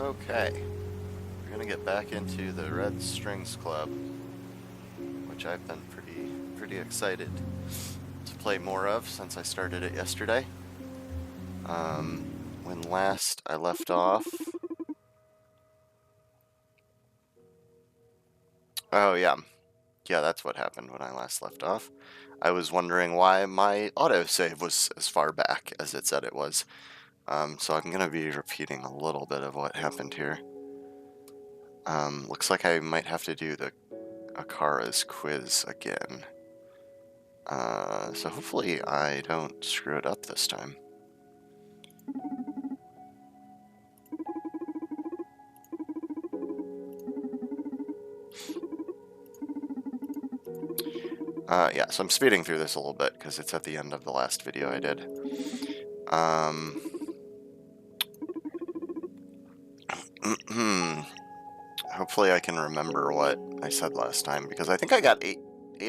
Okay, we're gonna get back into the Red Strings Club, which I've been pretty excited to play more of since I started it yesterday. When last I left off... Oh yeah, that's what happened when I last left off. I was wondering why my autosave was as far back as it said it was. So I'm gonna be repeating a little bit of what happened here. Looks like I might have to do the Akara's quiz again. So hopefully I don't screw it up this time. Yeah, so I'm speeding through this a little bit because it's at the end of the last video I did. Hopefully I can remember what I said last time, because I think I got 8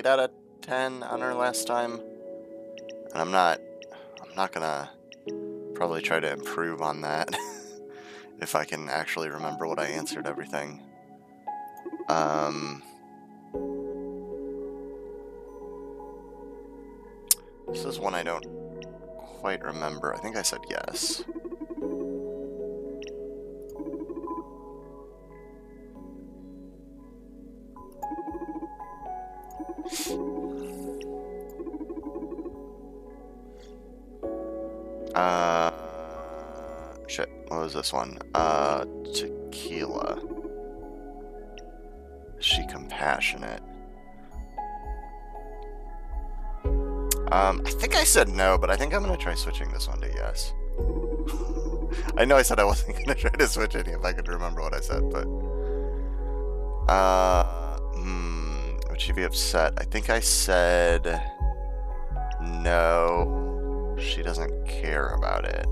out of 10 on her last time. And I'm not gonna probably try to improve on that if I can actually remember what I answered everything. This is one I don't quite remember. I think I said yes. Shit, what was this one? Tequila. Is she compassionate? I think I said no, but I think I'm gonna try switching this one to yes. I know I said I wasn't gonna try to switch any if I could remember what I said, but... would she be upset? I think I said... no, she doesn't care about it.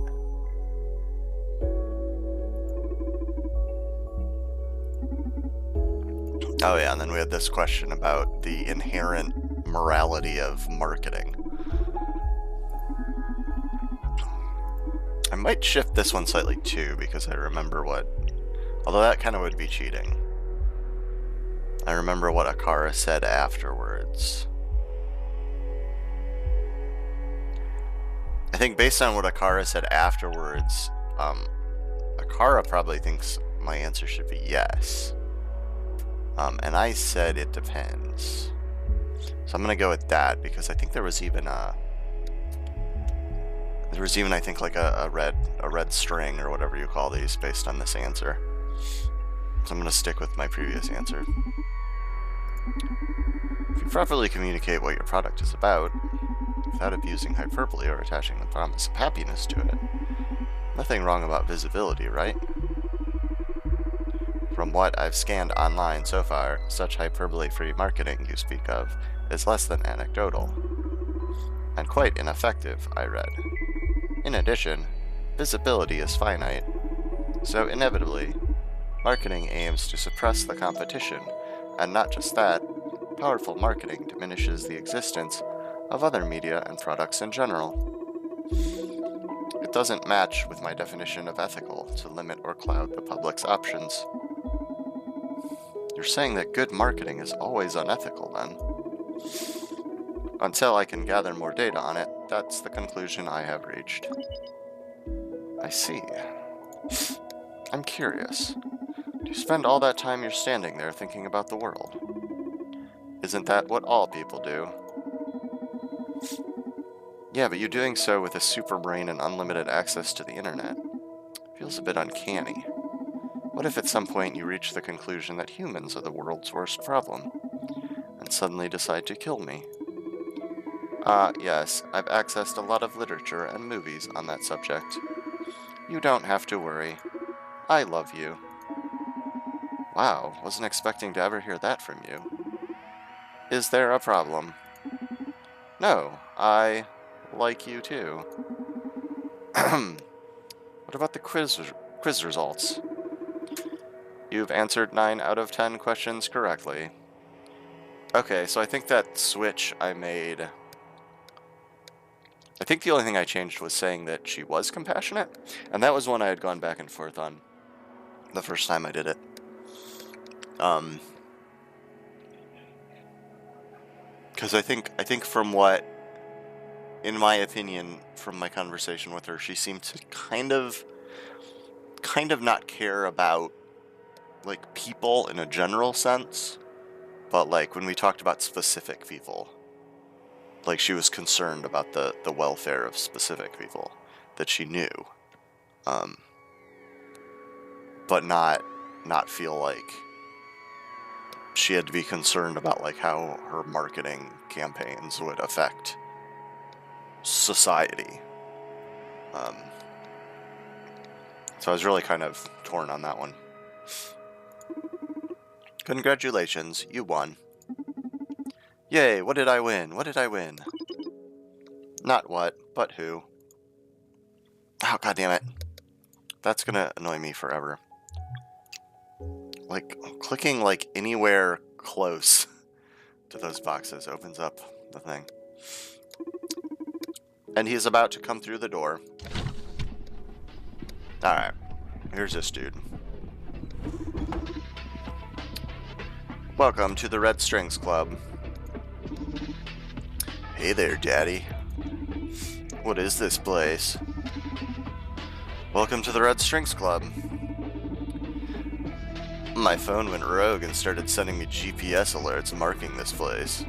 Oh yeah, and then we had this question about the inherent morality of marketing. I might shift this one slightly too, because I remember what... although that kind of would be cheating. I remember what Akara said afterwards. I think based on what Akara said afterwards, Akara probably thinks my answer should be yes. And I said it depends. So I'm gonna go with that, because I think there was even I think like a red string or whatever you call these based on this answer. So I'm gonna stick with my previous answer. If you properly communicate what your product is about, without abusing hyperbole or attaching the promise of happiness to it, nothing wrong about visibility, right? From what I've scanned online so far, such hyperbole-free marketing you speak of is less than anecdotal, and quite ineffective, I read. In addition, visibility is finite, so inevitably, marketing aims to suppress the competition, and not just that, powerful marketing diminishes the existence of other media and products in general. It doesn't match with my definition of ethical to limit or cloud the public's options. You're saying that good marketing is always unethical, then? Until I can gather more data on it, that's the conclusion I have reached. I see. I'm curious. Do you spend all that time you're standing there thinking about the world? Isn't that what all people do? Yeah, but you're doing so with a super brain and unlimited access to the internet. Feels a bit uncanny. What if at some point you reach the conclusion that humans are the world's worst problem, and suddenly decide to kill me? Yes, I've accessed a lot of literature and movies on that subject. You don't have to worry. I love you. Wow, wasn't expecting to ever hear that from you. Is there a problem? No, I like you too. What about the quiz results? You've answered 9 out of 10 questions correctly. Okay, so I think that switch I made... I think the only thing I changed was saying that she was compassionate, and that was one I had gone back and forth on the first time I did it. Because I think from what, in my opinion, from my conversation with her, she seemed to kind of not care about, like, people in a general sense, but, like, when we talked about specific people, like, she was concerned about the welfare of specific people that she knew, but not feel like she had to be concerned about, like, how her marketing campaigns would affect society. So I was really kind of torn on that one. Congratulations, you won. Yay, what did I win? What did I win? Not what, but who. Oh, goddammit. That's gonna annoy me forever. Like, clicking, like, anywhere close to those boxes opens up the thing. And he's about to come through the door. Alright, here's this dude. Welcome to the Red Strings Club. Hey there, Daddy. What is this place? Welcome to the Red Strings Club. My phone went rogue and started sending me GPS alerts marking this place.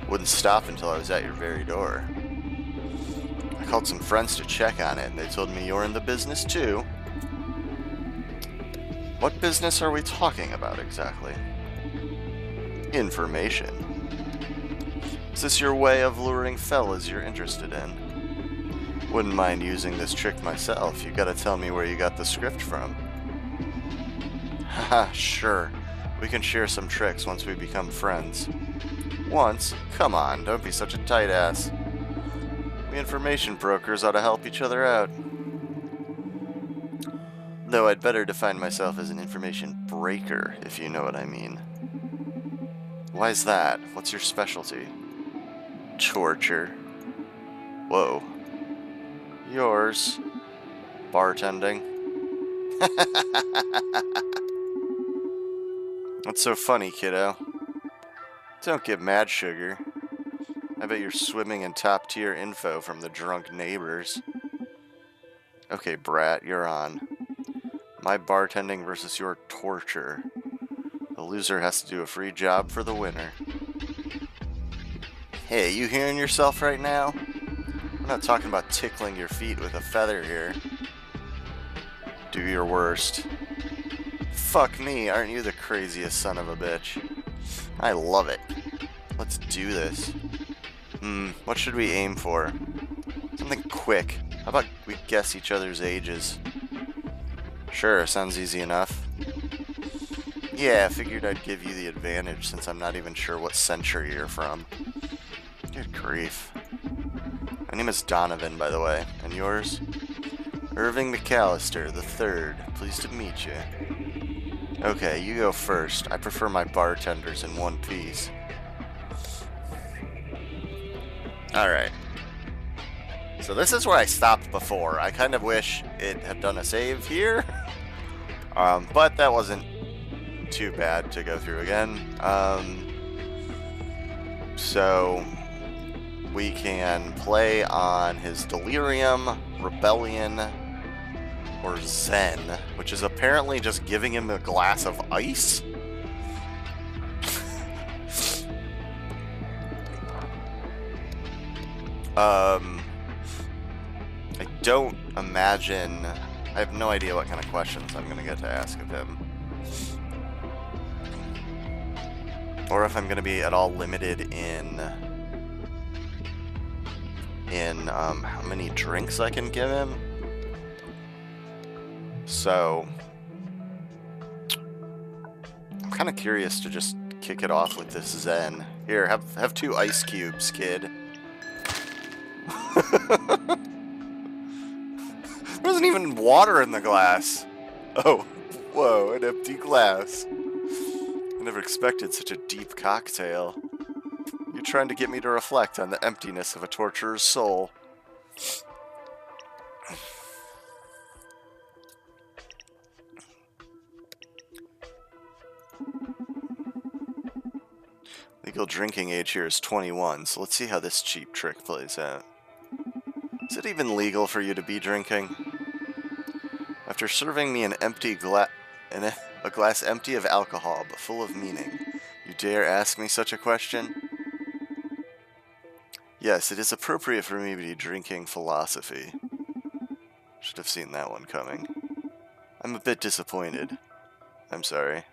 Wouldn't stop until I was at your very door. I called some friends to check on it, and they told me you're in the business too. What business are we talking about exactly? Information. Is this your way of luring fellas you're interested in? Wouldn't mind using this trick myself. You gotta tell me where you got the script from. Haha, sure. We can share some tricks once we become friends. Once? Come on, don't be such a tight ass. We information brokers ought to help each other out. Though I'd better define myself as an information breaker, if you know what I mean. Why's that? What's your specialty? Torture. Whoa. Yours. Bartending. What's so funny, kiddo? Don't get mad, sugar. I bet you're swimming in top-tier info from the drunk neighbors. Okay, brat, you're on. My bartending versus your torture. The loser has to do a free job for the winner. Hey, you hearing yourself right now? I'm not talking about tickling your feet with a feather here. Do your worst. Fuck me, aren't you the craziest son of a bitch? I love it. Let's do this. What should we aim for? Something quick. How about we guess each other's ages? Sure, sounds easy enough. Yeah, I figured I'd give you the advantage since I'm not even sure what century you're from. Good grief. My name is Donovan, by the way. And yours? Irving McAllister, the third. Pleased to meet you. Okay, you go first. I prefer my bartenders in one piece. Alright. So this is where I stopped before. I kind of wish it had done a save here. But that wasn't too bad to go through again. So we can play on his Delirium, Rebellion, or Zen, which is apparently just giving him a glass of ice. I don't imagine... I have no idea what kind of questions I'm going to get to ask of him. Or if I'm going to be at all limited in how many drinks I can give him. So, I'm kind of curious to just kick it off with this Zen. Here, have 2 ice cubes, kid. There wasn't even water in the glass. Oh, whoa, an empty glass. I never expected such a deep cocktail. You're trying to get me to reflect on the emptiness of a torturer's soul. Legal drinking age here is 21, so let's see how this cheap trick plays out. Is it even legal for you to be drinking? After serving me an empty a glass empty of alcohol but full of meaning, you dare ask me such a question? Yes, it is appropriate for me to be drinking philosophy. Should have seen that one coming. I'm a bit disappointed. I'm sorry.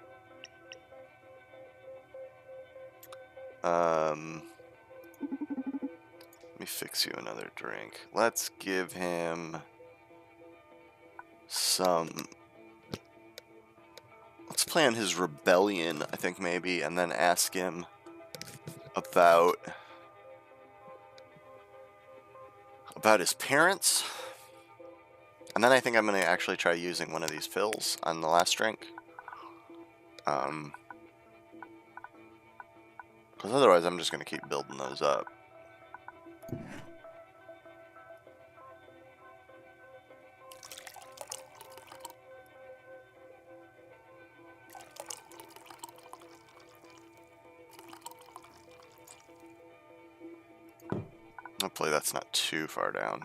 Let me fix you another drink. Let's give him some... Let's plan his rebellion, I think, maybe, and then ask him about his parents. And then I think I'm going to actually try using one of these pills on the last drink. Because otherwise I'm just going to keep building those up. Hopefully that's not too far down.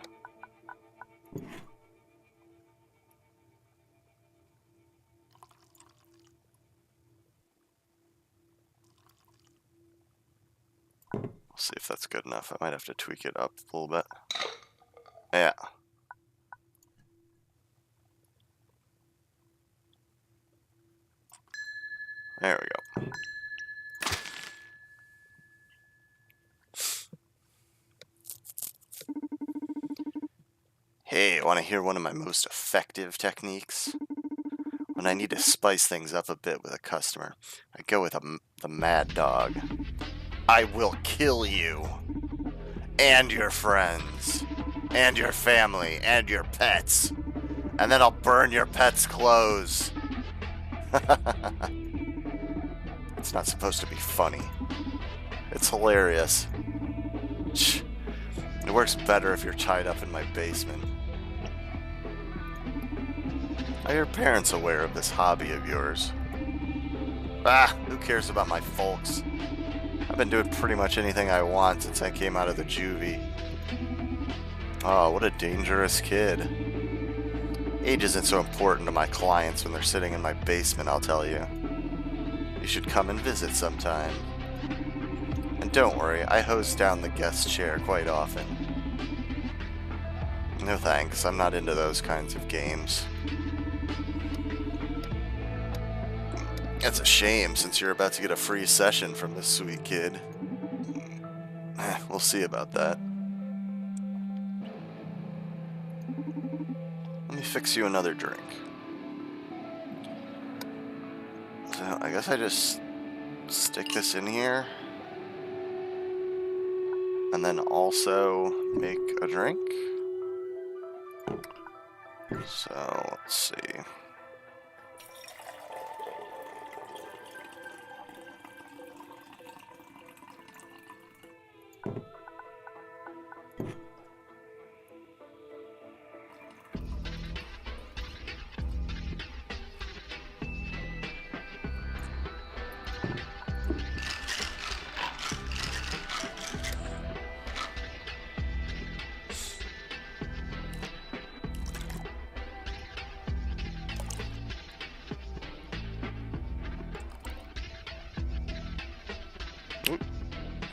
We'll see if that's good enough. I might have to tweak it up a little bit. Yeah. There we go. Hey, want to hear one of my most effective techniques? When I need to spice things up a bit with a customer, I go with the mad dog. I will kill you, and your friends, and your family, and your pets, and then I'll burn your pets' clothes. It's not supposed to be funny. It's hilarious. It works better if you're tied up in my basement. Are your parents aware of this hobby of yours? Ah, who cares about my folks? I've been doing pretty much anything I want since I came out of the juvie. Oh, what a dangerous kid. Age isn't so important to my clients when they're sitting in my basement, I'll tell you. You should come and visit sometime. And don't worry, I hose down the guest chair quite often. No thanks, I'm not into those kinds of games. It's a shame, since you're about to get a free session from this sweet kid. We'll see about that. Let me fix you another drink. So, I guess I just stick this in here. And then also make a drink. So, let's see.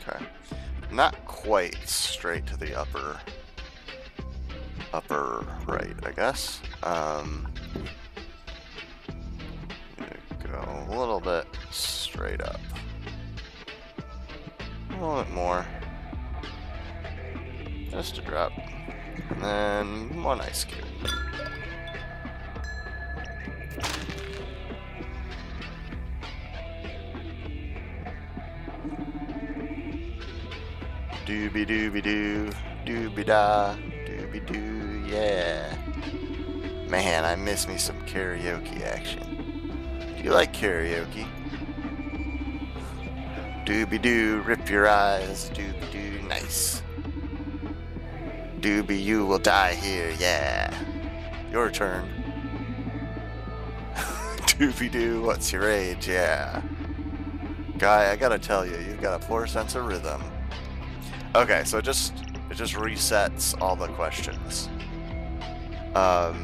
Okay. Not quite straight to the upper right, I guess. Go a little bit straight up. A little bit more. Just a drop. And then one ice cube. Doobie doobie doo, doobie da, doobie doo, yeah. Man, I miss me some karaoke action. Do you like karaoke? Doobie doo, rip your eyes, doobie doo, nice. Doobie, you will die here, yeah. Your turn. Doobie doo, what's your age, yeah. Guy, I gotta tell you, you've got a poor sense of rhythm. Okay, so it just resets all the questions. I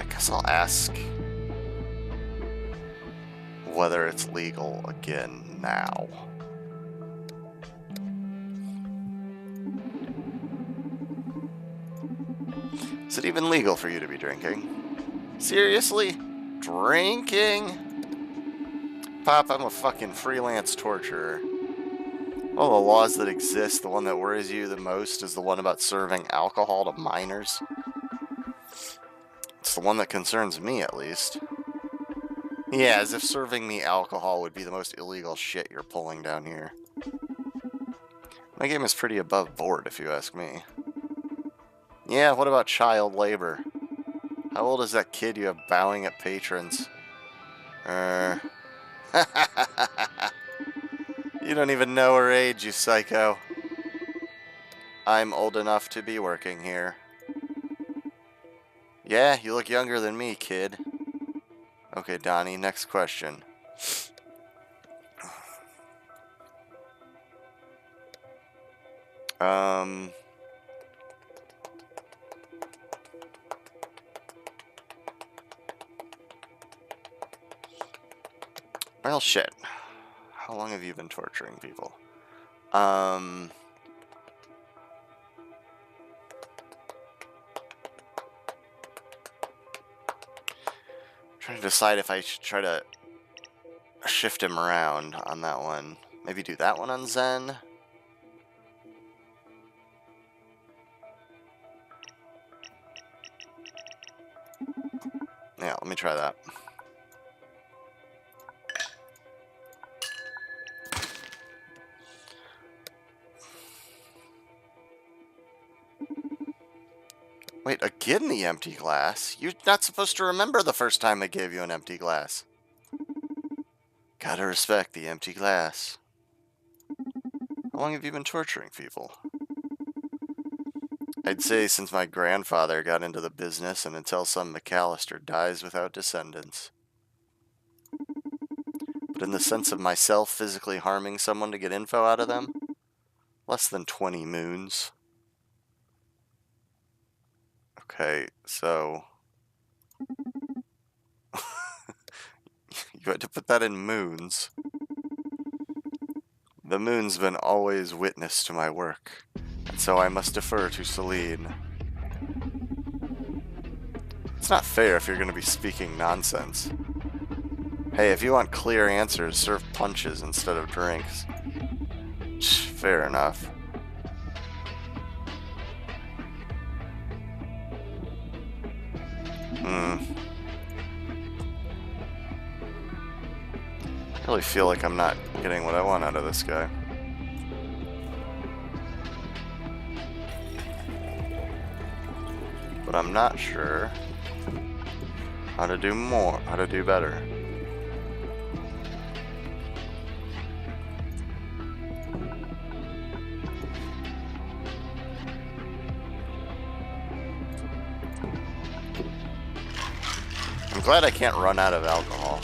guess I'll ask whether it's legal again now. Is it even legal for you to be drinking? Seriously? Drinking? Pop, I'm a fucking freelance torturer. All the laws that exist, the one that worries you the most is the one about serving alcohol to minors. It's the one that concerns me, at least. Yeah, as if serving me alcohol would be the most illegal shit you're pulling down here. My game is pretty above board, if you ask me. Yeah, what about child labor? How old is that kid you have bowing at patrons? You don't even know her age, you psycho. I'm old enough to be working here. Yeah, you look younger than me, kid. Okay, Donnie, next question. Well, shit. How long have you been torturing people? Trying to decide if I should try to shift him around on that one. Maybe do that one on Zen. Yeah, let me try that. Wait, again the empty glass? You're not supposed to remember the first time I gave you an empty glass. Gotta respect the empty glass. How long have you been torturing people? I'd say since my grandfather got into the business and until some McAllister dies without descendants. But in the sense of myself physically harming someone to get info out of them, less than 20 moons. Okay, so... you had to put that in moons. The moon's been always witness to my work, and so I must defer to Celine. It's not fair if you're going to be speaking nonsense. Hey, if you want clear answers, serve punches instead of drinks. Fair enough. I really feel like I'm not getting what I want out of this guy. But I'm not sure how to do more, how to do better. I'm glad I can't run out of alcohol.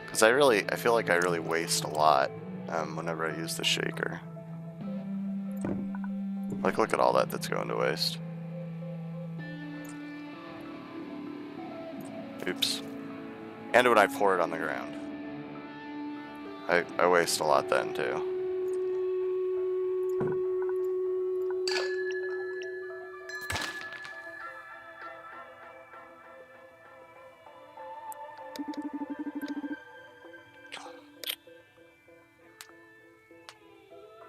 Because I feel like I really waste a lot whenever I use the shaker. Like, look at all that's going to waste. Oops. And when I pour it on the ground. I waste a lot then, too.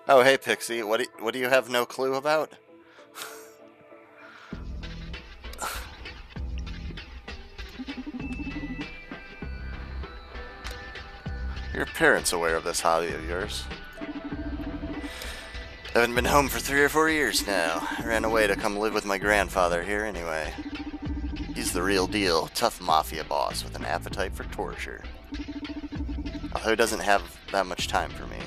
Oh, hey, Pixie. What do you have no clue about? Your parents aware of this hobby of yours? I haven't been home for 3 or 4 years now. I ran away to come live with my grandfather here anyway. He's the real deal, tough mafia boss with an appetite for torture. Although he doesn't have that much time for me.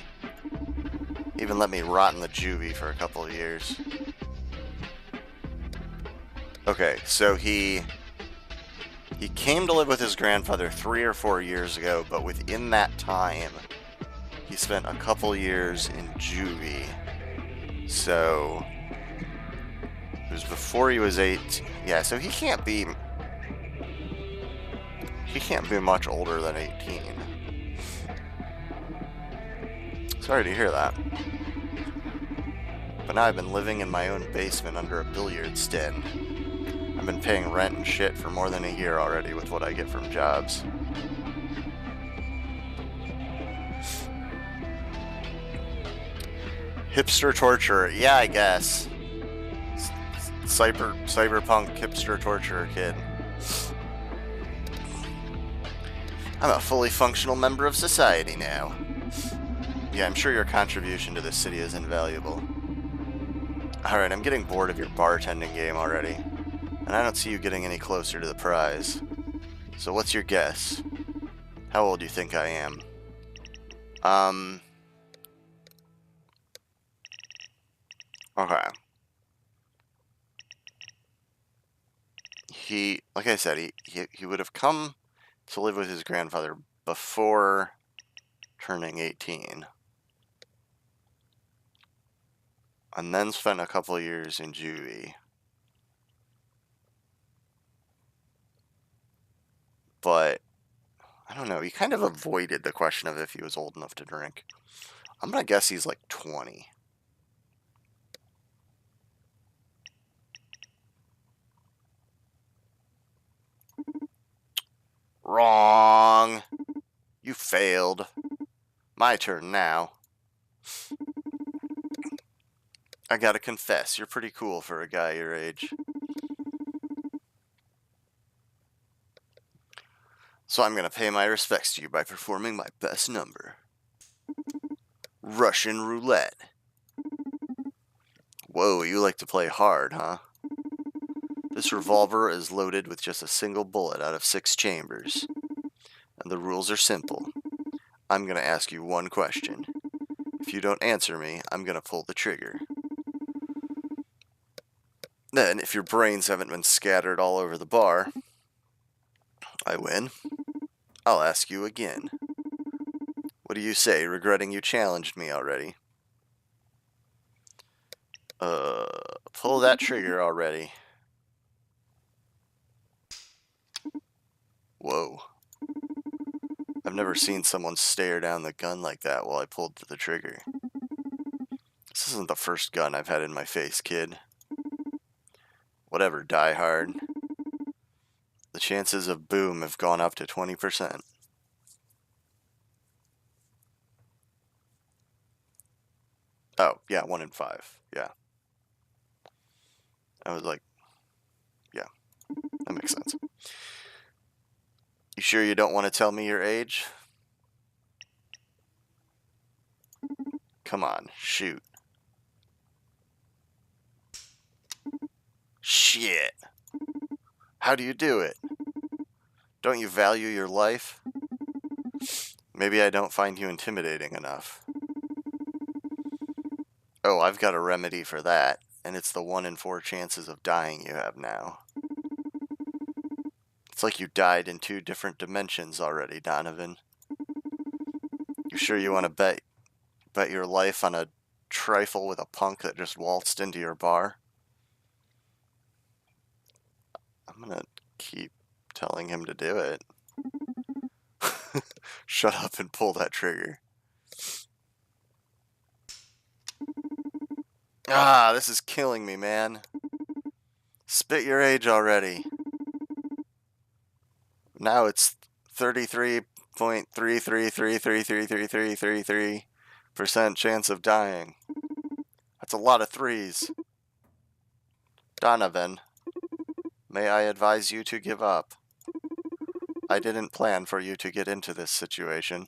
Even let me rot in the juvie for a couple of years. Okay, so he came to live with his grandfather 3 or 4 years ago, but within that time, he spent a couple years in juvie. So it was before he was 8. Yeah, so he can't be much older than 18. Sorry to hear that. But now I've been living in my own basement under a billiards den. I've been paying rent and shit for more than a year already with what I get from jobs. Hipster torturer, yeah, I guess. Cyberpunk hipster torturer kid. I'm a fully functional member of society now. Yeah, I'm sure your contribution to this city is invaluable. Alright, I'm getting bored of your bartending game already, and I don't see you getting any closer to the prize. So what's your guess? How old do you think I am? Okay. Like I said, he would have come to live with his grandfather before turning 18. And then spent a couple of years in juvie. But, I don't know, he kind of avoided the question of if he was old enough to drink. I'm gonna guess he's like 20. Wrong! You failed. My turn now. I gotta confess, you're pretty cool for a guy your age. So I'm gonna pay my respects to you by performing my best number. Russian roulette. Whoa, you like to play hard, huh? This revolver is loaded with just a single bullet out of 6 chambers. And the rules are simple. I'm gonna ask you one question. If you don't answer me, I'm gonna pull the trigger. Then, if your brains haven't been scattered all over the bar, I win. I'll ask you again. What do you say, regretting you challenged me already? Pull that trigger already. Whoa. I've never seen someone stare down the gun like that while I pulled the trigger. This isn't the first gun I've had in my face, kid. Whatever, die hard. The chances of boom have gone up to 20%. Oh, yeah, 1 in 5. Yeah. I was like, yeah, that makes sense. You sure you don't want to tell me your age? Come on, shoot. Shit. How do you do it? Don't you value your life? Maybe I don't find you intimidating enough. Oh, I've got a remedy for that, and it's the 1 in 4 chances of dying you have now. It's like you died in 2 different dimensions already, Donovan. You sure you want to bet your life on a trifle with a punk that just waltzed into your bar? I'm gonna keep telling him to do it. Shut up and pull that trigger. Ah, this is killing me, man. Spit your age already. Now it's 33.33333333% chance of dying. That's a lot of 3s. Donovan, may I advise you to give up? I didn't plan for you to get into this situation.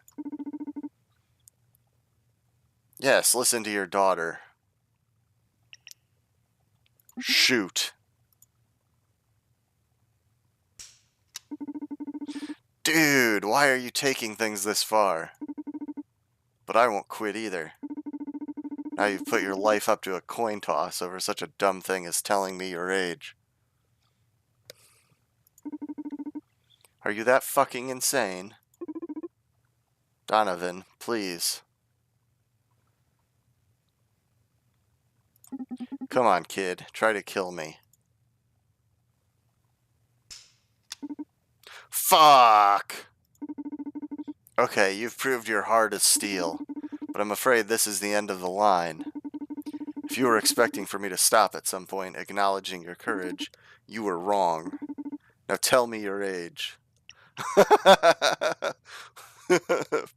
Yes, listen to your daughter. Shoot. Dude, why are you taking things this far? But I won't quit either. Now you've put your life up to a coin toss over such a dumb thing as telling me your age. Are you that fucking insane? Donovan, please. Come on, kid. Try to kill me. Fuck! Okay, you've proved you're hard as steel, but I'm afraid this is the end of the line. If you were expecting for me to stop at some point, acknowledging your courage, you were wrong. Now tell me your age.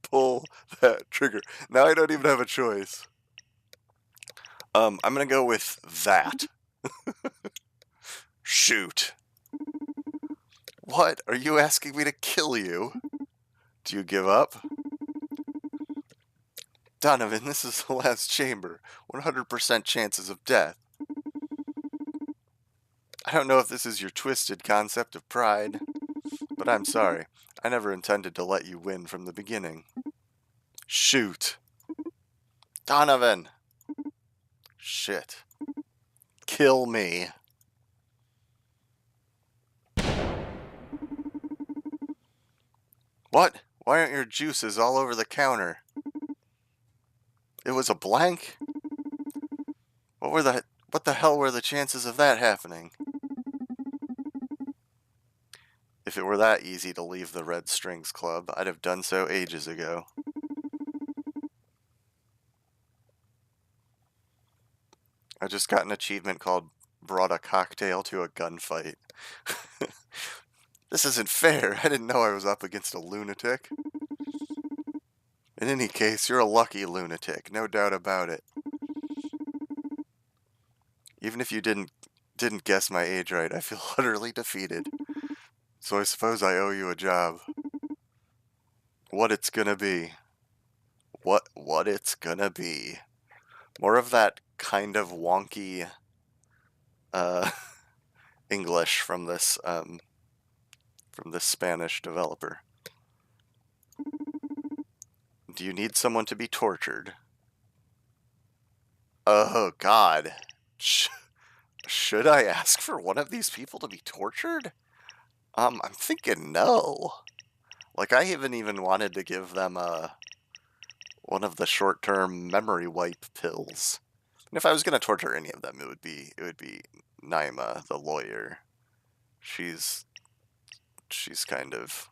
Pull that trigger. Now I don't even have a choice. I'm gonna go with that. Shoot. What? Are you asking me to kill you? Do you give up? Donovan, this is the last chamber. 100% chances of death. I don't know if this is your twisted concept of pride, but I'm sorry. I never intended to let you win from the beginning. Shoot. Donovan! Shit. Kill me. What? Why aren't your juices all over the counter? It was a blank? What the hell were the chances of that happening? If it were that easy to leave the Red Strings Club, I'd have done so ages ago. I just got an achievement called Brought a Cocktail to a Gunfight. This isn't fair. I didn't know I was up against a lunatic. In any case, you're a lucky lunatic, no doubt about it. Even if you didn't guess my age right, I feel utterly defeated. So I suppose I owe you a job. What it's gonna be. What it's gonna be. More of that kind of wonky English from this Spanish developer. Do you need someone to be tortured? Oh God. Should I ask for one of these people to be tortured? I'm thinking no. Like, I haven't even wanted to give them one of the short-term memory wipe pills. And if I was gonna torture any of them, it would be Naima, the lawyer. She's kind of.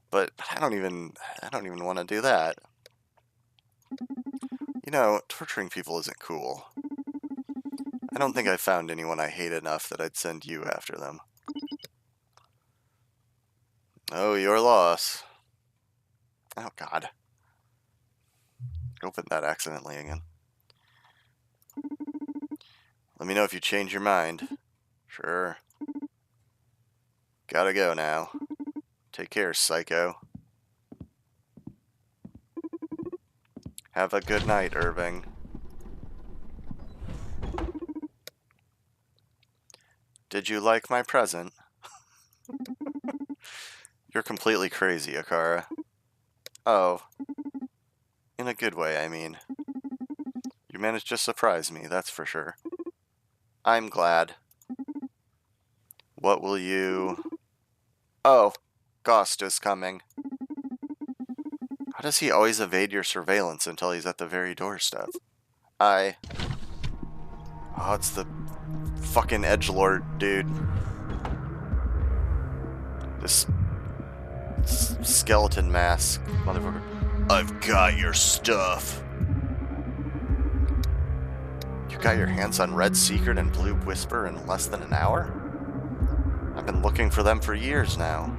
But I don't even want to do that. You know, torturing people isn't cool. I don't think I found anyone I hate enough that I'd send you after them. Oh, your loss. Oh, God. Opened that accidentally again. Let me know if you change your mind. Sure. Gotta go now. Take care, psycho. Have a good night, Irving. Did you like my present? You're completely crazy, Akara. Oh. In a good way, I mean. You managed to surprise me, that's for sure. I'm glad. What will you... Oh, Gost is coming. How does he always evade your surveillance until he's at the very doorstep? Oh, it's the fucking edgelord dude. This skeleton mask, motherfucker. I've got your stuff. You got your hands on Red Secret and Blue Whisper in less than an hour? I've been looking for them for years now.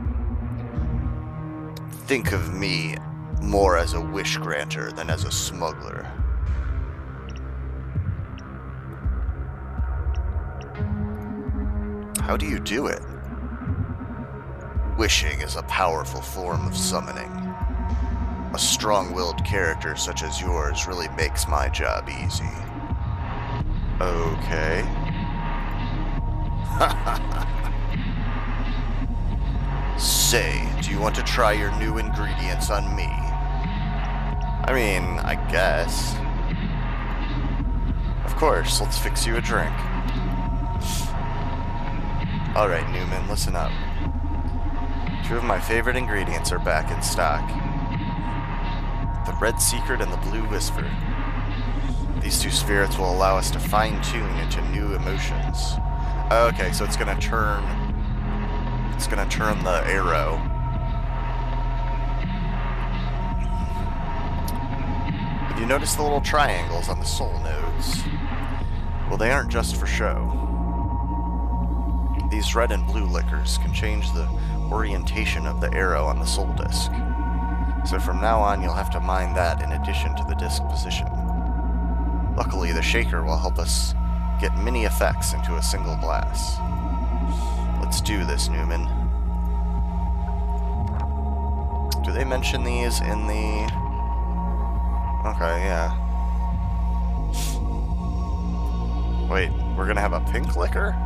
Think of me more as a wish granter than as a smuggler. How do you do it? Wishing is a powerful form of summoning. A strong-willed character such as yours really makes my job easy. Okay. Say, do you want to try your new ingredients on me? I mean, I guess. Of course, let's fix you a drink. Alright, Newman, listen up. Two of my favorite ingredients are back in stock. The Red Secret and the Blue Whisper. These two spirits will allow us to fine-tune into new emotions. Okay, so it's gonna turn the arrow. Have you noticed the little triangles on the soul nodes? Well, they aren't just for show. These red and blue liquors can change the orientation of the arrow on the soul disc. So from now on, you'll have to mind that in addition to the disc position. Luckily, the shaker will help us get many effects into a single glass. Let's do this, Newman. Do they mention these in the... Okay, yeah. Wait, we're gonna have a pink liquor?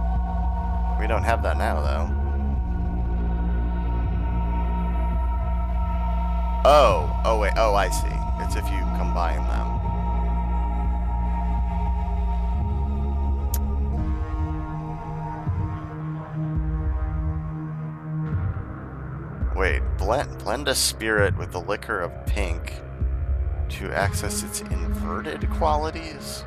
We don't have that now, though. Oh, wait, oh, I see. It's if you combine them. Wait, blend a spirit with the liquor of pink to access its inverted qualities?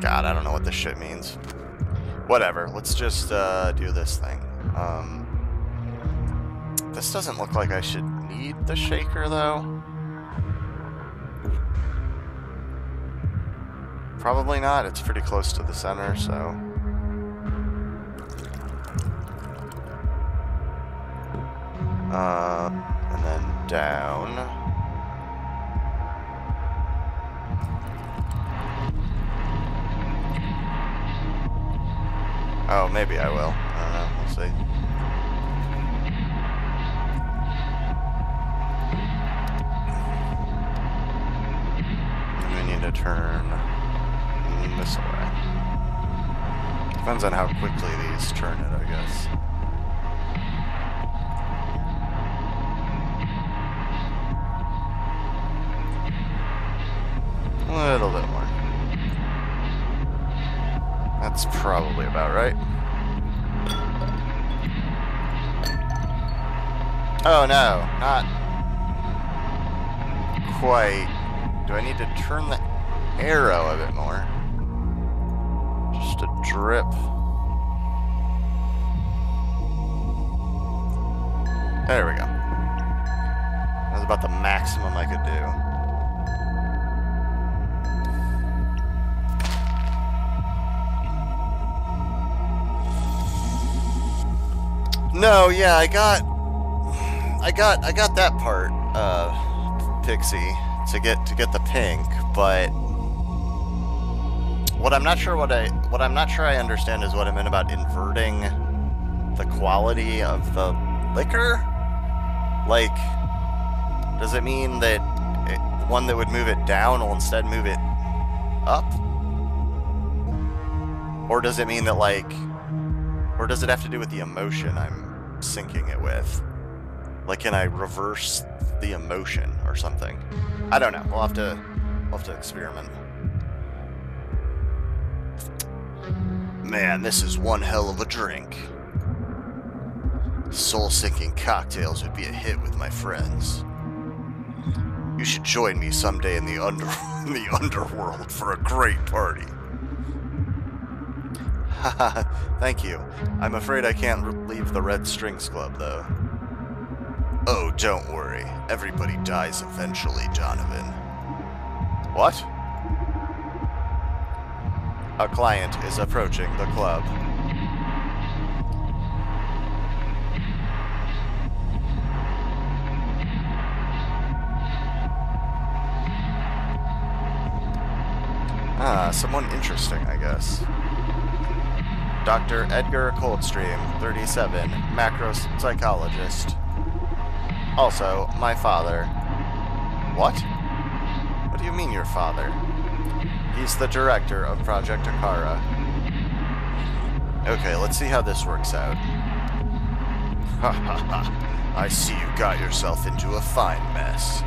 God, I don't know what this shit means. Whatever, let's just do this thing. This doesn't look like I should need the shaker, though. Probably not, it's pretty close to the center, so... and then down. Oh, maybe I will. I don't know. We'll see. And we need to turn this way. Depends on how quickly these turn it, I guess. A little bit more. That's probably about right. Oh no, not quite. Do I need to turn the arrow a bit more? Just a drip. There we go. That's about the maximum I could do. No, yeah, I got that part, Pixie, to get the pink, but what I'm not sure I understand is what I meant about inverting the quality of the liquor. Like, does it mean that the one that would move it down will instead move it up? Or does it mean that, like, or does it have to do with the emotion I'm syncing it with? Like, can I reverse the emotion or something? I don't know. We'll have to experiment. Man, this is one hell of a drink. Soul-sinking cocktails would be a hit with my friends. You should join me someday in the underworld for a great party. Haha, thank you. I'm afraid I can't leave the Red Strings Club, though. Oh, don't worry. Everybody dies eventually, Donovan. What? A client is approaching the club. Ah, someone interesting, I guess. Dr. Edgar Coldstream, 37, macro psychologist. Also, my father. What? What do you mean, your father? He's the director of Project Akara. Okay, let's see how this works out. Ha ha ha. I see you got yourself into a fine mess.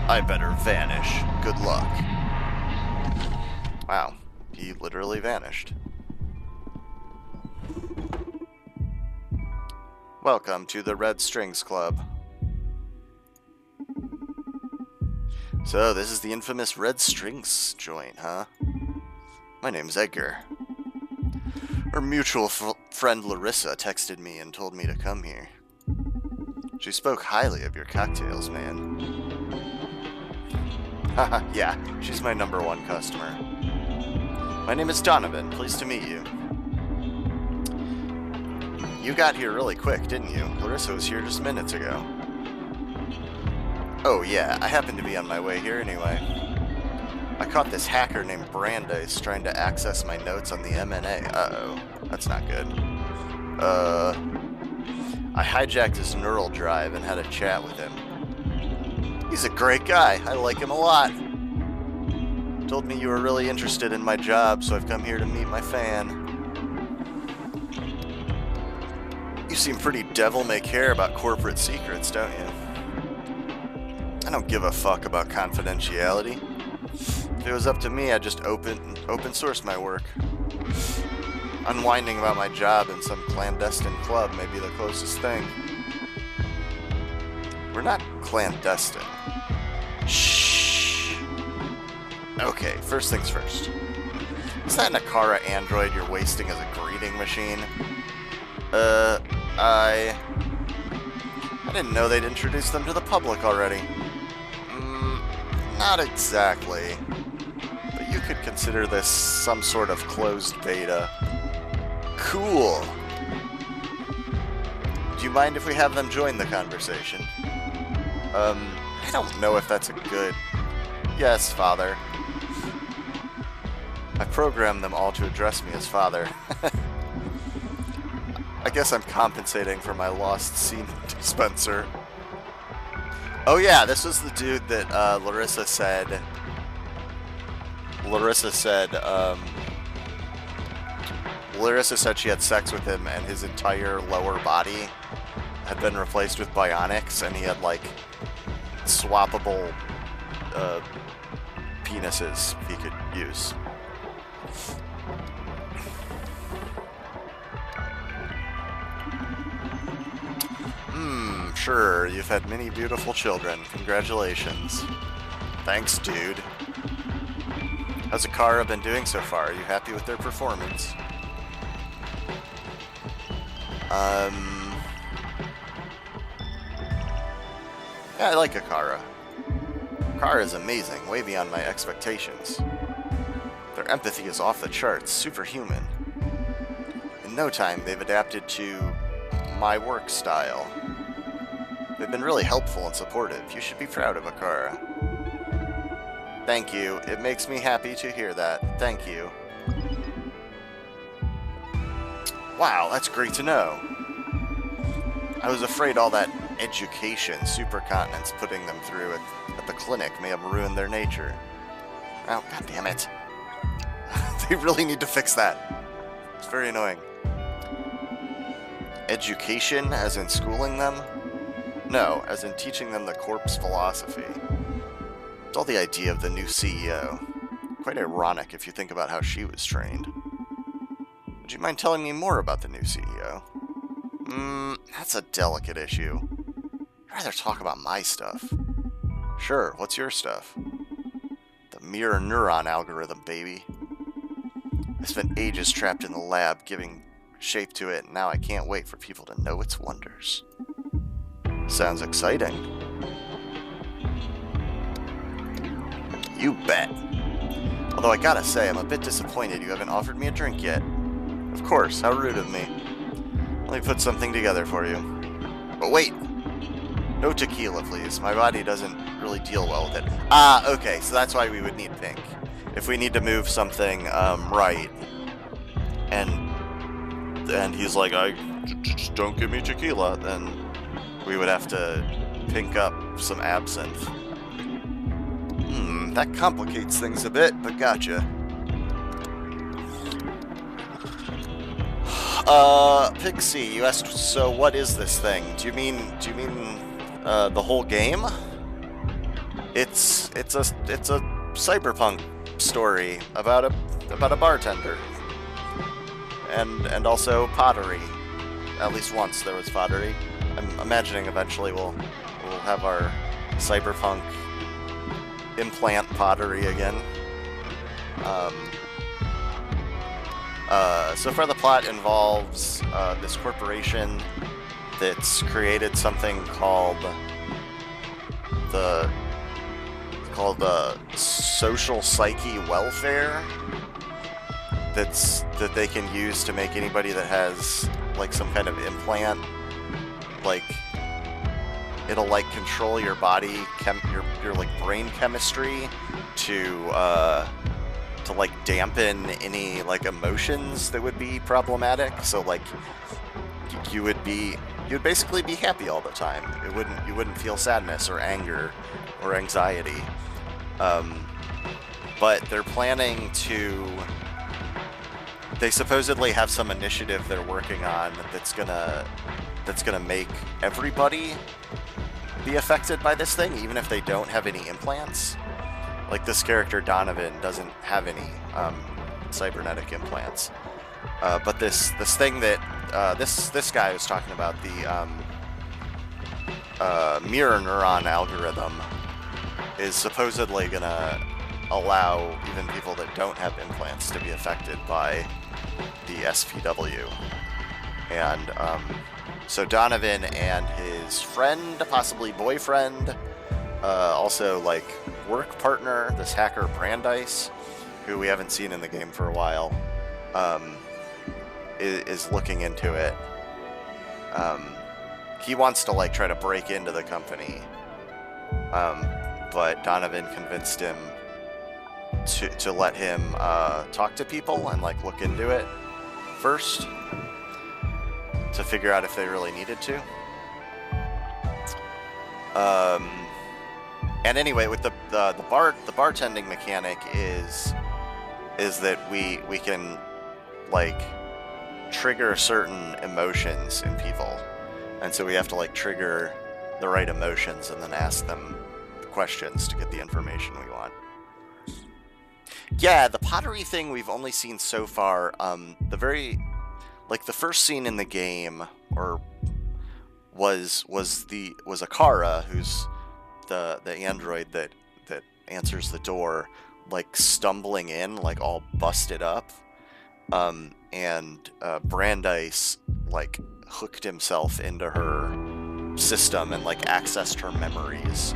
I better vanish. Good luck. Wow, he literally vanished. Welcome to the Red Strings Club. So, this is the infamous Red Strings joint, huh? My name's Edgar. Our mutual friend Larissa texted me and told me to come here. She spoke highly of your cocktails, man. Haha, yeah, she's my #1 customer. My name is Donovan, pleased to meet you. You got here really quick, didn't you? Larissa was here just minutes ago. Oh yeah, I happened to be on my way here anyway. I caught this hacker named Brandeis trying to access my notes on the M&A. Uh-oh, that's not good. I hijacked his neural drive and had a chat with him. He's a great guy, I like him a lot. Told me you were really interested in my job, so I've come here to meet my fan. You seem pretty devil-may-care about corporate secrets, don't you? I don't give a fuck about confidentiality. If it was up to me, I'd just open source my work. Unwinding about my job in some clandestine club may be the closest thing. We're not clandestine. Shh. Okay, first things first. Is that Nakara android you're wasting as a greeting machine? I didn't know they'd introduced them to the public already. Not exactly. But you could consider this some sort of closed beta. Cool. Do you mind if we have them join the conversation? I don't know if that's a good... Yes, Father. I programmed them all to address me as Father. I guess I'm compensating for my lost semen dispenser. Oh yeah, this was the dude that Larissa said she had sex with him and his entire lower body had been replaced with bionics and he had like swappable penises he could use. Sure, you've had many beautiful children. Congratulations. Thanks, dude. How's Akara been doing so far? Are you happy with their performance? Yeah, I like Akara. Akara is amazing, way beyond my expectations. Their empathy is off the charts, superhuman. In no time, they've adapted to my work style. They've been really helpful and supportive. You should be proud of Akara. Thank you. It makes me happy to hear that. Thank you. Wow, that's great to know. I was afraid all that education supercontinents putting them through at the clinic may have ruined their nature. Oh, god damn it. They really need to fix that. It's very annoying. Education, as in schooling them? No, as in teaching them the corpse philosophy. It's all the idea of the new CEO. Quite ironic if you think about how she was trained. Would you mind telling me more about the new CEO? That's a delicate issue. I'd rather talk about my stuff. Sure, what's your stuff? The mirror neuron algorithm, baby. I spent ages trapped in the lab giving shape to it, and now I can't wait for people to know its wonders. Sounds exciting. You bet. Although I gotta say, I'm a bit disappointed you haven't offered me a drink yet. Of course, how rude of me. Let me put something together for you. But wait! No tequila, please. My body doesn't really deal well with it. Ah, okay, so that's why we would need pink. If we need to move something, right. And he's like, just don't give me tequila, then we would have to pink up some absinthe. That complicates things a bit, but gotcha. Pixie, you asked, so what is this thing? Do you mean the whole game? It's a cyberpunk story about a bartender. And also pottery. at least once there was pottery. I'm imagining eventually we'll have our cyberpunk implant pottery again. So far the plot involves this corporation that's created something called the social psyche welfare that they can use to make anybody that has like some kind of implant, like it'll like control your body your like brain chemistry to like dampen any like emotions that would be problematic. So like you'd basically be happy all the time. You wouldn't feel sadness or anger or anxiety. But they're planning to. They supposedly have some initiative they're working on that's gonna make everybody be affected by this thing, even if they don't have any implants. Like this character Donovan doesn't have any cybernetic implants, but this thing that this guy was talking about, the mirror neuron algorithm, is supposedly gonna allow even people that don't have implants to be affected by the SPW. And so Donovan and his friend, possibly boyfriend, also like work partner, this hacker Brandeis, who we haven't seen in the game for a while, is looking into it. He wants to like try to break into the company, but Donovan convinced him to let him talk to people and like look into it first to figure out if they really needed to. And anyway, with the bartending mechanic is that we can like trigger certain emotions in people, and so we have to like trigger the right emotions and then ask them questions to get the information we want. Yeah, the pottery thing we've only seen so far. The first scene in the game, or was Akara, who's the android that answers the door, like stumbling in, like all busted up, and Brandeis like hooked himself into her system and like accessed her memories.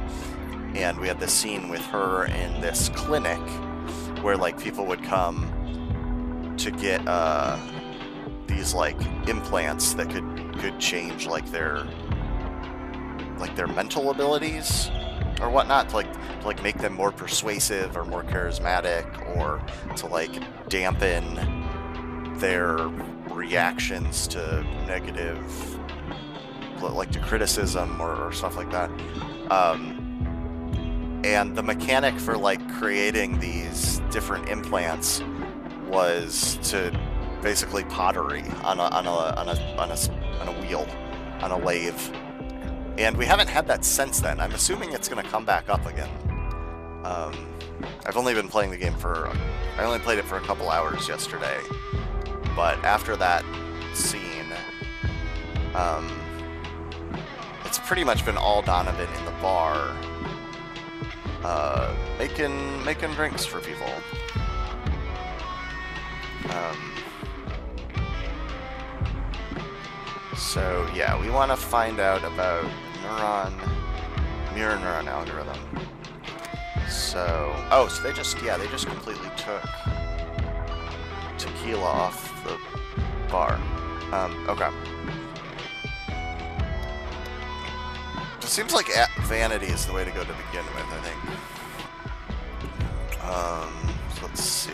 And we had this scene with her in this clinic where like people would come to get these like implants that could change like their mental abilities or whatnot, to like make them more persuasive or more charismatic, or to like dampen their reactions to negative, like to criticism or stuff like that. And the mechanic for like creating these different implants was to basically pottery on a wheel, on a lathe. And we haven't had that since then. I'm assuming it's going to come back up again. I've only been playing the game I only played it for a couple hours yesterday. But after that scene, it's pretty much been all Donovan in the bar, making drinks for people. So yeah, we want to find out about mirror neuron algorithm. So so they just completely took tequila off the bar. Okay. It seems like vanity is the way to go to begin with, I think. So let's see.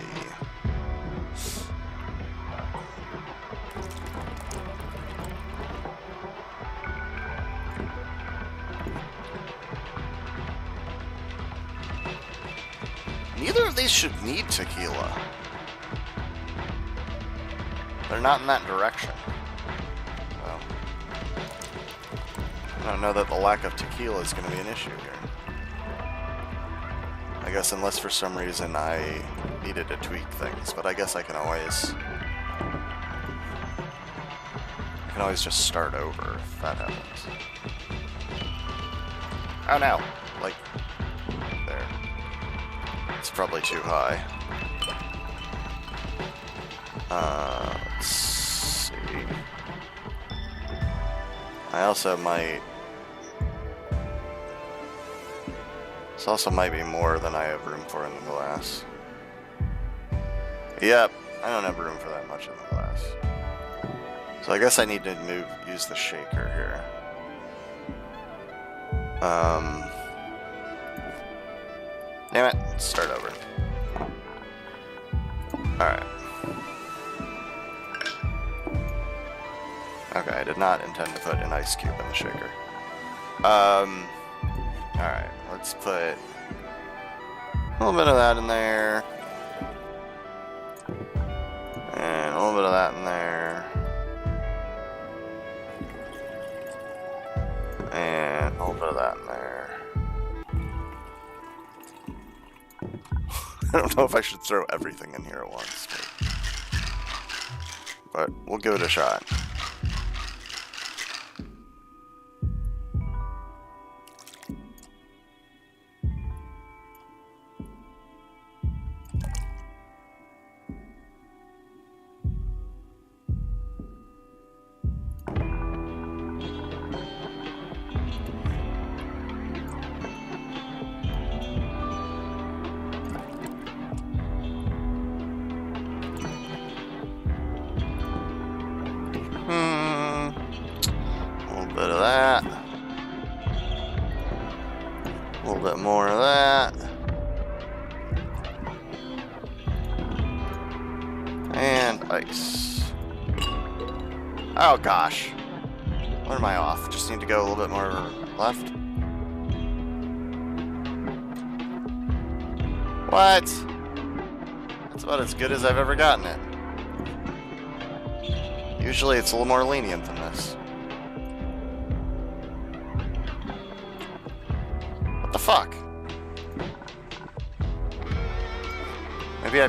Neither of these should need tequila. They're not in that direction. Well, I don't know that the lack of tequila is going to be an issue here. I guess unless for some reason I needed to tweak things, but I guess I can always can always just start over if that happens. Oh no! Like, there. It's probably too high. Let's see. I also might... This also might be more than I have room for in the glass. Yep, I don't have room for that much in the glass. So I guess I need to use the shaker here. Damn it, let's start over. Alright. Okay, I did not intend to put an ice cube in the shaker. Alright, let's put a little bit of that in there. And a little bit of that in there. And a little bit of that in there. I don't know if I should throw everything in here at once. But we'll give it a shot. Bit of that. A little bit more of that. And ice. Oh gosh. What am I off? Just need to go a little bit more left. What? That's about as good as I've ever gotten it. Usually it's a little more lenient than this. The fuck? Maybe I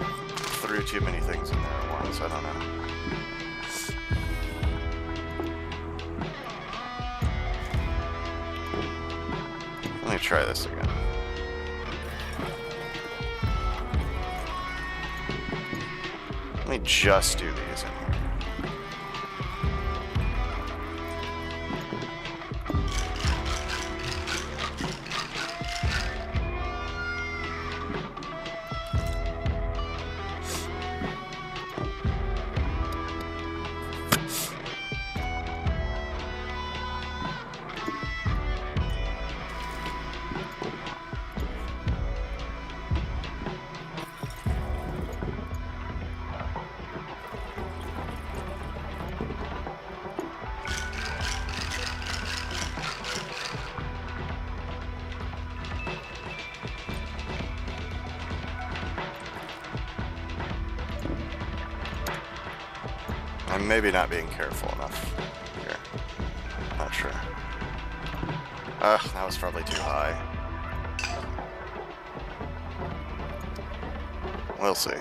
threw too many things in there at once, I don't know. Let me try this again. Let me just do these in here. I'm maybe not being careful enough here. Not sure. Ugh, that was probably too high. We'll see.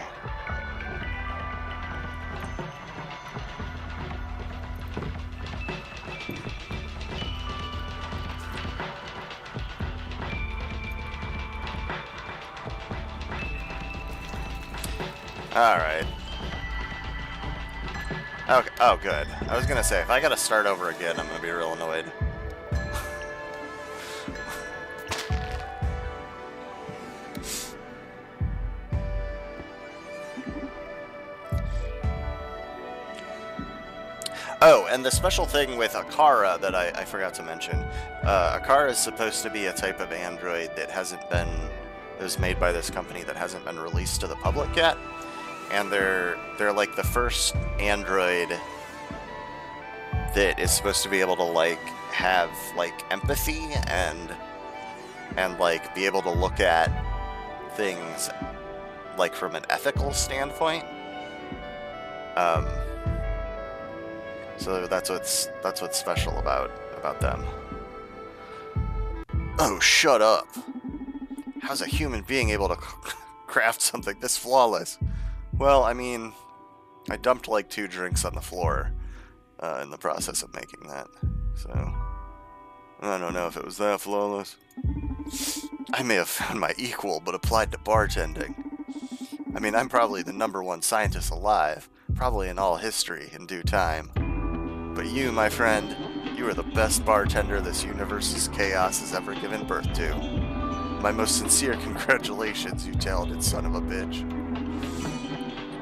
Alright. Okay. Oh, good. I was gonna say, if I gotta start over again, I'm gonna be real annoyed. Oh, and the special thing with Akara that I forgot to mention. Akara is supposed to be a type of android that hasn't been... It was made by this company that hasn't been released to the public yet. And they're like the first android that is supposed to be able to like have like empathy and like be able to look at things like from an ethical standpoint. So that's what's special about them. Oh, shut up. How's a human being able to craft something this flawless? Well, I mean, I dumped like 2 drinks on the floor. in the process of making that. So, I don't know if it was that flawless. I may have found my equal, but applied to bartending. I mean, I'm probably the #1 scientist alive, probably in all history in due time. But you, my friend, you are the best bartender this universe's chaos has ever given birth to. My most sincere congratulations, you talented son of a bitch.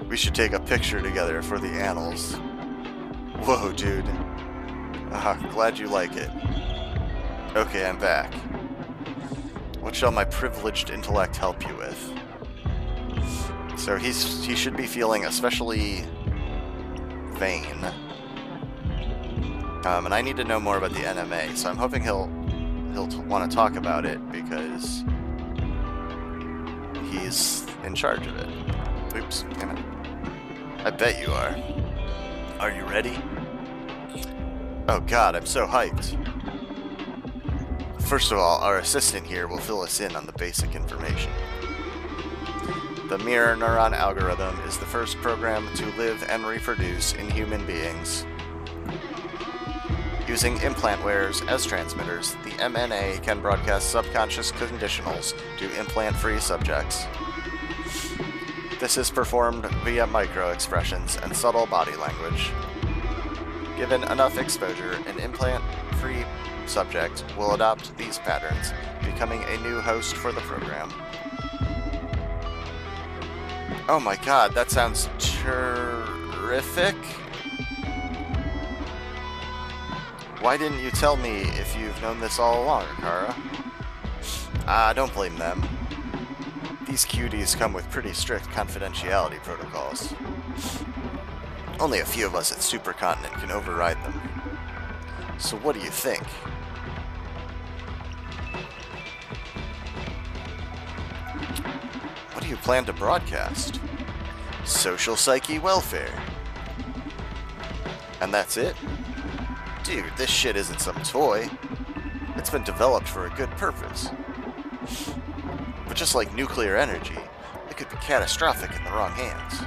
We should take a picture together for the annals. Whoa, dude. Glad you like it. Okay, I'm back. What shall my privileged intellect help you with? So he should be feeling especially vain. And I need to know more about the NMA, so I'm hoping he'll want to talk about it because he's in charge of it. Oops, damn it. I bet you are. Are you ready? Oh god, I'm so hyped. First of all, our assistant here will fill us in on the basic information. The mirror neuron algorithm is the first program to live and reproduce in human beings. Using implant wearers as transmitters, the MNA can broadcast subconscious conditionals to implant-free subjects. This is performed via micro-expressions and subtle body language. Given enough exposure, an implant-free subject will adopt these patterns, becoming a new host for the program. Oh my god, that sounds terrific! Why didn't you tell me if you've known this all along, Akara? Don't blame them. These cuties come with pretty strict confidentiality protocols. Only a few of us at Supercontinent can override them. So what do you think? What do you plan to broadcast? Social psyche welfare. And that's it? Dude, this shit isn't some toy. It's been developed for a good purpose. But just like nuclear energy, it could be catastrophic in the wrong hands.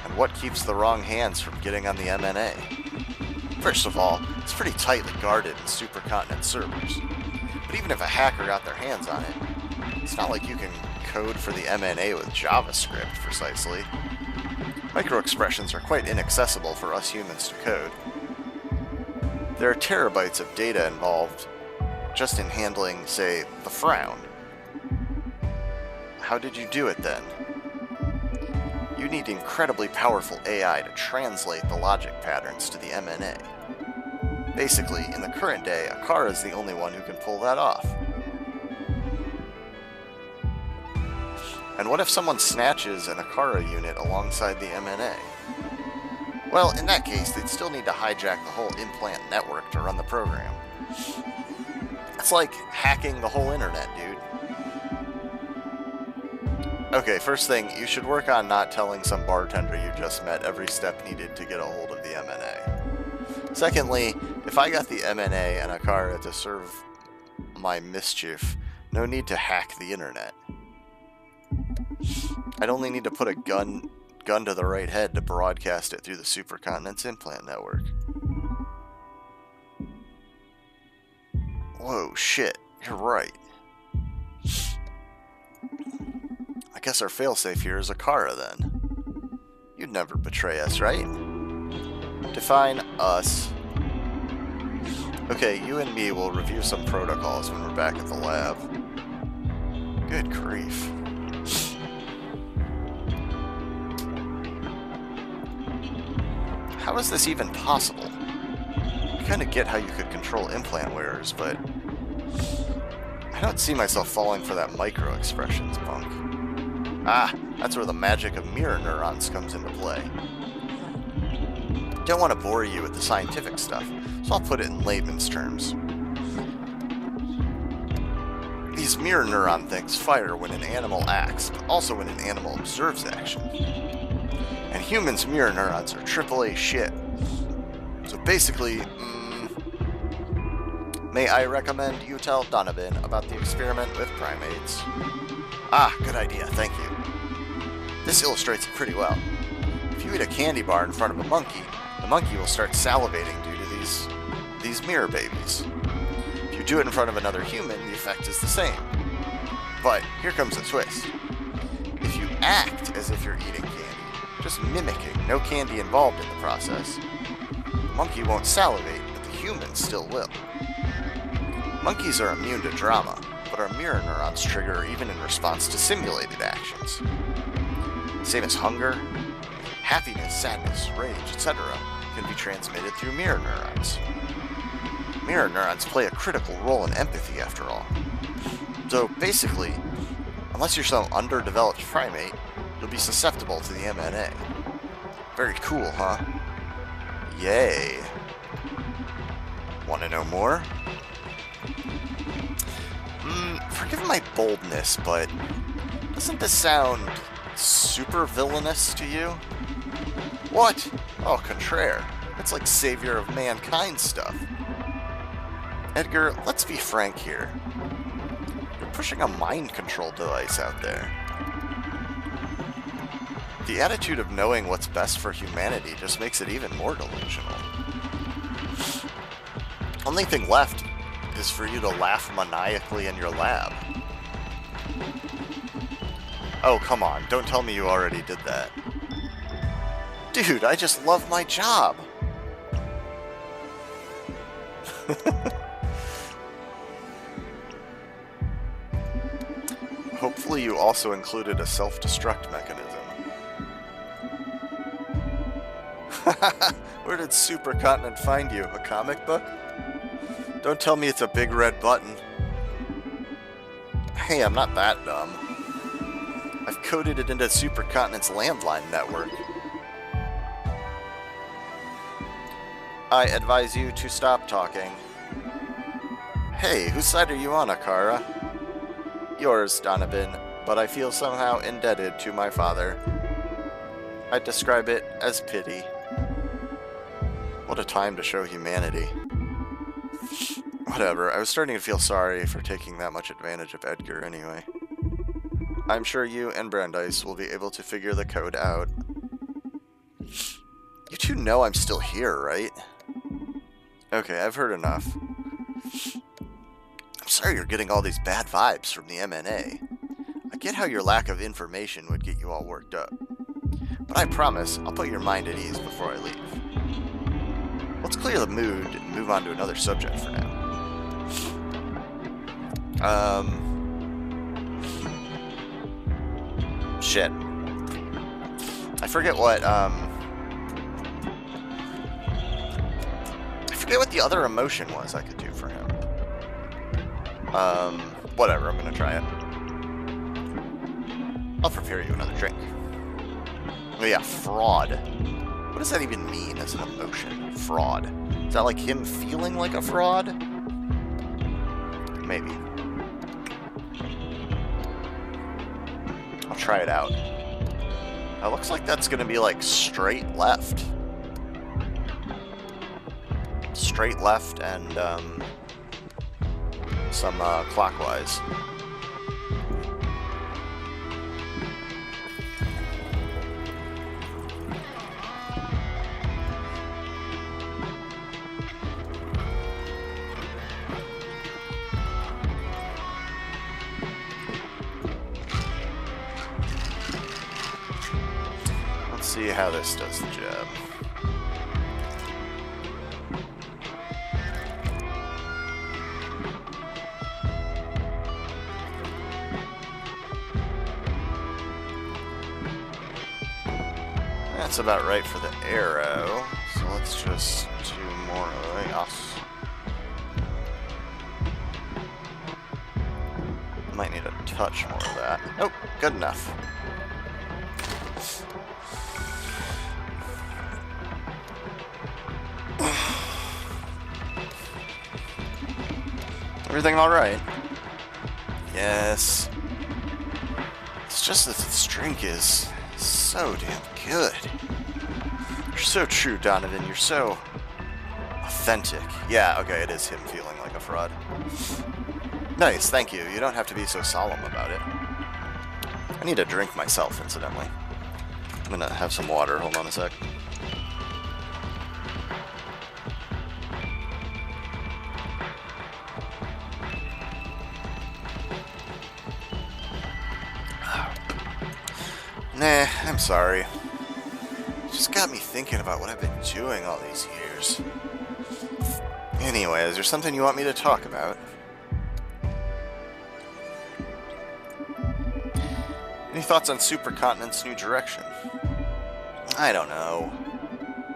And what keeps the wrong hands from getting on the MNA? First of all, it's pretty tightly guarded in Supercontinent servers. But even if a hacker got their hands on it, it's not like you can code for the MNA with JavaScript, precisely. Microexpressions are quite inaccessible for us humans to code. There are terabytes of data involved just in handling, say, the frown. How did you do it then? You need incredibly powerful AI to translate the logic patterns to the MNA. Basically, in the current day, Akara is the only one who can pull that off. And what if someone snatches an Akara unit alongside the MNA? Well, in that case, they'd still need to hijack the whole implant network to run the program. It's like hacking the whole internet, dude. Okay, first thing, you should work on not telling some bartender you just met every step needed to get a hold of the MNA. Secondly, if I got the MNA and Akara to serve my mischief, no need to hack the internet. I'd only need to put a gun to the right head to broadcast it through the Supercontinent's implant network. Whoa, shit, you're right. I guess our failsafe here is Akara, then. You'd never betray us, right? Define us. Okay, you and me will review some protocols when we're back at the lab. Good grief. How is this even possible? I kinda get how you could control implant wearers, but I don't see myself falling for that micro-expressions bunk. That's where the magic of mirror neurons comes into play. Don't want to bore you with the scientific stuff, so I'll put it in layman's terms. These mirror neuron things fire when an animal acts, but also when an animal observes action. And humans' mirror neurons are AAA shit. So basically, may I recommend you tell Donovan about the experiment with primates? Good idea, thank you. This illustrates it pretty well. If you eat a candy bar in front of a monkey, the monkey will start salivating due to these mirror babies. If you do it in front of another human, the effect is the same. But here comes the twist. If you act as if you're eating candy, just mimicking, no candy involved in the process, the monkey won't salivate, but the human still will. Monkeys are immune to drama, but our mirror neurons trigger even in response to simulated actions. Same as hunger, happiness, sadness, rage, etc. can be transmitted through mirror neurons. Mirror neurons play a critical role in empathy, after all. So basically, unless you're some underdeveloped primate, you'll be susceptible to the MNA. Very cool, huh? Yay. Want to know more? Forgive my boldness, but doesn't this sound super villainous to you? What? Oh, contraire. It's like savior of mankind stuff. Edgar, let's be frank here. You're pushing a mind control device out there. The attitude of knowing what's best for humanity just makes it even more delusional. Only thing left is for you to laugh maniacally in your lab. Oh, come on. Don't tell me you already did that. Dude, I just love my job. Hopefully you also included a self-destruct mechanism. Where did Supercontinent find you? A comic book? Don't tell me it's a big red button. Hey, I'm not that dumb. I've coded it into Supercontinent's landline network. I advise you to stop talking. Hey, whose side are you on, Akara? Yours, Donovan, but I feel somehow indebted to my father. I'd describe it as pity. What a time to show humanity. Whatever, I was starting to feel sorry for taking that much advantage of Edgar anyway. I'm sure you and Brandeis will be able to figure the code out. You two know I'm still here, right? Okay, I've heard enough. I'm sorry you're getting all these bad vibes from the MNA. I get how your lack of information would get you all worked up. But I promise, I'll put your mind at ease before I leave. Let's clear the mood and move on to another subject for now. Shit. I forget what the other emotion was I could do for him. Whatever, I'm gonna try it. I'll prepare you another drink. Oh yeah, fraud. What does that even mean as an emotion? Fraud. Is that like him feeling like a fraud? Maybe. I'll try it out. It looks like that's gonna be like straight left. Straight left and some clockwise. Let's see how this does the job. That's about right for the arrow, so let's just do more of us. Might need a touch more of that. Nope, good enough. Everything alright? Yes. It's just that this drink is so damn good. You're so true, Donovan. You're so authentic. Yeah, okay, it is him feeling like a fraud. Nice, thank you. You don't have to be so solemn about it. I need a drink myself, incidentally. I'm gonna have some water. Hold on a sec. Nah, I'm sorry. It just got me thinking about what I've been doing all these years. Anyway, is there something you want me to talk about? Any thoughts on Supercontinent's new direction? I don't know.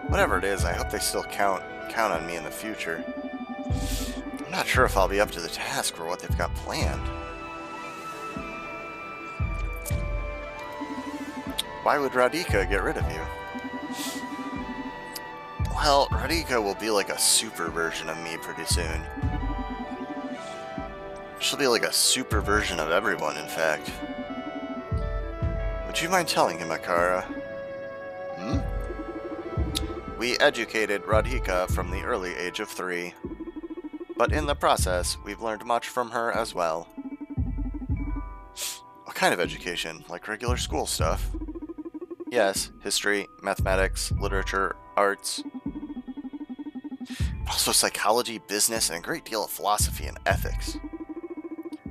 Whatever it is, I hope they still count on me in the future. I'm not sure if I'll be up to the task for what they've got planned. Why would Radhika get rid of you? Well, Radhika will be like a super version of me pretty soon. She'll be like a super version of everyone, in fact. Would you mind telling him, Akara? We educated Radhika from the early age of 3. But in the process, we've learned much from her as well. What kind of education? Like regular school stuff? Yes, history, mathematics, literature, arts. Also psychology, business, and a great deal of philosophy and ethics.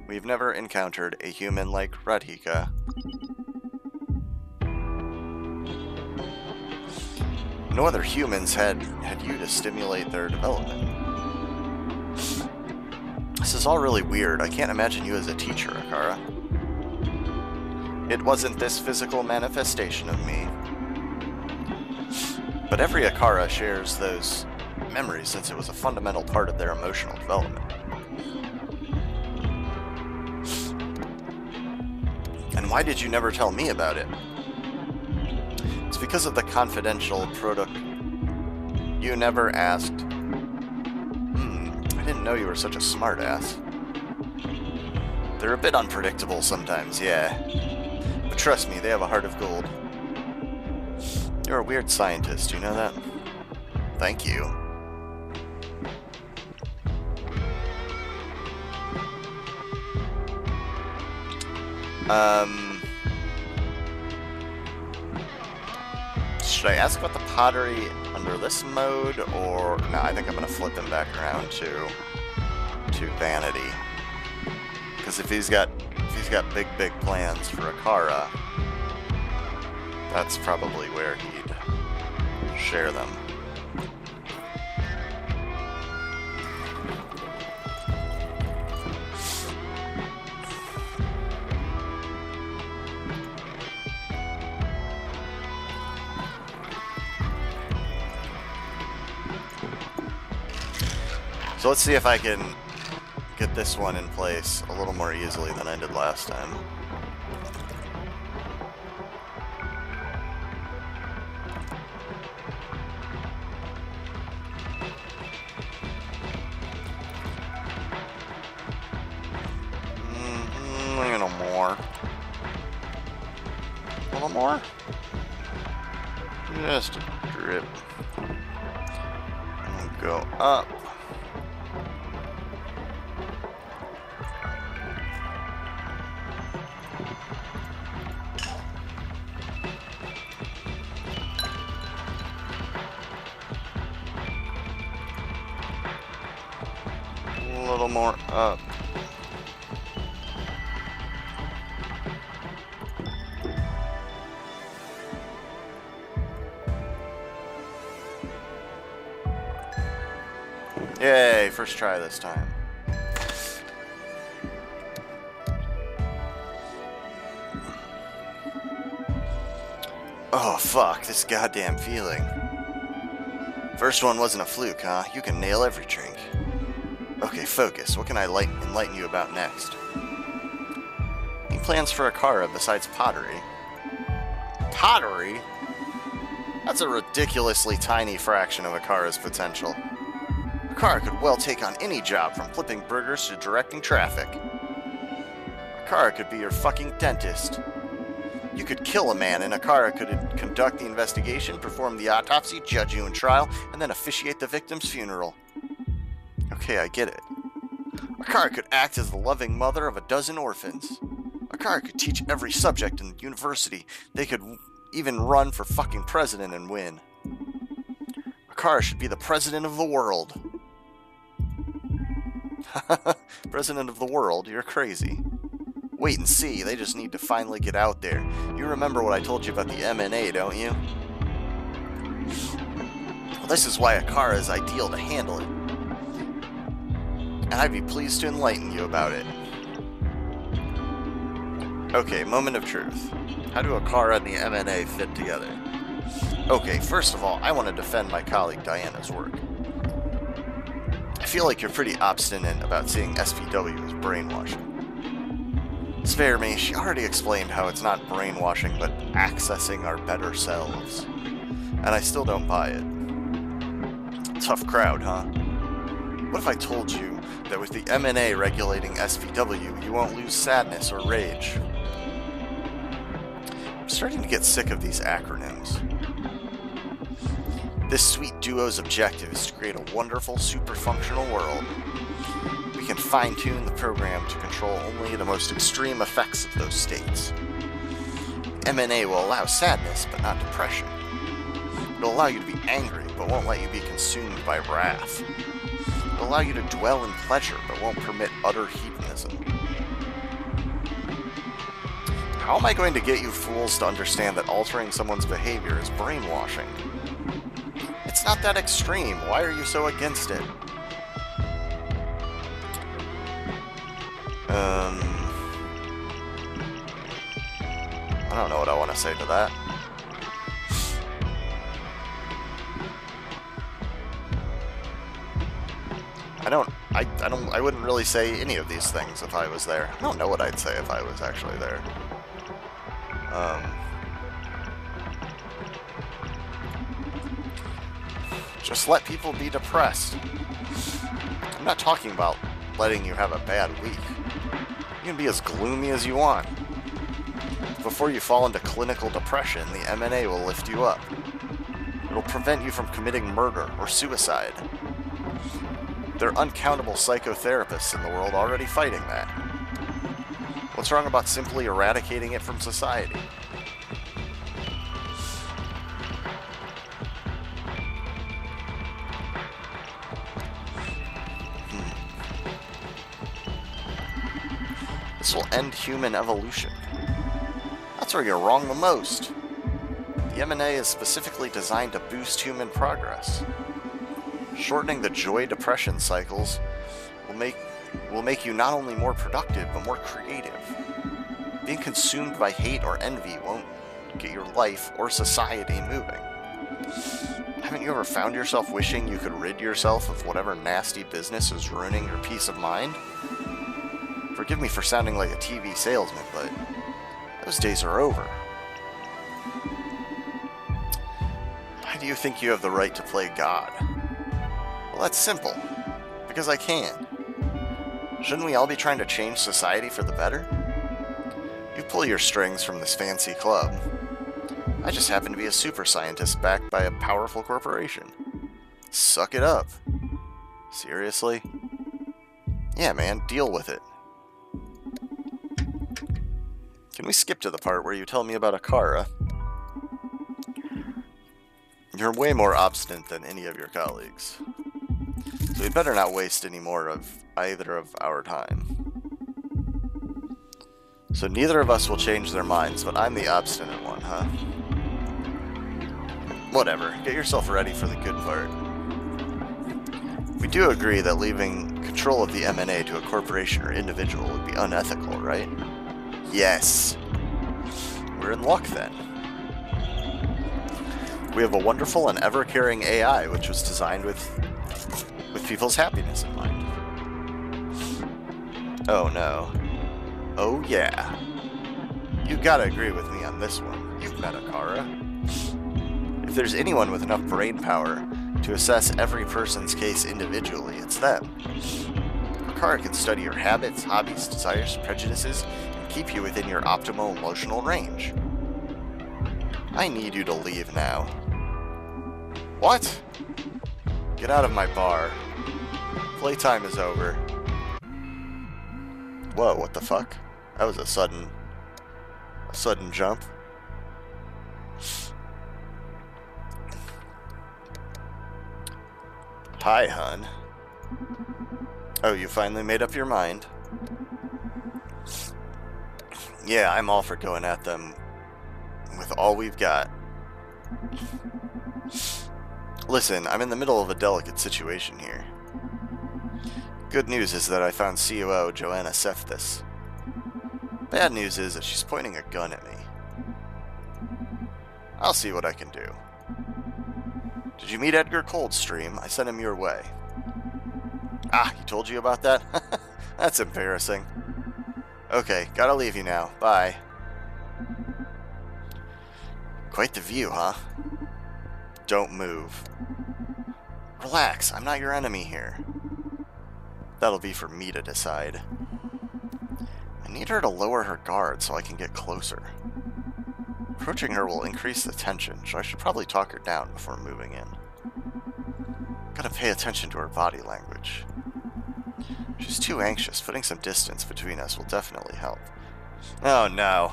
We've never encountered a human like Radhika. No other humans had you to stimulate their development. This is all really weird. I can't imagine you as a teacher, Akara. It wasn't this physical manifestation of me. But every Akara shares those memories since it was a fundamental part of their emotional development. And why did you never tell me about it? It's because of the confidential product. You never asked. I didn't know you were such a smartass. They're a bit unpredictable sometimes, yeah. But trust me, they have a heart of gold. You're a weird scientist, you know that? Thank you. Should I ask about the pottery under this mode, or no? I think I'm gonna flip him back around to vanity, because if he's got big plans for Akara, that's probably where he'd share them. So let's see if I can get this one in place a little more easily than I did last time. A little more. A little more? Just a drip. And go up. A little more up. Yay, first try this time. Oh fuck, this goddamn feeling. First one wasn't a fluke, huh? You can nail every drink. Okay, focus. What can I enlighten you about next? Any plans for Akara besides pottery? Pottery? That's a ridiculously tiny fraction of Akara's potential. Akara could well take on any job, from flipping burgers to directing traffic. Akara could be your fucking dentist. You could kill a man, and Akara could conduct the investigation, perform the autopsy, judge you in trial, and then officiate the victim's funeral. Okay, I get it. Akara could act as the loving mother of a dozen orphans. Akara could teach every subject in the university. They could even run for fucking president and win. Akara should be the president of the world. President of the world? You're crazy. Wait and see, they just need to finally get out there. You remember what I told you about the M&A, don't you? Well, this is why a car is ideal to handle it. And I'd be pleased to enlighten you about it. Okay, moment of truth. How do a car and the M&A fit together? Okay, first of all, I want to defend my colleague Diana's work. I feel like you're pretty obstinate about seeing SPW as brainwashing. Spare me, she already explained how it's not brainwashing but accessing our better selves. And I still don't buy it. Tough crowd, huh? What if I told you that with the M&A regulating SPW, you won't lose sadness or rage? I'm starting to get sick of these acronyms. This sweet duo's objective is to create a wonderful, super-functional world. We can fine-tune the program to control only the most extreme effects of those states. M&A will allow sadness, but not depression. It'll allow you to be angry, but won't let you be consumed by wrath. It'll allow you to dwell in pleasure, but won't permit utter hedonism. How am I going to get you fools to understand that altering someone's behavior is brainwashing? It's not that extreme. Why are you so against it? I don't know what I want to say to that. I wouldn't really say any of these things if I was there. I don't know what I'd say if I was actually there. Just let people be depressed. I'm not talking about letting you have a bad week. You can be as gloomy as you want. Before you fall into clinical depression, the M&A will lift you up. It'll prevent you from committing murder or suicide. There are uncountable psychotherapists in the world already fighting that. What's wrong about simply eradicating it from society? This will end human evolution. That's where you're wrong the most. The M&A is specifically designed to boost human progress. Shortening the joy-depression cycles will make you not only more productive, but more creative. Being consumed by hate or envy won't get your life or society moving. Haven't you ever found yourself wishing you could rid yourself of whatever nasty business is ruining your peace of mind? Forgive me for sounding like a TV salesman, but those days are over. Why do you think you have the right to play God? Well, that's simple. Because I can. Shouldn't we all be trying to change society for the better? You pull your strings from this fancy club. I just happen to be a super scientist backed by a powerful corporation. Suck it up. Seriously? Yeah, man, deal with it. Can we skip to the part where you tell me about Akara? You're way more obstinate than any of your colleagues. So we'd better not waste any more of either of our time. So neither of us will change their minds, but I'm the obstinate one, huh? Whatever, get yourself ready for the good part. We do agree that leaving control of the M&A to a corporation or individual would be unethical, right? Yes. We're in luck then. We have a wonderful and ever-caring AI which was designed with people's happiness in mind. Oh no. Oh yeah. You gotta agree with me on this one. You've met Akara. If there's anyone with enough brain power to assess every person's case individually, it's them. Akara can study your habits, hobbies, desires, prejudices, and keep you within your optimal emotional range. I need you to leave now. What? Get out of my bar. Playtime is over. Whoa, what the fuck? That was a sudden jump. Hi, hun. Oh, you finally made up your mind? Yeah, I'm all for going at them with all we've got. Listen, I'm in the middle of a delicate situation here. Good news is that I found COO Joanna Seftis. Bad news is that she's pointing a gun at me. I'll see what I can do. Did you meet Edgar Coldstream? I sent him your way. Ah, he told you about that? That's embarrassing. Okay, gotta leave you now. Bye. Quite the view, huh? Don't move. Relax, I'm not your enemy here. That'll be for me to decide. I need her to lower her guard so I can get closer. Approaching her will increase the tension, so I should probably talk her down before moving in. Gotta pay attention to her body language. She's too anxious. Putting some distance between us will definitely help. Oh no.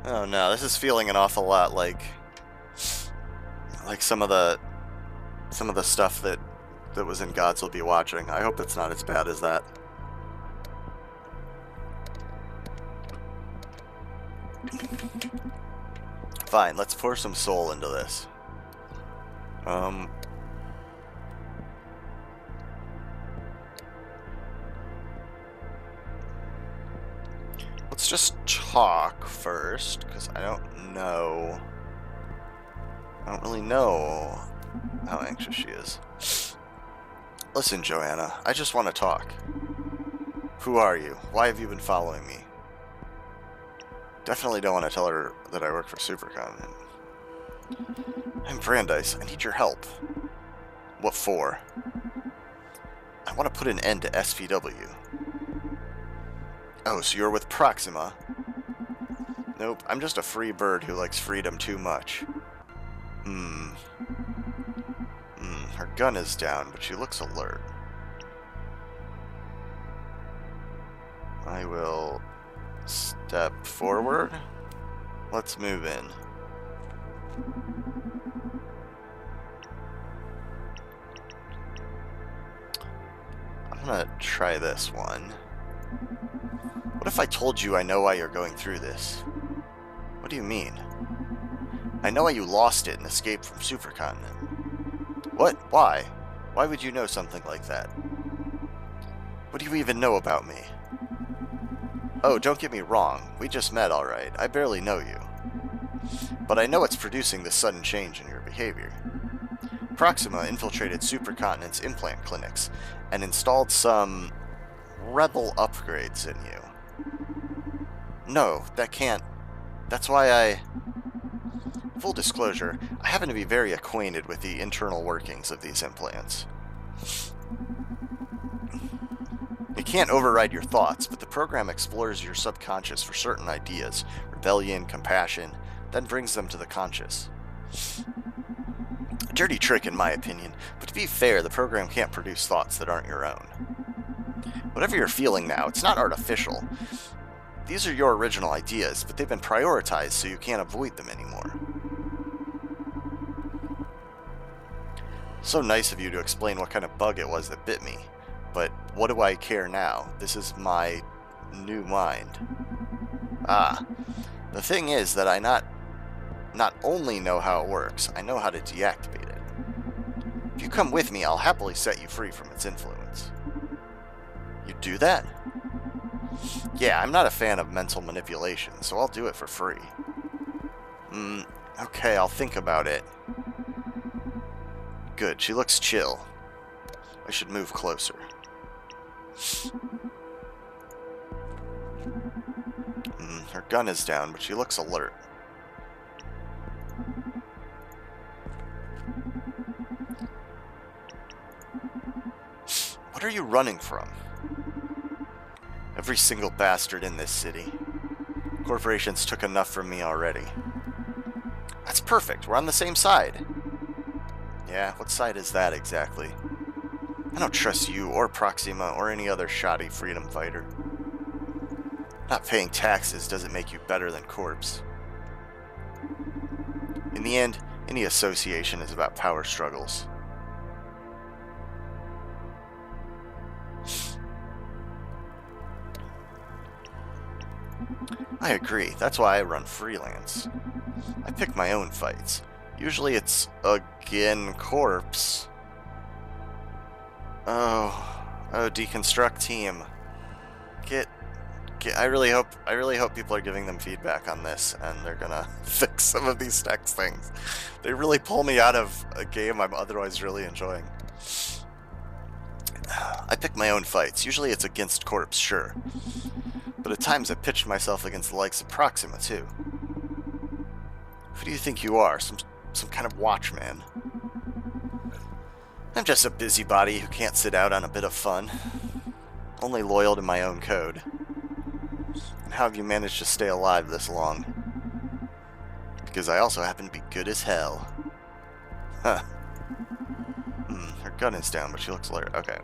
Oh no, this is feeling an awful lot like some of the stuff that was in Gods Will Be Watching. I hope it's not as bad as that. Fine, let's pour some soul into this. Let's just talk first, because I don't really know how anxious she is. Listen, Joanna, I just want to talk. Who are you? Why have you been following me? Definitely don't want to tell her that I work for Supercontinent. I'm Brandeis. I need your help. What for? I want to put an end to SPW. Oh, so you're with Proxima? Nope, I'm just a free bird who likes freedom too much. Her gun is down, but she looks alert. I will step forward. Let's move in. I'm gonna try this one. What if I told you I know why you're going through this? What do you mean? I know why you lost it and escaped from Supercontinent. What? Why? Why would you know something like that? What do you even know about me? Oh, don't get me wrong. We just met, alright. I barely know you. But I know it's producing this sudden change in your behavior. Proxima infiltrated Supercontinent's implant clinics and installed some rebel upgrades in you. No, that can't. That's why I... Full disclosure, I happen to be very acquainted with the internal workings of these implants. It can't override your thoughts, but the program explores your subconscious for certain ideas, rebellion, compassion, then brings them to the conscious. A dirty trick in my opinion, but to be fair, the program can't produce thoughts that aren't your own. Whatever you're feeling now, it's not artificial. These are your original ideas, but they've been prioritized so you can't avoid them anymore. So nice of you to explain what kind of bug it was that bit me, but what do I care now? This is my new mind. Ah, the thing is that I not only know how it works, I know how to deactivate it. If you come with me, I'll happily set you free from its influence. You do that? Yeah, I'm not a fan of mental manipulation, so I'll do it for free. Okay, I'll think about it. Good, she looks chill. I should move closer. Her gun is down, but she looks alert. What are you running from? Every single bastard in this city. Corporations took enough from me already. That's perfect, we're on the same side. Yeah, what side is that exactly? I don't trust you or Proxima or any other shoddy freedom fighter. Not paying taxes doesn't make you better than Corps. In the end, any association is about power struggles. I agree. That's why I run freelance. I pick my own fights. Usually it's again corpse. Oh, deconstruct team. I really hope people are giving them feedback on this and they're gonna fix some of these text things. They really pull me out of a game I'm otherwise really enjoying. I pick my own fights. Usually it's against corpse, sure. But at times I pitched myself against the likes of Proxima, too. Who do you think you are? Some kind of watchman? I'm just a busybody who can't sit out on a bit of fun. Only loyal to my own code. And how have you managed to stay alive this long? Because I also happen to be good as hell. Huh. Her gun is down, but she looks alert. Okay.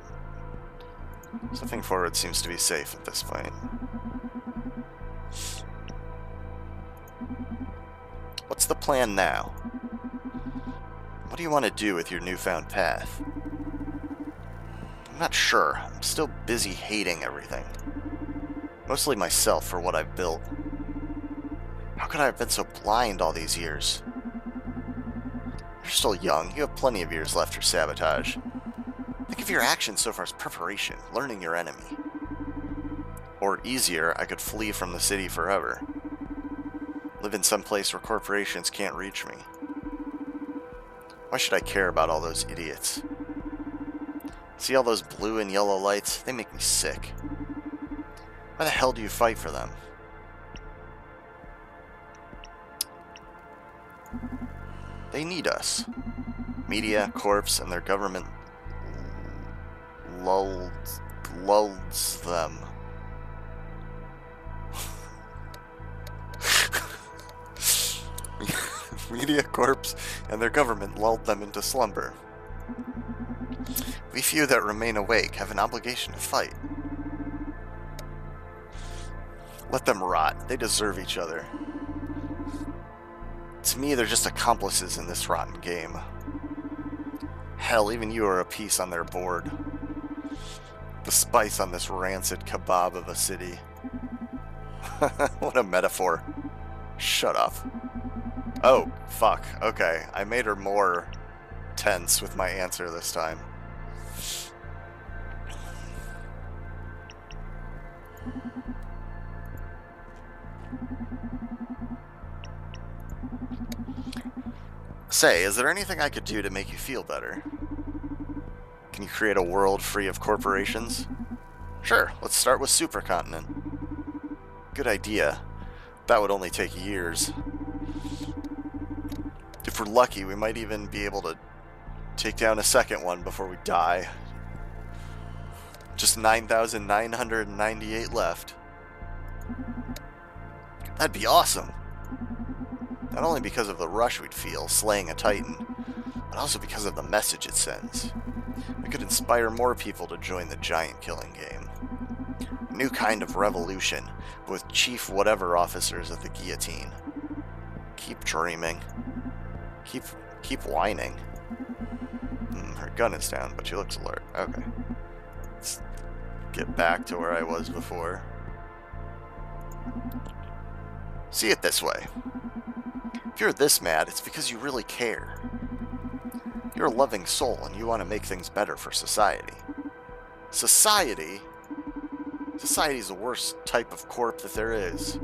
Stepping forward seems to be safe at this point. What's the plan now? What do you want to do with your newfound path? I'm not sure. I'm still busy hating everything. Mostly myself for what I've built. How could I have been so blind all these years? You're still young. You have plenty of years left for sabotage. Think of your actions so far as preparation, learning your enemy. Or easier, I could flee from the city forever. Live in some place where corporations can't reach me. Why should I care about all those idiots? See all those blue and yellow lights? They make me sick. Why the hell do you fight for them? They need us. Media, corps, and their government lulls them. Media, corps, and their government lulled them into slumber. We few that remain awake have an obligation to fight. Let them rot. They deserve each other. To me, they're just accomplices in this rotten game. Hell, even you are a piece on their board. The spice on this rancid kebab of a city. What a metaphor. Shut up. Oh, fuck. Okay, I made her more tense with my answer this time. Say, is there anything I could do to make you feel better? Can you create a world free of corporations? Sure, let's start with Supercontinent. Good idea. That would only take years. If we're lucky, we might even be able to take down a second one before we die. Just 9,998 left. That'd be awesome. Not only because of the rush we'd feel slaying a Titan, but also because of the message it sends. It could inspire more people to join the giant killing game. A new kind of revolution, but with chief whatever officers at the guillotine. Keep dreaming. Keep whining. Her gun is down, but she looks alert. Okay. Let's get back to where I was before. See it this way. If you're this mad, it's because you really care. You're a loving soul and you want to make things better for society. Society? Society's the worst type of corp that there is.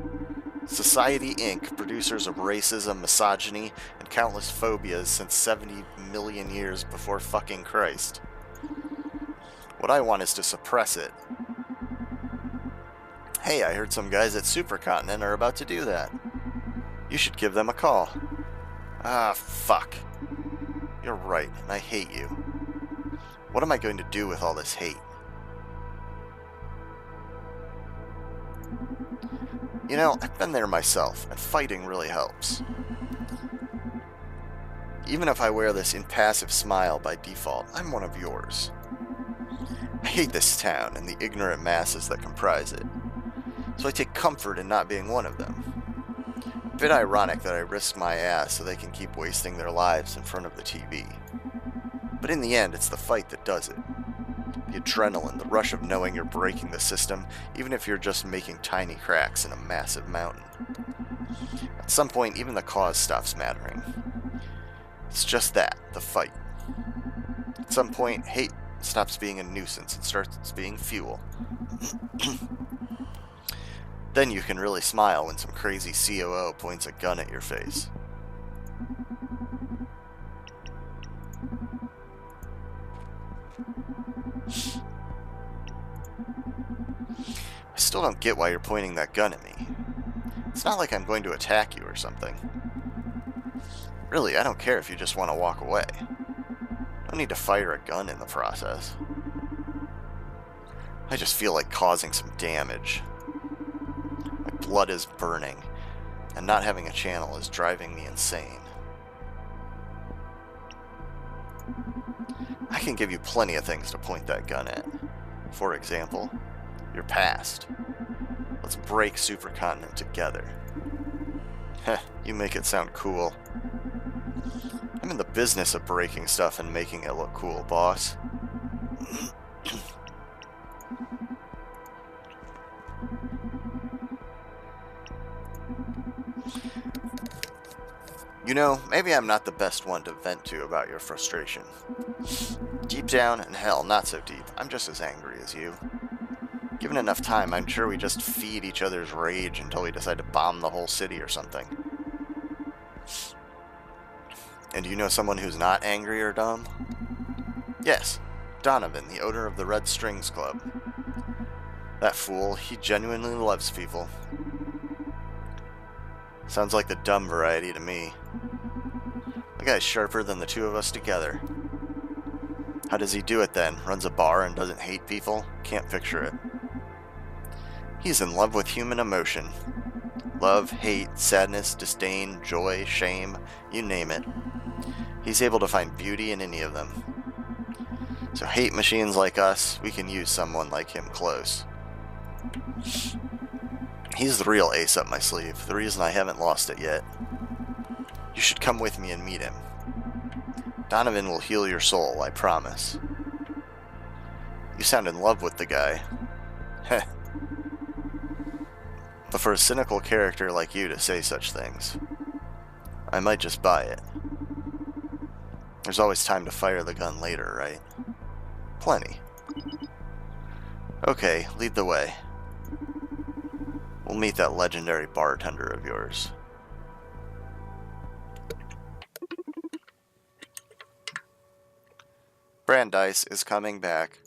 Society Inc., producers of racism, misogyny, and countless phobias since 70 million years before fucking Christ. What I want is to suppress it. Hey, I heard some guys at Supercontinent are about to do that. You should give them a call. Ah, fuck. You're right, and I hate you. What am I going to do with all this hate? You know, I've been there myself, and fighting really helps. Even if I wear this impassive smile by default, I'm one of yours. I hate this town and the ignorant masses that comprise it, so I take comfort in not being one of them. A bit ironic that I risk my ass so they can keep wasting their lives in front of the TV. But in the end, it's the fight that does it. The adrenaline, the rush of knowing you're breaking the system, even if you're just making tiny cracks in a massive mountain. At some point, even the cause stops mattering. It's just that, the fight. At some point, hate stops being a nuisance and starts being fuel. Then you can really smile when some crazy COO points a gun at your face. I still don't get why you're pointing that gun at me. It's not like I'm going to attack you or something. Really, I don't care if you just want to walk away. No need to fire a gun in the process. I just feel like causing some damage. My blood is burning, and not having a channel is driving me insane. I can give you plenty of things to point that gun at. For example, your past. Let's break Supercontinent together. Heh, you make it sound cool. I'm in the business of breaking stuff and making it look cool, boss. You know, maybe I'm not the best one to vent to about your frustration. Deep down, and hell, not so deep, I'm just as angry as you. Given enough time, I'm sure we just feed each other's rage until we decide to bomb the whole city or something. And you know someone who's not angry or dumb? Yes, Donovan, the owner of the Red Strings Club. That fool, he genuinely loves people. Sounds like the dumb variety to me. The guy's sharper than the two of us together. How does he do it then? Runs a bar and doesn't hate people? Can't picture it. He's in love with human emotion. Love, hate, sadness, disdain, joy, shame, you name it. He's able to find beauty in any of them. So hate machines like us, we can use someone like him close. He's the real ace up my sleeve, the reason I haven't lost it yet. You should come with me and meet him. Donovan will heal your soul, I promise. You sound in love with the guy. Heh. But for a cynical character like you to say such things, I might just buy it. There's always time to fire the gun later, right? Plenty. Okay, lead the way. We'll meet that legendary bartender of yours. Brandeis is coming back.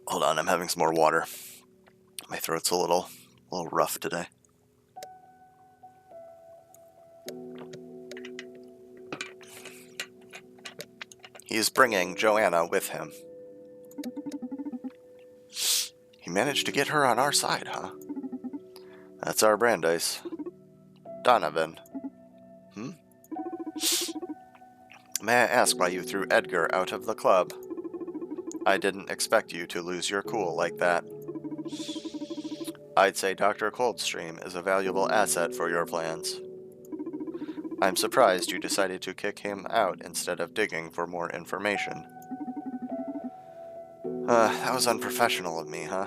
Hold on, I'm having some more water. My throat's a little rough today. He's bringing Joanna with him. He managed to get her on our side, huh? That's our Brandeis. Donovan. May I ask why you threw Edgar out of the club? I didn't expect you to lose your cool like that. I'd say Dr. Coldstream is a valuable asset for your plans. I'm surprised you decided to kick him out instead of digging for more information. That was unprofessional of me, huh?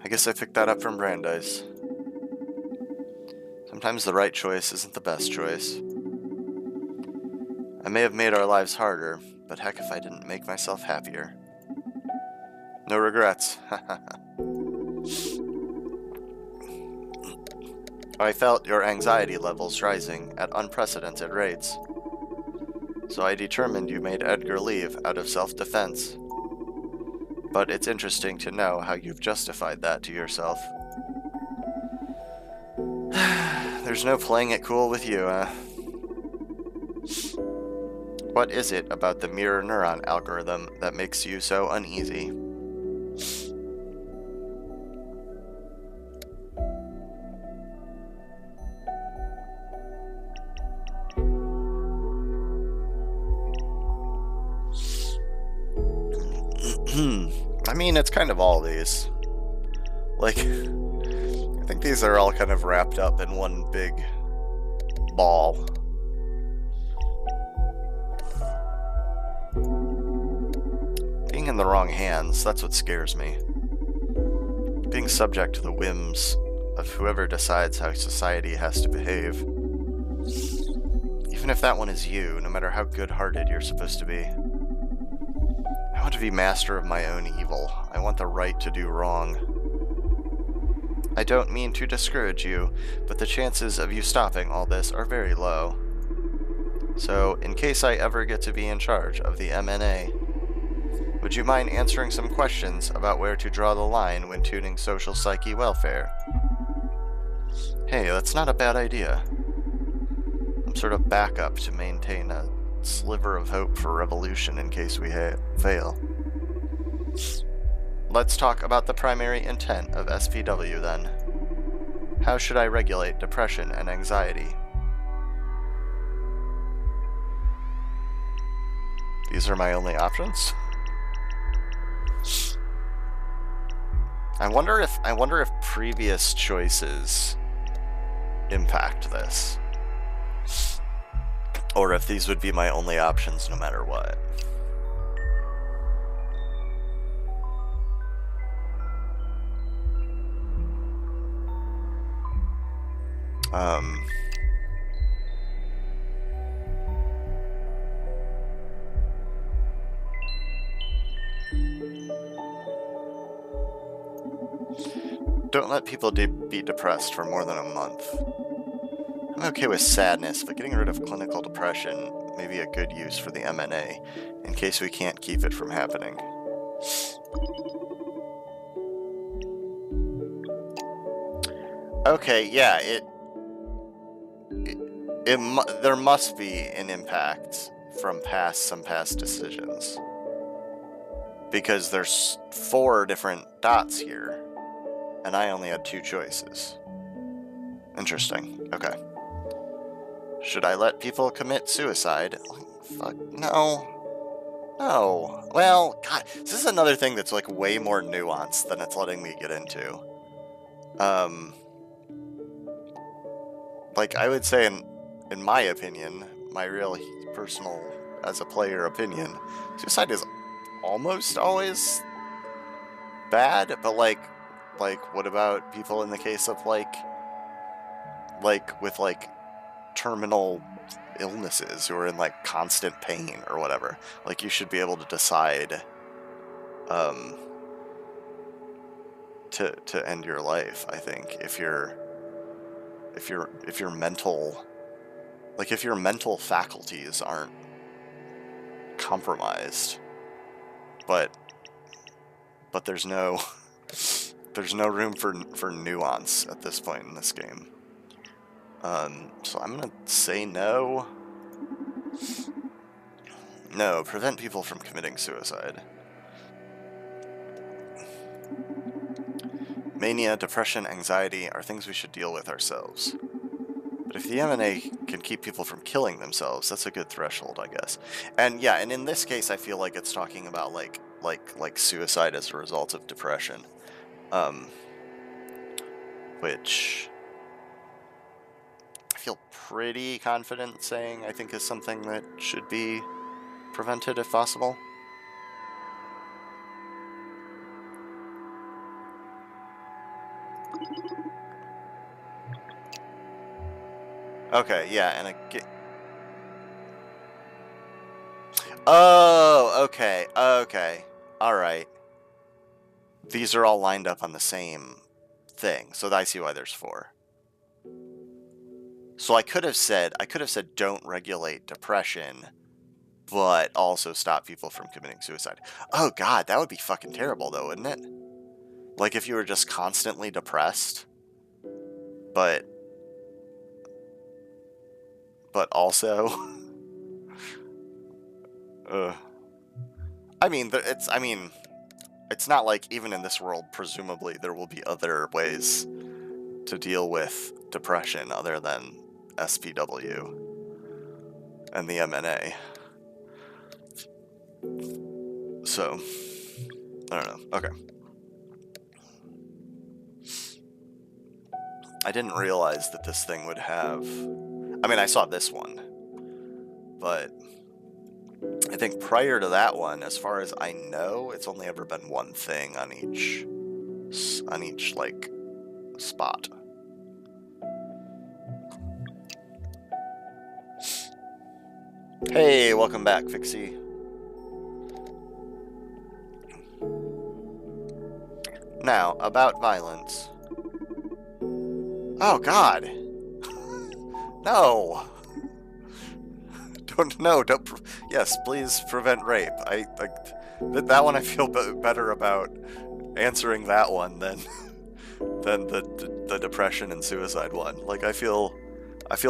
I guess I picked that up from Brandeis. Sometimes the right choice isn't the best choice. I may have made our lives harder, but heck if I didn't make myself happier. No regrets. I felt your anxiety levels rising at unprecedented rates. So I determined you made Edgar leave out of self-defense. But it's interesting to know how you've justified that to yourself. There's no playing it cool with you, What is it about the mirror neuron algorithm that makes you so uneasy? I mean, it's kind of all these. Like, I think these are all kind of wrapped up in one big ball. in the wrong hands, that's what scares me. Being subject to the whims of whoever decides how society has to behave. Even if that one is you, no matter how good-hearted you're supposed to be. I want to be master of my own evil. I want the right to do wrong. I don't mean to discourage you, but the chances of you stopping all this are very low. So, in case I ever get to be in charge of the MNA, would you mind answering some questions about where to draw the line when tuning social psyche welfare? Hey, that's not a bad idea. Some sort of backup to maintain a sliver of hope for revolution in case we fail. Let's talk about the primary intent of SPW then. How should I regulate depression and anxiety? These are my only options? I wonder if previous choices impact this. Or if these would be my only options no matter what. Don't let people be depressed for more than a month. I'm okay with sadness, but getting rid of clinical depression may be a good use for the MNA, in case we can't keep it from happening. Okay, yeah, there must be an impact from some past decisions. Because there's 4 different dots here, and I only had 2 choices. Interesting. Okay. Should I let people commit suicide? Fuck, no. No. Well, God, this is another thing that's like way more nuanced than it's letting me get into. Like, I would say, in my opinion, my real personal, as a player opinion, suicide is almost always bad, but like, what about people in the case of, like, with, like, terminal illnesses who are in, like, constant pain or whatever? Like, you should be able to decide, to end your life, I think, if your mental, like, if your mental faculties aren't compromised, but there's no room for nuance at this point in this game. So I'm gonna say no. No, prevent people from committing suicide. Mania, depression, anxiety are things we should deal with ourselves. But if the MNA can keep people from killing themselves, that's a good threshold, I guess. And yeah, and in this case, I feel like it's talking about like suicide as a result of depression, which I feel pretty confident saying I think is something that should be prevented if possible. Okay, yeah, and oh, okay, alright. These are all lined up on the same thing, so I see why there's 4. So I could have said don't regulate depression, but also stop people from committing suicide. Oh god, that would be fucking terrible though, wouldn't it? Like if you were just constantly depressed, but also I mean, it's not like even in this world, presumably there will be other ways to deal with depression other than SPW and the MNA. So, I don't know. Okay. I didn't realize that this thing would have... I mean, I saw this one, but I think prior to that one, as far as I know, it's only ever been one thing on each like spot. Hey, welcome back, Fixie. Now, about violence. Oh, God. No. Don't. Yes, please prevent rape. That one I feel better about answering that one than the depression and suicide one. Like, I feel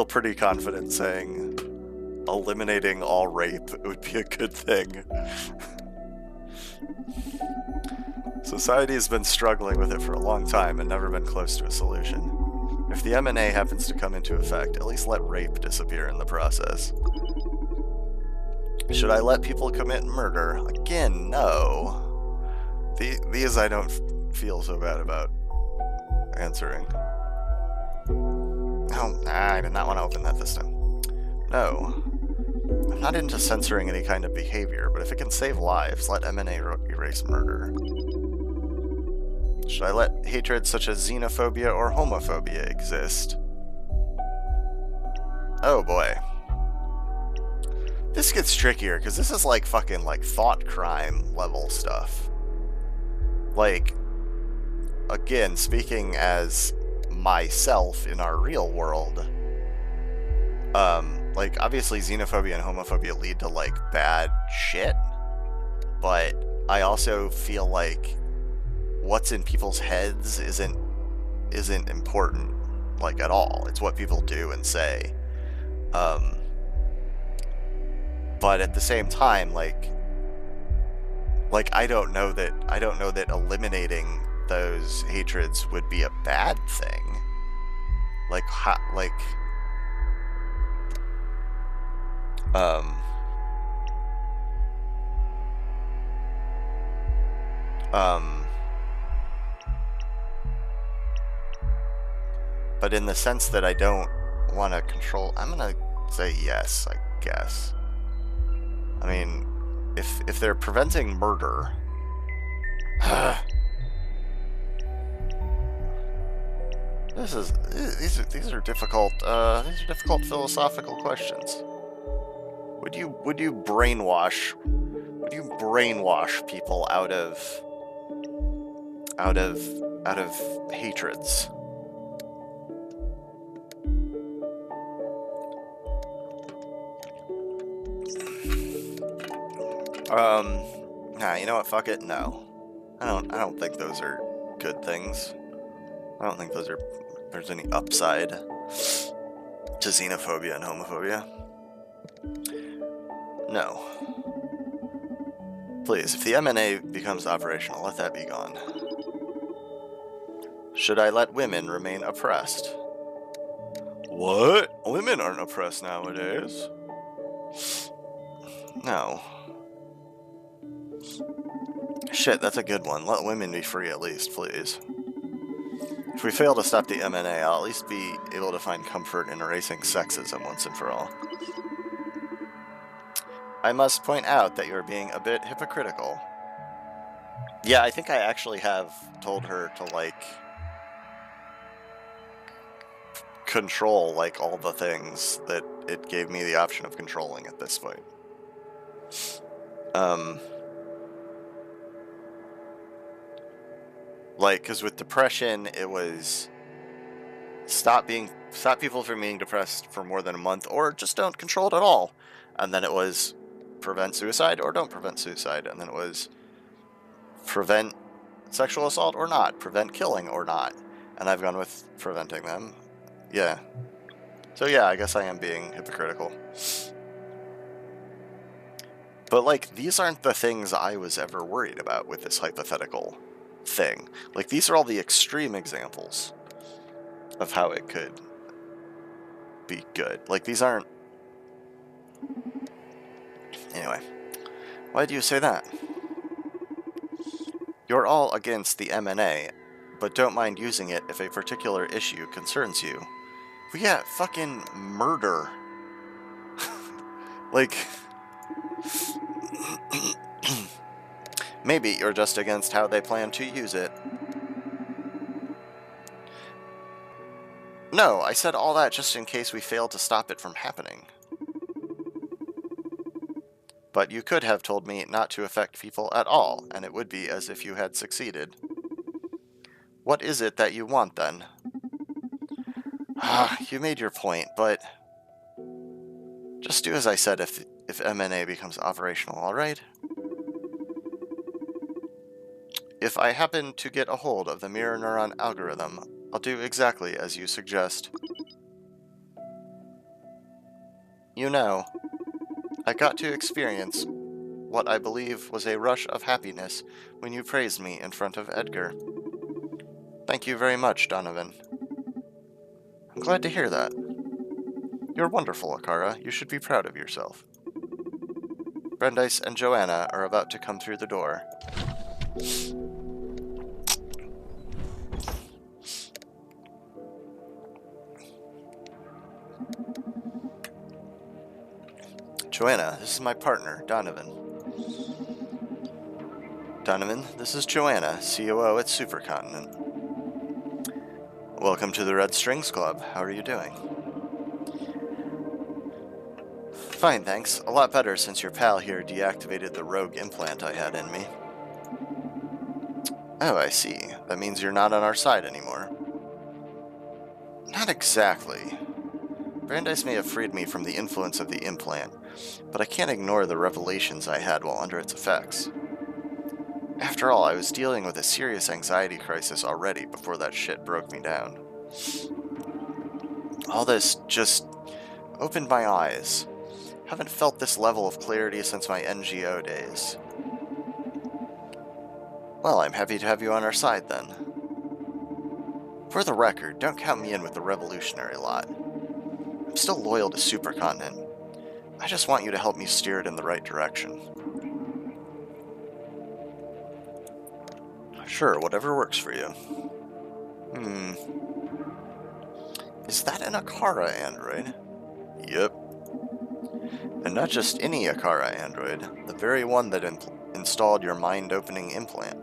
pretty confident saying eliminating all rape would be a good thing. Society has been struggling with it for a long time and never been close to a solution. If the M&A happens to come into effect, at least let rape disappear in the process. Should I let people commit murder? Again, no. These I don't feel so bad about answering. Oh, I did not want to open that this time. No. I'm not into censoring any kind of behavior, but if it can save lives, let M&A erase murder. Should I let hatred such as xenophobia or homophobia exist? Oh boy. This gets trickier, because this is like fucking like thought crime level stuff. Like, again, speaking as myself in our real world, like, obviously xenophobia and homophobia lead to like bad shit, but I also feel like what's in people's heads isn't important, like, at all. It's what people do and say. But at the same time, like I don't know that eliminating those hatreds would be a bad thing. But in the sense that I don't want to control, I'm gonna say yes, I guess. I mean, if they're preventing murder, these are difficult philosophical questions. Would you brainwash people out of hatreds? Nah, you know what? Fuck it. No, I don't think those are good things. I don't think there's any upside to xenophobia and homophobia. No. Please, if the M&A becomes operational, let that be gone. Should I let women remain oppressed? What? Women aren't oppressed nowadays. No. Shit, that's a good one. Let women be free at least, please. If we fail to stop the M&A, I'll at least be able to find comfort in erasing sexism once and for all. I must point out that you're being a bit hypocritical. Yeah, I think I actually have told her to, like, control, like, all the things that it gave me the option of controlling at this point. Like, because with depression, it was stop people from being depressed for more than a month, or just don't control it at all. And then it was prevent suicide or don't prevent suicide. And then it was prevent sexual assault or not, prevent killing or not. And I've gone with preventing them. Yeah. So yeah, I guess I am being hypocritical. But, like, these aren't the things I was ever worried about with this hypothetical thing. Like, these are all the extreme examples of how it could be good. Like, these aren't... Anyway. Why do you say that? You're all against the M&A, but don't mind using it if a particular issue concerns you. But yeah, fucking murder. Like... Maybe you're just against how they plan to use it. No, I said all that just in case we failed to stop it from happening. But you could have told me not to affect people at all, and it would be as if you had succeeded. What is it that you want, then? You made your point, but... just do as I said if M&A becomes operational, alright? If I happen to get a hold of the mirror neuron algorithm, I'll do exactly as you suggest. You know, I got to experience what I believe was a rush of happiness when you praised me in front of Edgar. Thank you very much, Donovan. I'm glad to hear that. You're wonderful, Akara. You should be proud of yourself. Brandeis and Joanna are about to come through the door. Joanna, this is my partner, Donovan. Donovan, this is Joanna, COO at Supercontinent. Welcome to the Red Strings Club. How are you doing? Fine, thanks. A lot better since your pal here deactivated the rogue implant I had in me. Oh, I see. That means you're not on our side anymore. Not exactly. Brandeis may have freed me from the influence of the implant, but I can't ignore the revelations I had while under its effects. After all, I was dealing with a serious anxiety crisis already before that shit broke me down. All this just opened my eyes. Haven't felt this level of clarity since my NGO days. Well, I'm happy to have you on our side then. For the record, don't count me in with the revolutionary lot. I'm still loyal to Supercontinent. I just want you to help me steer it in the right direction. Sure, whatever works for you. Is that an Akara android? Yep. And not just any Akara android, the very one that installed your mind-opening implant.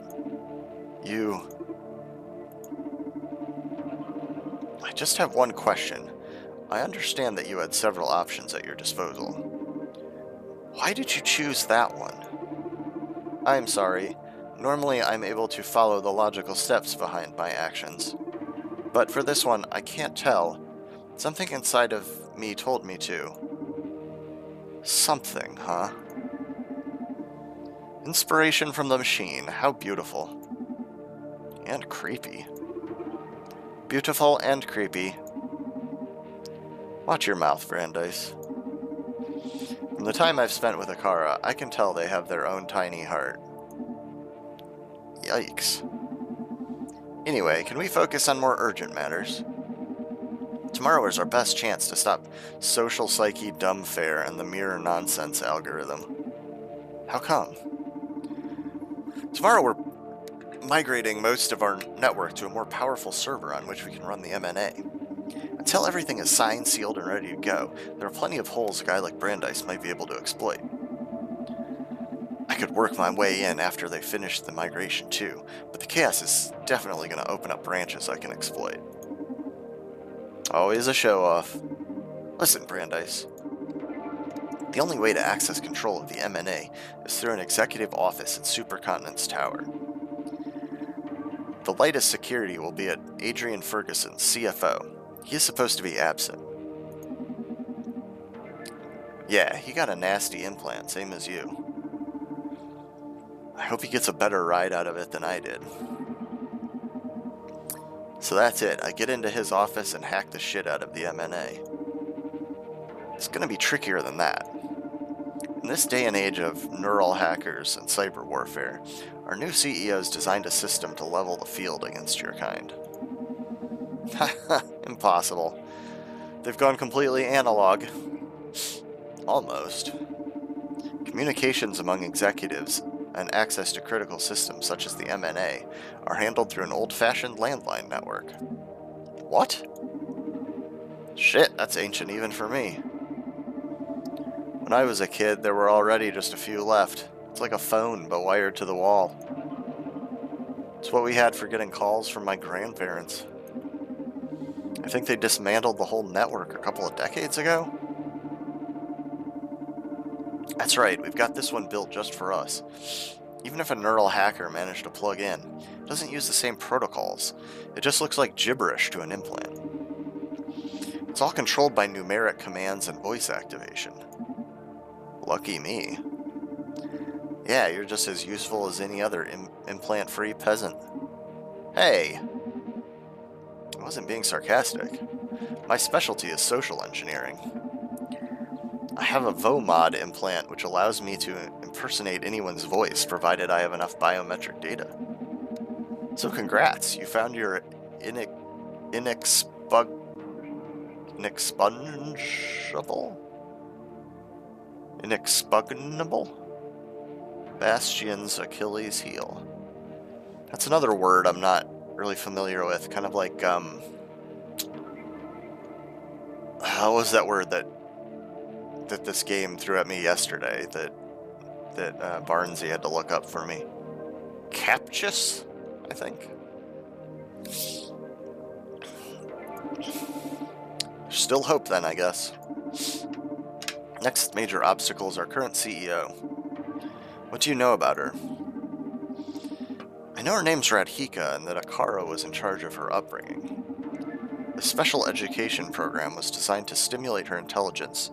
I just have one question. I understand that you had several options at your disposal. Why did you choose that one? I'm sorry. Normally I'm able to follow the logical steps behind my actions. But for this one, I can't tell. Something inside of me told me to. Something, huh? Inspiration from the machine. How beautiful. And creepy. Beautiful and creepy. Watch your mouth, Brandeis. From the time I've spent with Akara, I can tell they have their own tiny heart. Yikes. Anyway, can we focus on more urgent matters? Tomorrow is our best chance to stop social psyche dumb fare and the mirror nonsense algorithm. How come? Tomorrow we're migrating most of our network to a more powerful server on which we can run the M&A. Until everything is signed, sealed, and ready to go, there are plenty of holes a guy like Brandeis might be able to exploit. I could work my way in after they finish the migration too, but the chaos is definitely going to open up branches I can exploit. Always a show-off. Listen, Brandeis. The only way to access control of the M&A is through an executive office in Supercontinent's tower. The lightest security will be at Adrian Ferguson, CFO. He is supposed to be absent. Yeah, he got a nasty implant, same as you. I hope he gets a better ride out of it than I did. So that's it. I get into his office and hack the shit out of the M&A. It's gonna be trickier than that. In this day and age of neural hackers and cyber warfare, our new CEO's designed a system to level the field against your kind. Impossible. They've gone completely analog. Almost. Communications among executives and access to critical systems such as the M&A are handled through an old-fashioned landline network. What? Shit, that's ancient even for me. When I was a kid, there were already just a few left. It's like a phone, but wired to the wall. It's what we had for getting calls from my grandparents. I think they dismantled the whole network a couple of decades ago. That's right, we've got this one built just for us. Even if a neural hacker managed to plug in, it doesn't use the same protocols. It just looks like gibberish to an implant. It's all controlled by numeric commands and voice activation. Lucky me. Yeah, you're just as useful as any other implant-free peasant. Hey! I wasn't being sarcastic. My specialty is social engineering. I have a VOMOD implant which allows me to impersonate anyone's voice provided I have enough biometric data. So congrats, you found your inexpugnable bastion's Achilles heel. That's another word I'm not really familiar with, kind of like, how was that word that this game threw at me yesterday that Barnesy had to look up for me? Captious, I think. Still hope then, I guess. Next major obstacle is our current CEO. What do you know about her? I know her name's Radhika and that Akara was in charge of her upbringing. The special education program was designed to stimulate her intelligence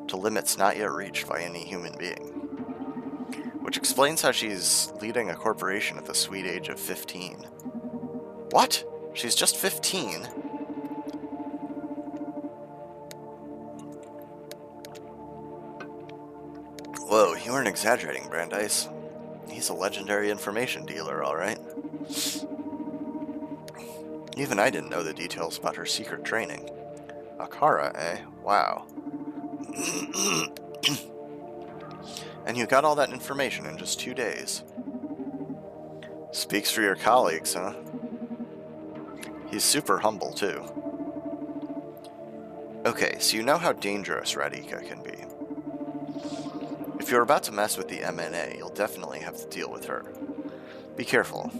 to limits not yet reached by any human being. Which explains how she's leading a corporation at the sweet age of 15. What? She's just 15? Whoa, you weren't exaggerating, Brandeis. He's a legendary information dealer, alright. Even I didn't know the details about her secret training. Akara, eh? Wow. And you got all that information in just 2 days. Speaks for your colleagues, huh? He's super humble, too. Okay, so you know how dangerous Radhika can be. If you're about to mess with the MNA, you'll definitely have to deal with her. Be careful.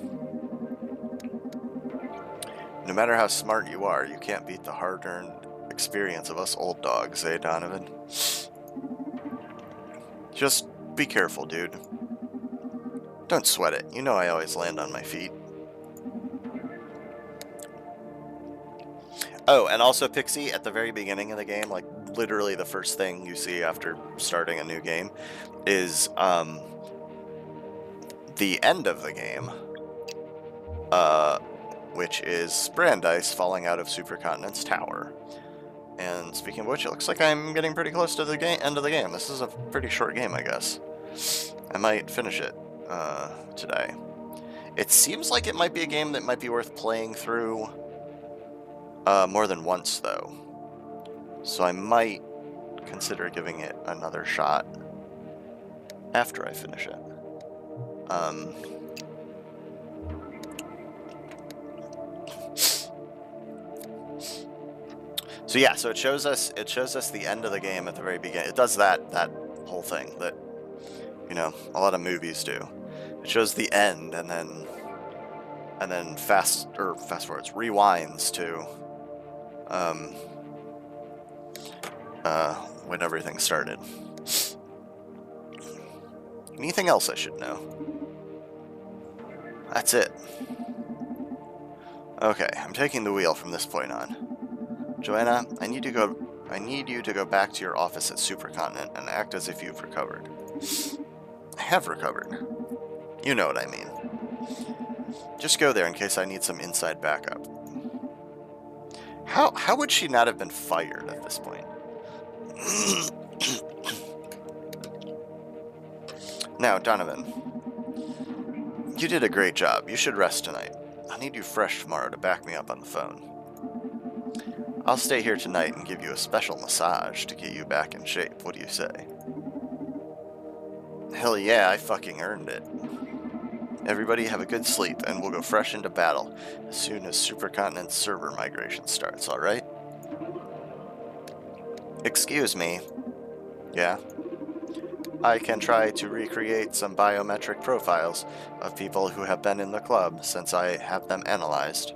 No matter how smart you are, you can't beat the hard-earned experience of us old dogs, eh, Donovan? Just be careful, dude. Don't sweat it. You know I always land on my feet. Oh, and also, Pixie, at the very beginning of the game, like, literally the first thing you see after starting a new game is, the end of the game, which is Brandeis falling out of Supercontinent's tower. And speaking of which, it looks like I'm getting pretty close to the end of the game. This is a pretty short game, I guess. I might finish it, today. It seems like it might be a game that might be worth playing through more than once, though. So I might consider giving it another shot after I finish it. So yeah, so it shows us the end of the game at the very beginning. It does that whole thing that, you know, a lot of movies do. It shows the end and then fast forwards, rewinds to when everything started. Anything else I should know? That's it. Okay, I'm taking the wheel from this point on. Joanna, I need you to go back to your office at Supercontinent and act as if you've recovered. I have recovered. You know what I mean. Just go there in case I need some inside backup. How would she not have been fired at this point? Now, Donovan, you did a great job. You should rest tonight. I'll need you fresh tomorrow to back me up on the phone. I'll stay here tonight and give you a special massage to get you back in shape. What do you say? Hell yeah, I fucking earned it. Everybody have a good sleep, and we'll go fresh into battle as soon as Supercontinent's server migration starts, alright? Excuse me. Yeah? I can try to recreate some biometric profiles of people who have been in the club since I have them analyzed.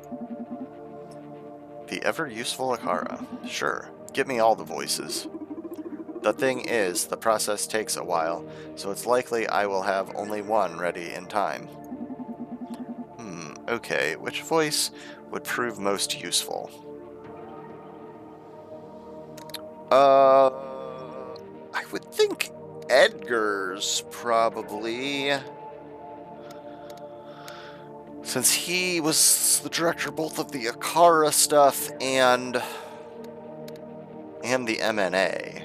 The ever-useful Akara. Sure, give me all the voices. The thing is, the process takes a while, so it's likely I will have only one ready in time. Okay, which voice would prove most useful? I would think Edgar's probably, since he was the director both of the Akara stuff and the MNA.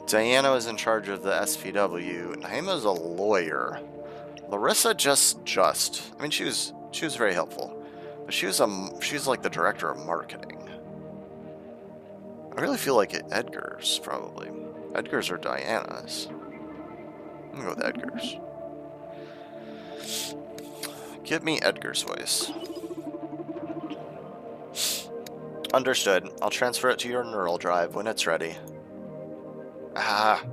Diana was in charge of the SPW. Naima's a lawyer. Larissa just. I mean, she was very helpful, but she's like the director of marketing. I really feel like Edgar's probably. Edgar's or Diana's. I'm gonna go with Edgar's. Give me Edgar's voice. Understood. I'll transfer it to your neural drive when it's ready. Ah.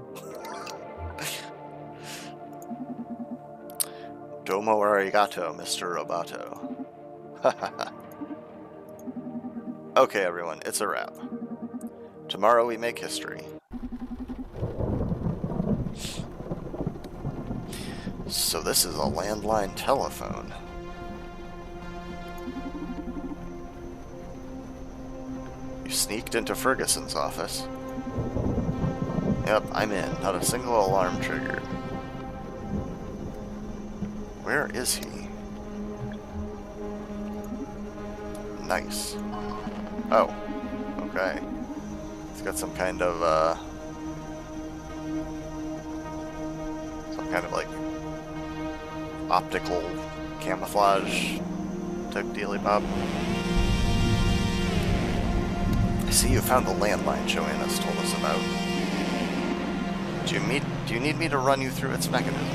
Domo arigato, Mr. Roboto. Okay, everyone, it's a wrap. Tomorrow we make history. So this is a landline telephone. You sneaked into Ferguson's office. Yep, I'm in. Not a single alarm triggered. Where is he? Nice. Oh, okay. He's got some kind of like optical camouflage type dealy pop. I see you found the landline Joanna's told us about. Do you need me to run you through its mechanism?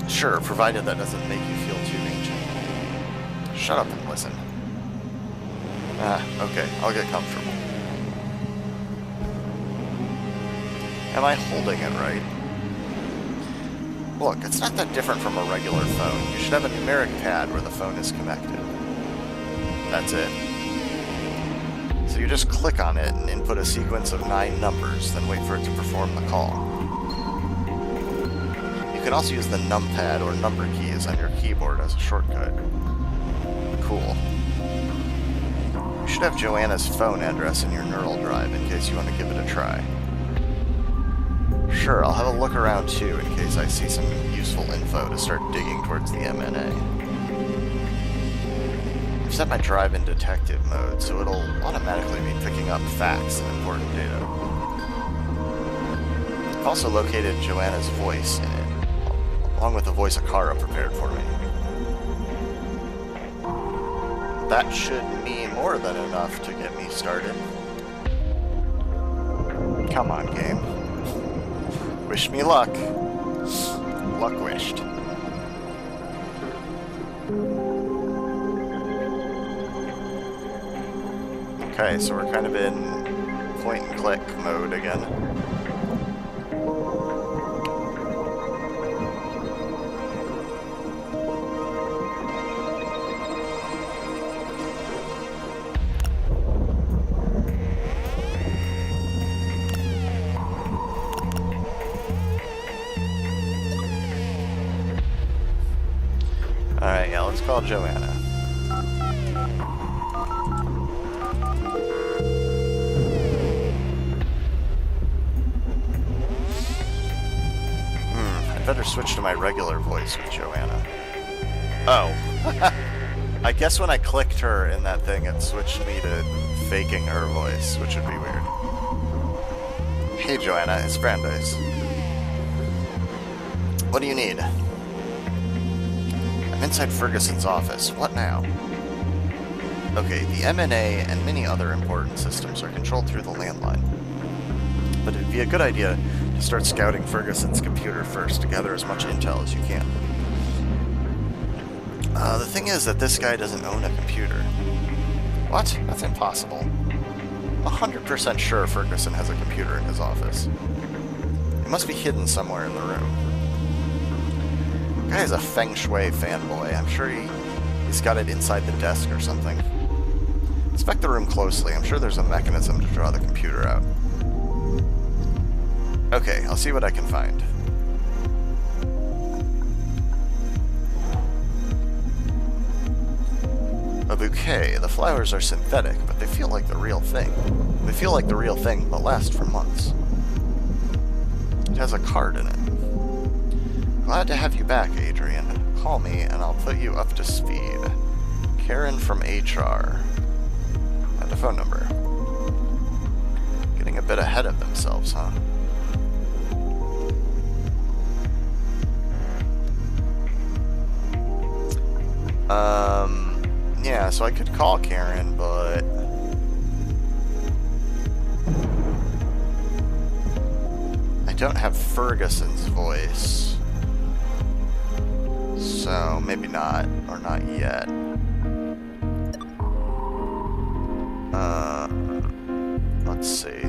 Sure, provided that doesn't make you feel too ancient. Shut up and listen. Okay, I'll get comfortable. Am I holding it right? Look, it's not that different from a regular phone. You should have a numeric pad where the phone is connected. That's it. So you just click on it and input a sequence of 9 numbers, then wait for it to perform the call. You can also use the numpad or number keys on your keyboard as a shortcut. Cool. You should have Joanna's phone address in your neural drive in case you want to give it a try. Sure, I'll have a look around too in case I see some useful info to start digging towards the MNA. I've set my drive in detective mode, so it'll automatically be picking up facts and important data. I've also located Joanna's voice in it, along with the voice Akara prepared for me. That should mean more than enough to get me started. Come on, game. Wish me luck. Luck wished. Okay, so we're kind of in point and click mode again. Alright, yeah, let's call Joanna. I'd better switch to my regular voice with Joanna. Oh. I guess when I clicked her in that thing, it switched me to faking her voice, which would be weird. Hey Joanna, it's Brandeis. What do you need? I'm inside Ferguson's office. What now? Okay, the MNA and many other important systems are controlled through the landline. But it'd be a good idea to start scouting Ferguson's computer first to gather as much intel as you can. The thing is that this guy doesn't own a computer. What? That's impossible. 100% sure Ferguson has a computer in his office. It must be hidden somewhere in the room. The guy is a Feng Shui fanboy. I'm sure he's got it inside the desk or something. Inspect the room closely. I'm sure there's a mechanism to draw the computer out. Okay, I'll see what I can find. A bouquet. The flowers are synthetic, but they feel like the real thing. They feel like the real thing, but last for months. It has a card in it. Glad to have you back, Adrian. Call me and I'll put you up to speed. Karen from HR. And a phone number. Getting a bit ahead of themselves, huh? Yeah, so I could call Karen, but I don't have Ferguson's voice. So maybe not, or not yet. Let's see.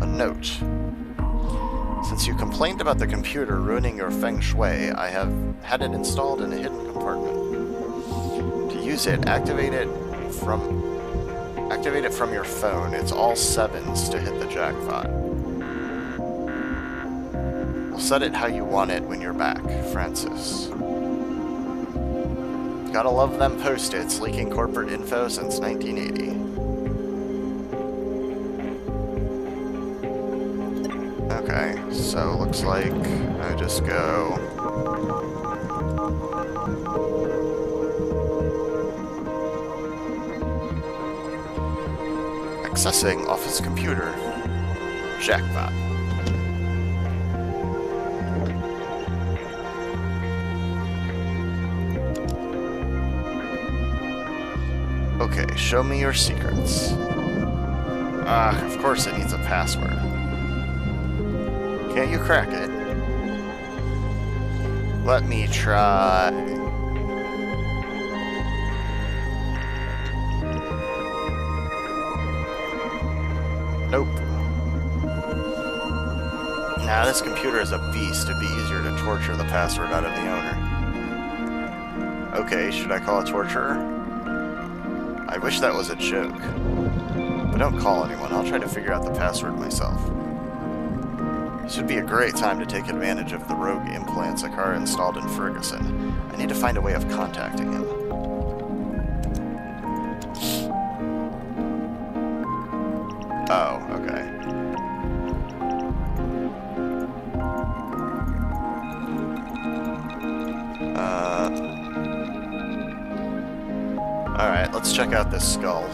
A note. Since you complained about the computer ruining your Feng Shui, I have had it installed in a hidden compartment. To use it, activate it from your phone. It's all 7s to hit the jackpot. I'll set it how you want it when you're back, Francis. Gotta love them post-its leaking corporate info since 1980. Okay, so looks like I just go... Accessing office computer. Jackpot. Okay, show me your secrets. Of course it needs a password. Can't you crack it? Let me try. Nope. Nah, this computer is a beast. It'd be easier to torture the password out of the owner. Okay, should I call a torturer? I wish that was a joke. But don't call anyone. I'll try to figure out the password myself. This would be a great time to take advantage of the rogue implants Akara installed in Ferguson. I need to find a way of contacting him. Oh, okay. Alright, let's check out this skull.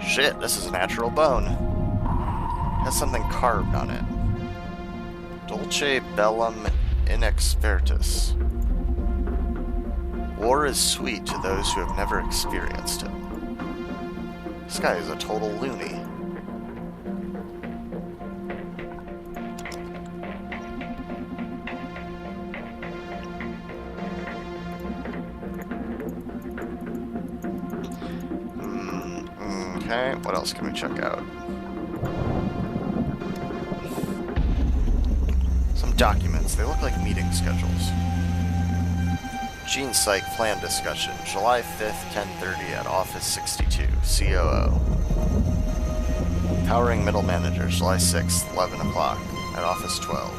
Shit, this is a natural bone. Has something carved on it. Dulce bellum inexpertus. War is sweet to those who have never experienced it. This guy is a total loony. Okay, what else can we check out? Some documents. They look like meeting schedules. Gene Psych plan discussion. July 5th, 10:30 at Office 62, COO. Powering middle manager. July 6th, 11 o'clock at Office 12.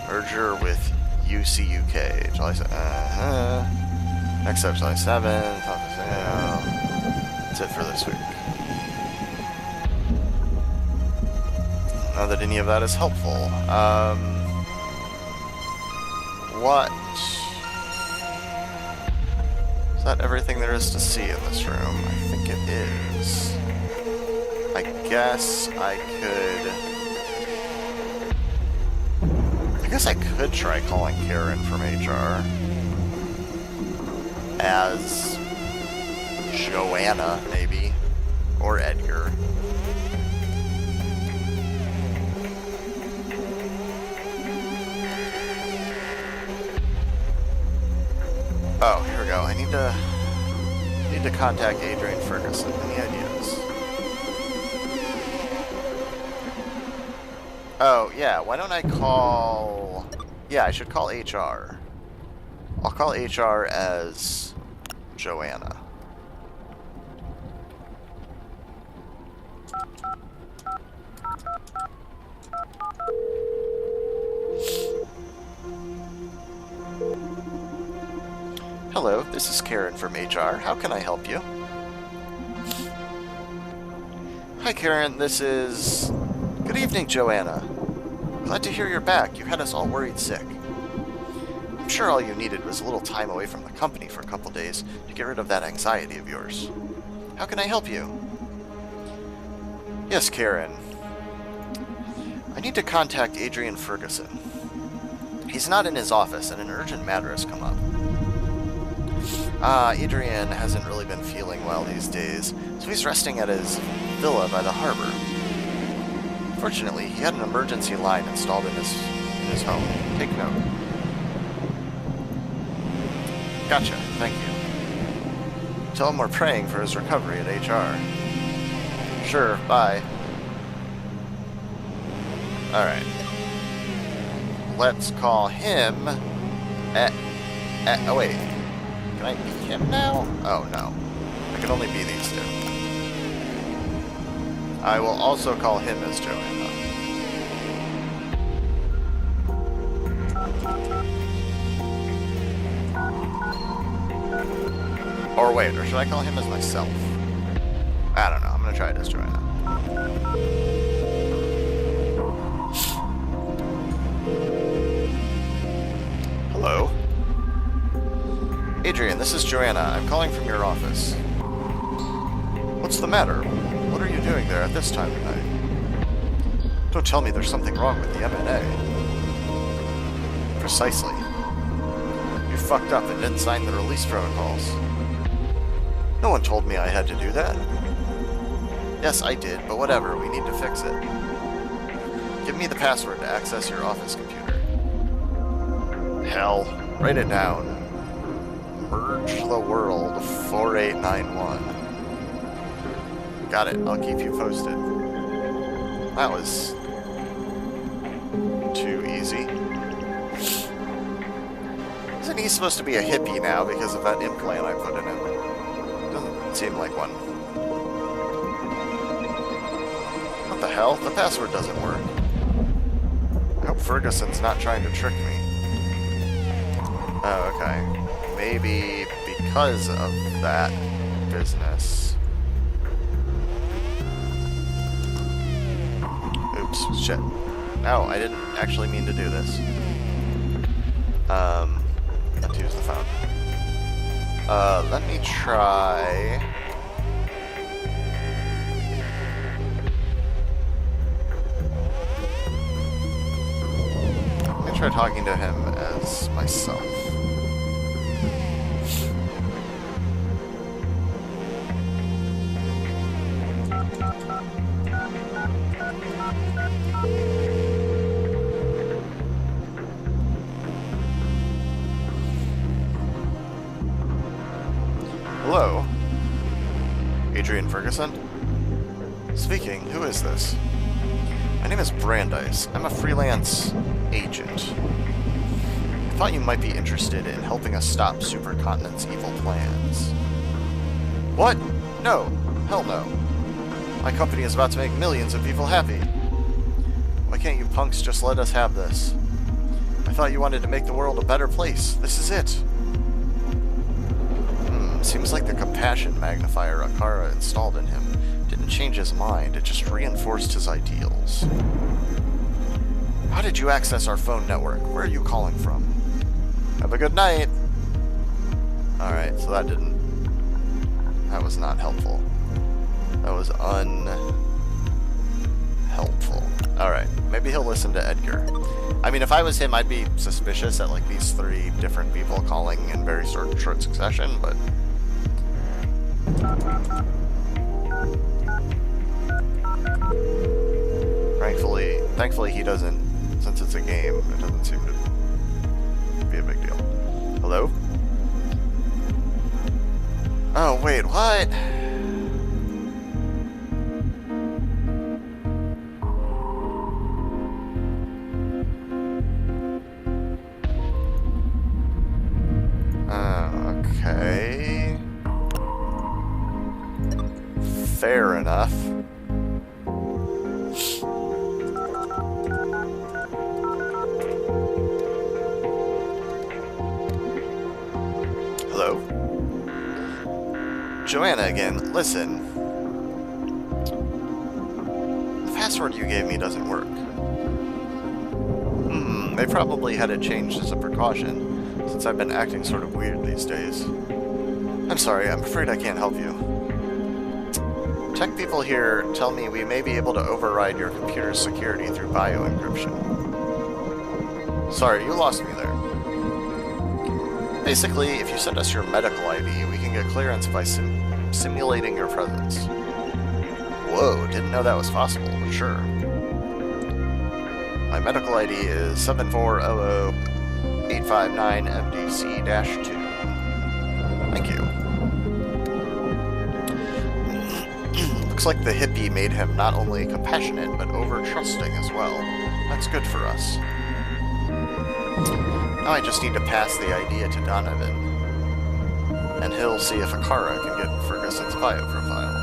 Merger with UCUK. July 7th. Next up, July 7th. That's it for this week. Not that any of that is helpful. What? Is that everything there is to see in this room? I think it is. I guess I could try calling Karen from HR as Joanna, maybe, or Edgar. Oh, here we go. I need to contact Adrian Ferguson. Any ideas? Oh, yeah. Why don't I call... Yeah, I should call HR. I'll call HR as Joanna. Hello, this is Karen from HR. How can I help you? Hi, Karen. This is... Good evening, Joanna. Glad to hear you're back. You had us all worried sick. I'm sure all you needed was a little time away from the company for a couple days to get rid of that anxiety of yours. How can I help you? Yes, Karen. I need to contact Adrian Ferguson. He's not in his office, and an urgent matter has come up. Adrian hasn't really been feeling well these days, so he's resting at his villa by the harbor. Fortunately, he had an emergency line installed in his home. Take note. Gotcha, thank you. Tell him we're praying for his recovery at HR. Sure, bye. Alright. Let's call him oh wait. Can I be him now? Oh no. I can only be these two. I will also call him as Joanna. Or wait, or should I call him as myself? I don't know. I'm gonna try it as Joanna. Hello? Adrian, this is Joanna. I'm calling from your office. What's the matter? What are you doing there at this time of night? Don't tell me there's something wrong with the MNA. Precisely. You fucked up and didn't sign the release protocols. No one told me I had to do that. Yes, I did, but whatever. We need to fix it. Give me the password to access your office computer. Hell. Write it down. Merge the world 4891. Got it. I'll keep you posted. That was too easy. Isn't he supposed to be a hippie now because of that implant I put in him? Doesn't seem like one. What the hell? The password doesn't work. I hope Ferguson's not trying to trick me. Oh, okay. Maybe because of that business. Oops, shit. No, I didn't actually mean to do this. Let's use the phone. Let me try... Let me try talking to him as myself. Hello? Adrian Ferguson? Speaking, who is this? My name is Brandeis. I'm a freelance agent. I thought you might be interested in helping us stop Supercontinent's evil plans. What? No. Hell no. My company is about to make millions of people happy. Why can't you punks just let us have this? I thought you wanted to make the world a better place. This is it. Seems like the compassion magnifier Akara installed in him didn't change his mind, it just reinforced his ideals. How did you access our phone network? Where are you calling from? Have a good night! Alright, so that was not helpful. That was unhelpful. Alright, maybe he'll listen to Edgar. I mean, if I was him, I'd be suspicious at like these 3 different people calling in very short succession, but... Thankfully he doesn't, since it's a game, it doesn't seem to be a big deal. Hello? Oh, wait, what? Okay. Fair enough. Hello? Joanna again. Listen. The password you gave me doesn't work. They probably had it changed as a precaution, since I've been acting sort of weird these days. I'm sorry, I'm afraid I can't help you. Tech people here tell me we may be able to override your computer's security through bioencryption. Sorry, you lost me there. Basically, if you send us your medical ID, we can get clearance by simulating your presence. Whoa, didn't know that was possible, but sure. My medical ID is 7400859MDC-2. Thank you. Looks like the hippie made him not only compassionate, but over-trusting as well. That's good for us. Now I just need to pass the idea to Donovan, and he'll see if Akara can get Ferguson's bioprofile.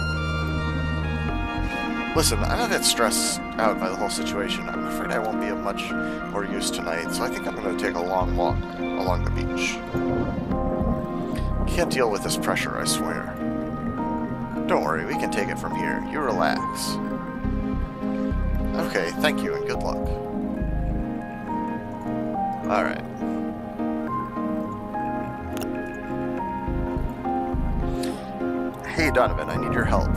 Listen, I'm a bit stressed out by the whole situation. I'm afraid I won't be of much more use tonight, so I think I'm going to take a long walk along the beach. Can't deal with this pressure, I swear. Don't worry, we can take it from here. You relax. Okay, thank you and good luck. Alright. Hey Donovan, I need your help.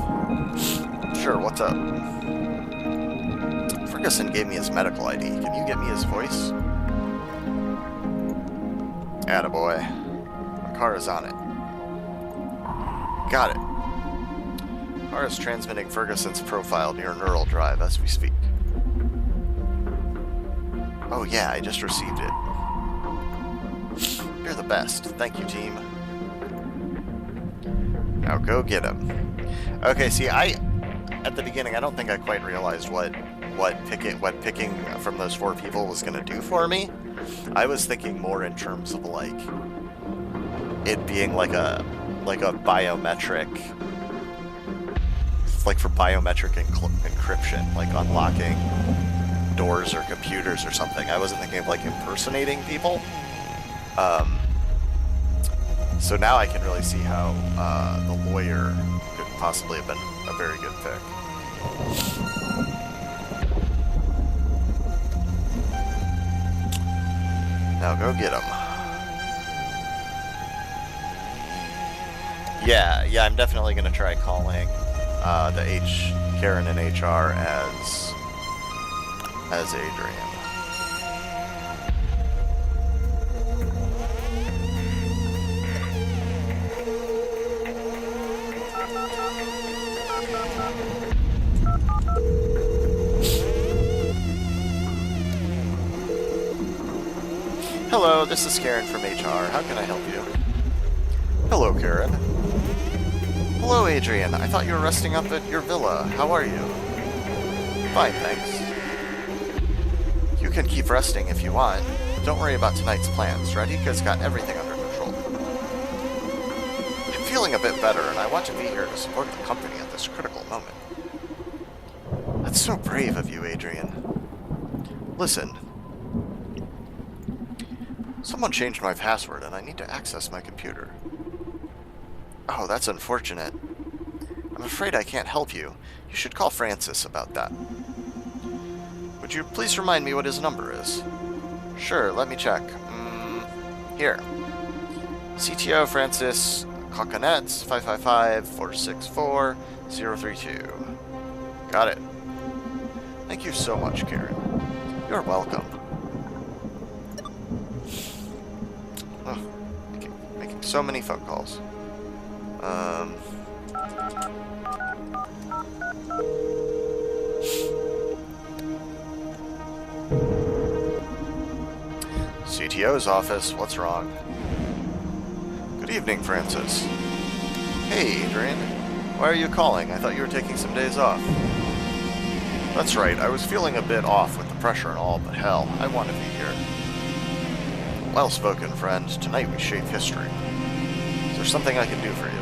Sure, what's up? Ferguson gave me his medical ID. Can you get me his voice? Attaboy. My car is on it. Got it. Car is transmitting Ferguson's profile to your neural drive as we speak. Oh yeah, I just received it. You're the best. Thank you, team. Now go get him. Okay, see, at the beginning, I don't think I quite realized what picking from those 4 people was going to do for me. I was thinking more in terms of like it being like a biometric, like for biometric encryption, like unlocking doors or computers or something. I wasn't thinking of like impersonating people. So now I can really see how the lawyer could possibly have been a very good pick. Now go get him. Yeah, I'm definitely going to try calling Karen in HR as Adrian. Hello, this is Karen from HR. How can I help you? Hello, Karen. Hello, Adrian. I thought you were resting up at your villa. How are you? Fine, thanks. You can keep resting if you want. Don't worry about tonight's plans. Radhika's got everything under control. I'm feeling a bit better, and I want to be here to support the company at this critical moment. That's so brave of you, Adrian. Listen. Someone changed my password, and I need to access my computer. Oh, that's unfortunate. I'm afraid I can't help you. You should call Francis about that. Would you please remind me what his number is? Sure, let me check. Here. CTO Francis Coconets 555-464-032. Got it. Thank you so much, Karen. You're welcome. Oh, making so many phone calls. CTO's office, what's wrong? Good evening, Francis. Hey, Hey, Adrian. Why are you calling? I thought you were taking some days off. That's right, I was feeling a bit off with the pressure and all, but hell, I want to be here. Well spoken, friend. Tonight we shape history. Is there something I can do for you?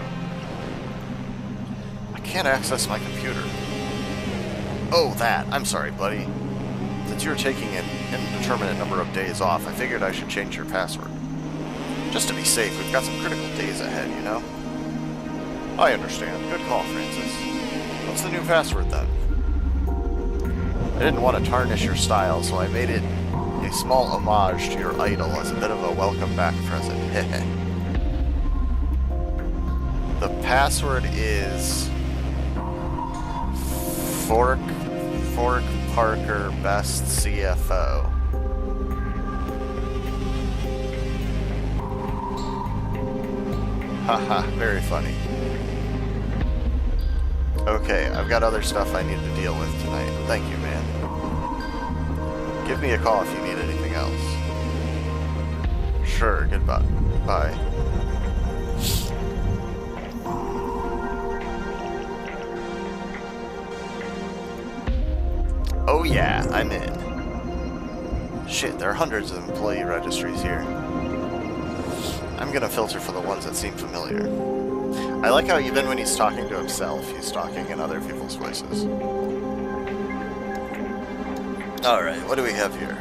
I can't access my computer. Oh, that. I'm sorry, buddy. Since you're taking an indeterminate number of days off, I figured I should change your password. Just to be safe, we've got some critical days ahead, you know? I understand. Good call, Francis. What's the new password, then? I didn't want to tarnish your style, so I made it a small homage to your idol as a bit of a welcome back present. The password is... Fork Parker Best CFO. Haha, very funny. Okay, I've got other stuff I need to deal with tonight. Thank you, man. Give me a call if you need anything else. Sure, goodbye. Bye. Oh yeah, I'm in. Shit, there are hundreds of employee registries here. I'm gonna filter for the ones that seem familiar. I like how even when he's talking to himself, he's talking in other people's voices. Alright, what do we have here?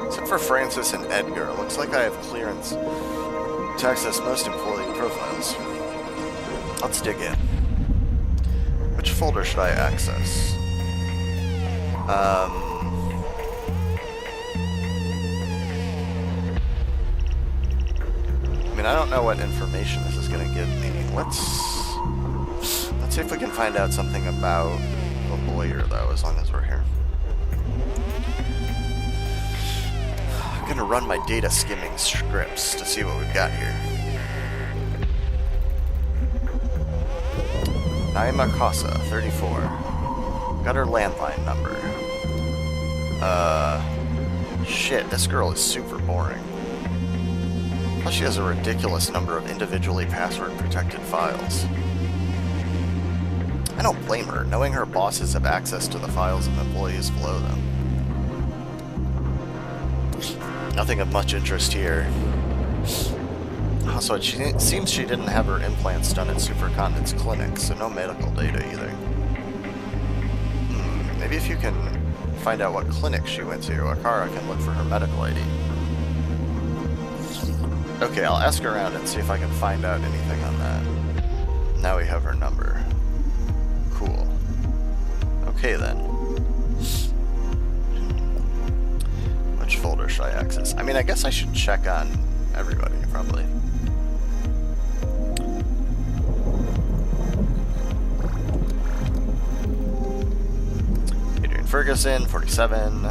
Except for Francis and Edgar, looks like I have clearance to access most employee profiles. Let's dig in. Which folder should I access? I mean, I don't know what information this is going to give me. Let's see if we can find out something about the lawyer, though, as long as we're here. I'm going to run my data skimming scripts to see what we've got here. Naima Casa, 34. Got her landline number. Shit, this girl is super boring. Plus she has a ridiculous number of individually password-protected files. I don't blame her, knowing her bosses have access to the files of employees below them. Nothing of much interest here. Also, it seems she didn't have her implants done at Supercontinent's clinic, so no medical data either. Maybe if you can find out what clinic she went to, Akara can look for her medical ID. Okay, I'll ask around and see if I can find out anything on that. Now we have her number. Cool. Okay then. Which folder should I access? I mean, I guess I should check on everybody, probably. Ferguson, 47,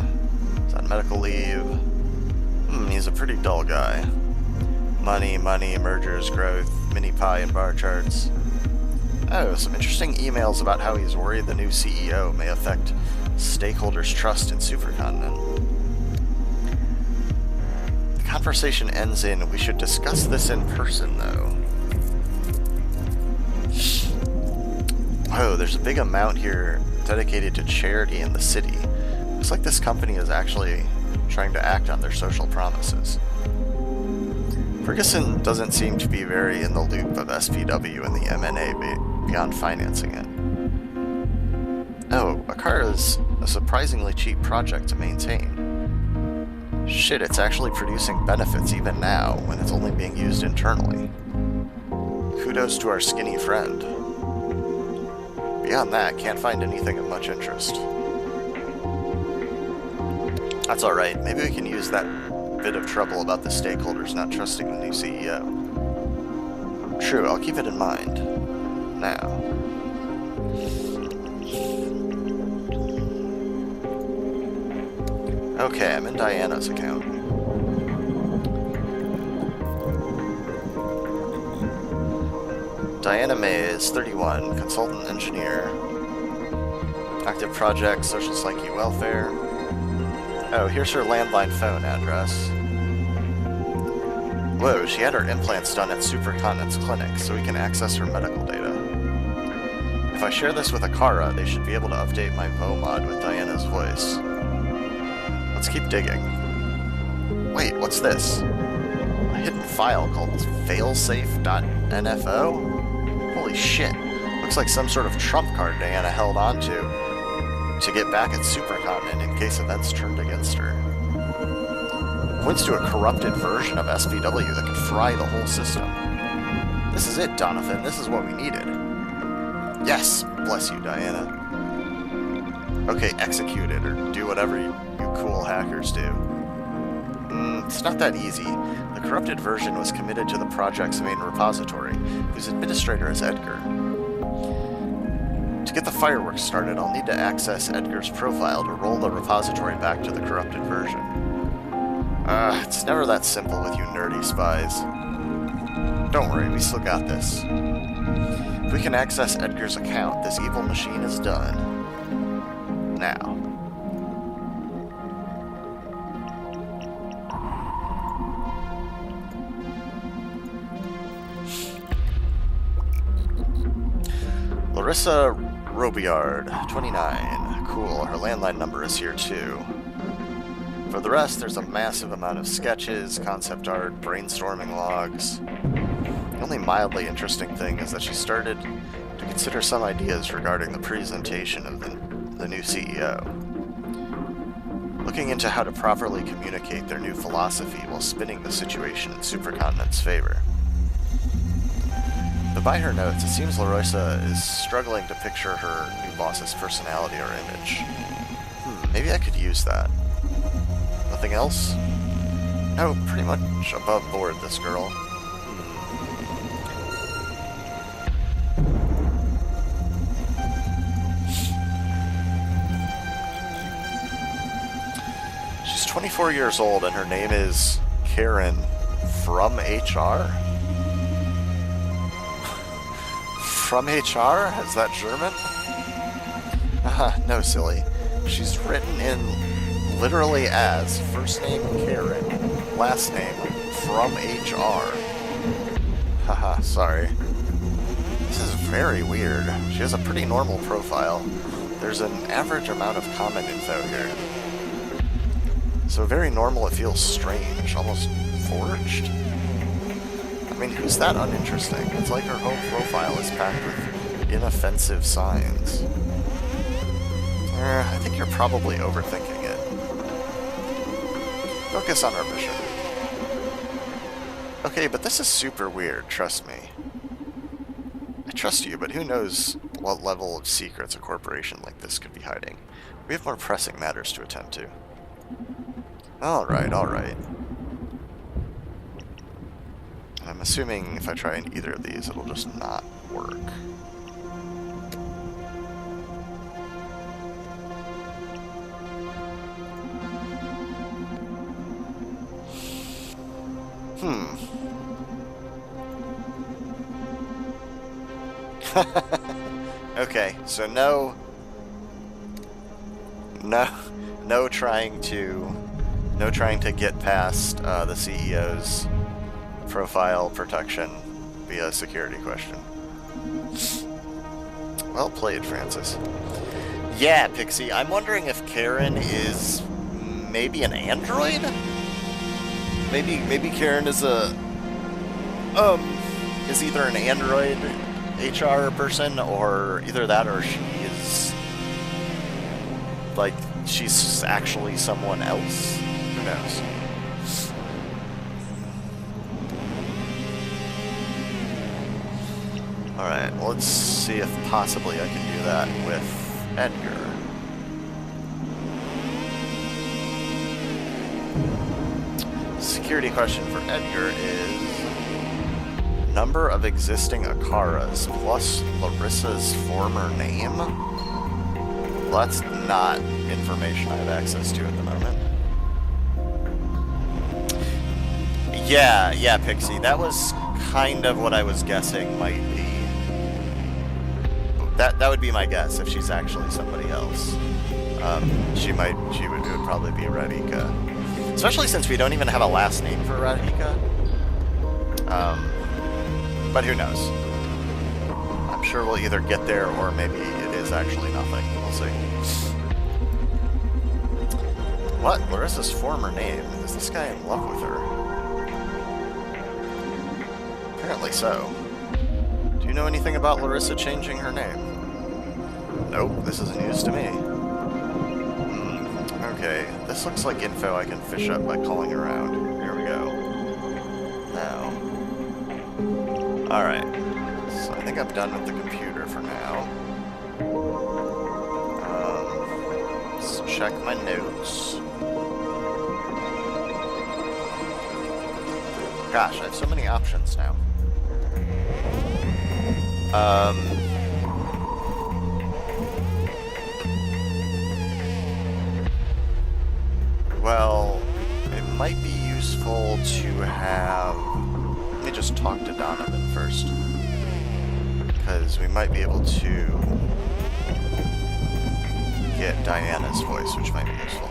is on medical leave. He's a pretty dull guy. Money, mergers, growth, mini pie and bar charts. Oh, some interesting emails about how he's worried the new CEO may affect stakeholders' trust in Supercontinent. The conversation ends in, we should discuss this in person, though. Oh, there's a big amount here dedicated to charity in the city. Looks like this company is actually trying to act on their social promises. Ferguson doesn't seem to be very in the loop of SPW and the M&A beyond financing it. Oh, Akara is a surprisingly cheap project to maintain. Shit, it's actually producing benefits even now, when it's only being used internally. Kudos to our skinny friend. Beyond that, can't find anything of much interest. That's alright, maybe we can use that bit of trouble about the stakeholders not trusting the new CEO. True, I'll keep it in mind. Now. Okay, I'm in Diana's account. Diana Mays, 31, consultant engineer. Active project, social psyche welfare. Oh, here's her landline phone address. Whoa, she had her implants done at Supercontinent's clinic, so we can access her medical data. If I share this with Akara, they should be able to update my VOMOD with Diana's voice. Let's keep digging. Wait, what's this? A hidden file called failsafe.nfo? Holy shit. Looks like some sort of trump card Diana held onto to get back at Supercontinent in case events turned against her. Points to a corrupted version of SVW that could fry the whole system. This is it, Donovan. This is what we needed. Yes! Bless you, Diana. Okay, execute it, or do whatever you cool hackers do. It's not that easy. The corrupted version was committed to the project's main repository, whose administrator is Edgar. To get the fireworks started, I'll need to access Edgar's profile to roll the repository back to the corrupted version. It's never that simple with you nerdy spies. Don't worry, we still got this. If we can access Edgar's account, this evil machine is done. Now. Larissa Robillard, 29. Cool, her landline number is here too. For the rest, there's a massive amount of sketches, concept art, brainstorming logs. The only mildly interesting thing is that she started to consider some ideas regarding the presentation of the new CEO. Looking into how to properly communicate their new philosophy while spinning the situation in Supercontinent's favor. But by her notes, it seems Larissa is struggling to picture her new boss's personality or image. Maybe I could use that. Nothing else? No, pretty much above board, this girl. She's 24 years old and her name is Karen from HR? From HR? Is that German? No, silly. She's written in literally as first name Karen, last name from HR. Haha, sorry. This is very weird. She has a pretty normal profile. There's an average amount of common info here. So very normal, it feels strange, almost forged. I mean, who's that uninteresting? It's like her whole profile is packed with inoffensive signs. I think you're probably overthinking it. Focus on our mission. Okay, but this is super weird, trust me. I trust you, but who knows what level of secrets a corporation like this could be hiding. We have more pressing matters to attend to. Alright, alright. I'm assuming if I try either of these, it'll just not work. Okay, so no trying to get past the CEO's profile protection via security question. Well played, Francis. Yeah, Pixie, I'm wondering if Karen is maybe an android? Maybe Karen is is either an android HR person, or either that, or she is, like, she's actually someone else. Who knows? Alright, well, let's see if possibly I can do that with Edgar. Security question for Edgar is number of existing Akaras plus Larissa's former name? Well, that's not information I have access to at the moment. Yeah, Pixie, that was kind of what I was guessing might be. That would be my guess if she's actually somebody else. It would probably be Radhika. Especially since we don't even have a last name for Radhika. But who knows? I'm sure we'll either get there or maybe it is actually nothing. We'll see. What? Larissa's former name? Is this guy in love with her? Apparently so. Do you know anything about Larissa changing her name? Nope, this is news to me. Okay, this looks like info I can fish up by calling around. Here we go. Now. Alright. So I think I'm done with the computer for now. Let's check my notes. Gosh, I have so many options now. Well, it might be useful to have... Let me just talk to Donovan first. Because we might be able to get Diana's voice, which might be useful.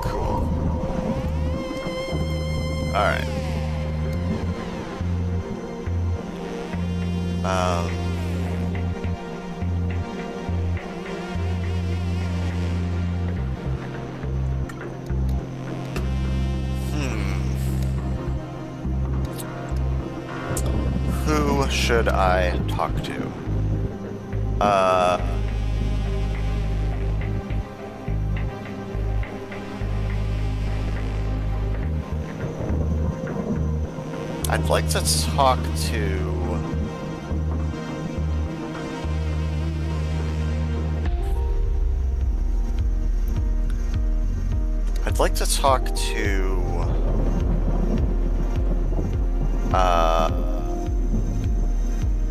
Cool. Alright. Who should I talk to? I'd like to talk to... I'd like to talk to...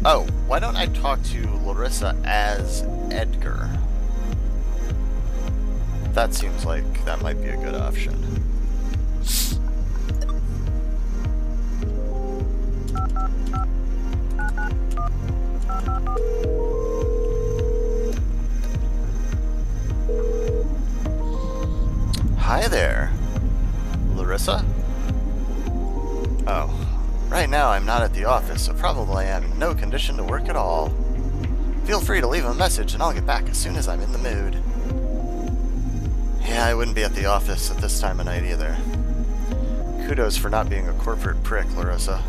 Oh, why don't I talk to Larissa as Edgar? That seems like that might be a good option. Hi there, Larissa? Oh, right now I'm not at the office, so probably I'm in no condition to work at all. Feel free to leave a message and I'll get back as soon as I'm in the mood. Yeah, I wouldn't be at the office at this time of night either. Kudos for not being a corporate prick, Larissa.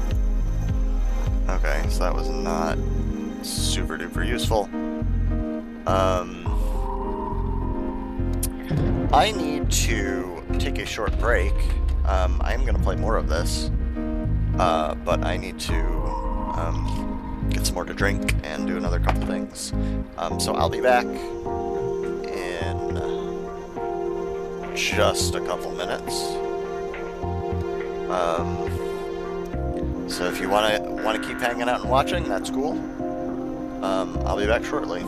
Okay, so that was not super duper useful. I need to take a short break. I am going to play more of this, but I need to get some more to drink and do another couple things. So I'll be back in just a couple minutes. So if you want to keep hanging out and watching, that's cool. I'll be back shortly.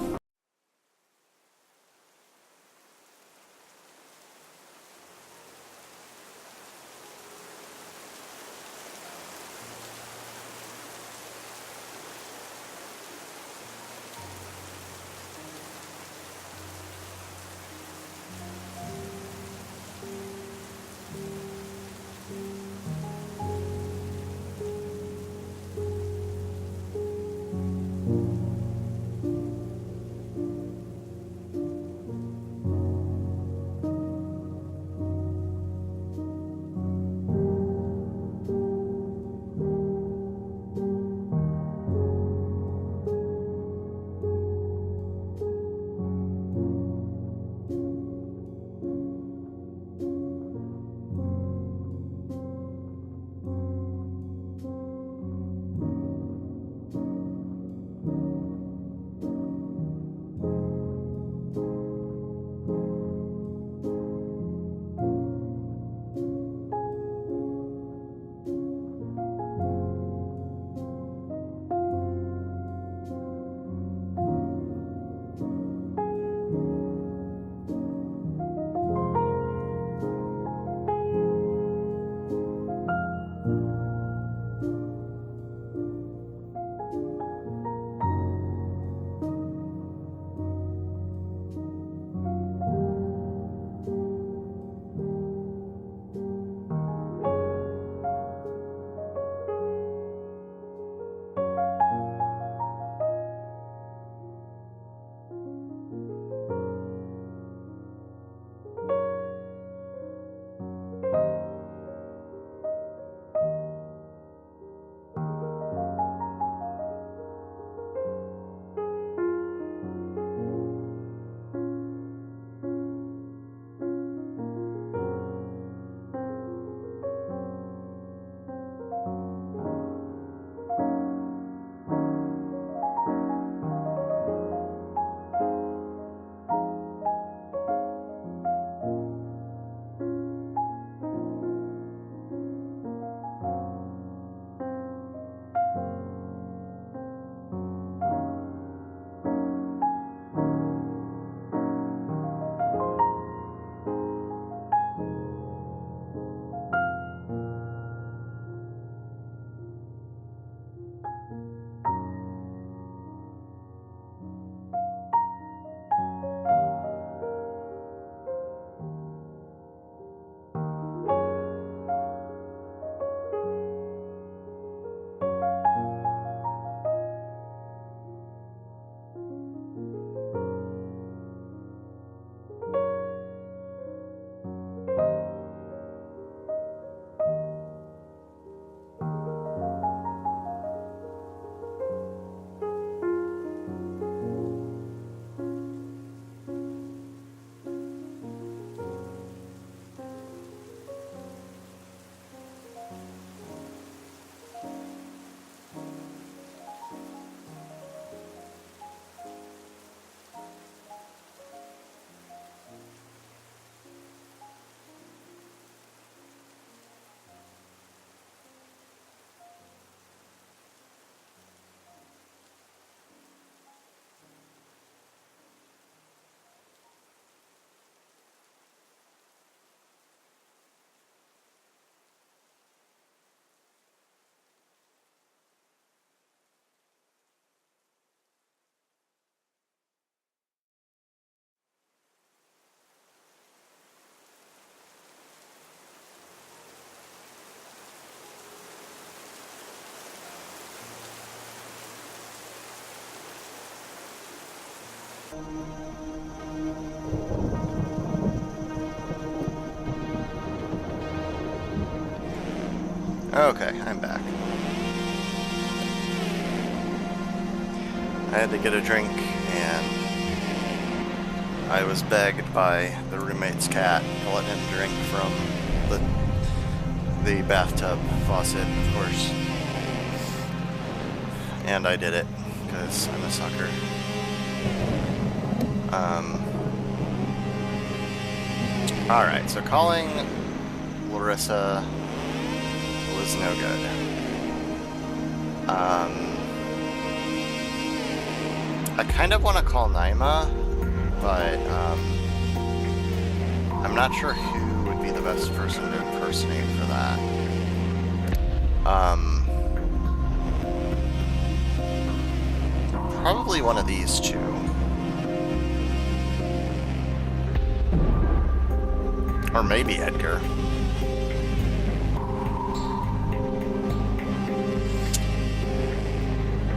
Okay, I'm back. I had to get a drink, and I was begged by the roommate's cat to let him drink from the bathtub faucet, of course. And I did it, because I'm a sucker. Alright, so calling Larissa was no good. I kind of want to call Naima, but I'm not sure who would be the best person to impersonate for that. Probably one of these two. Or maybe Edgar.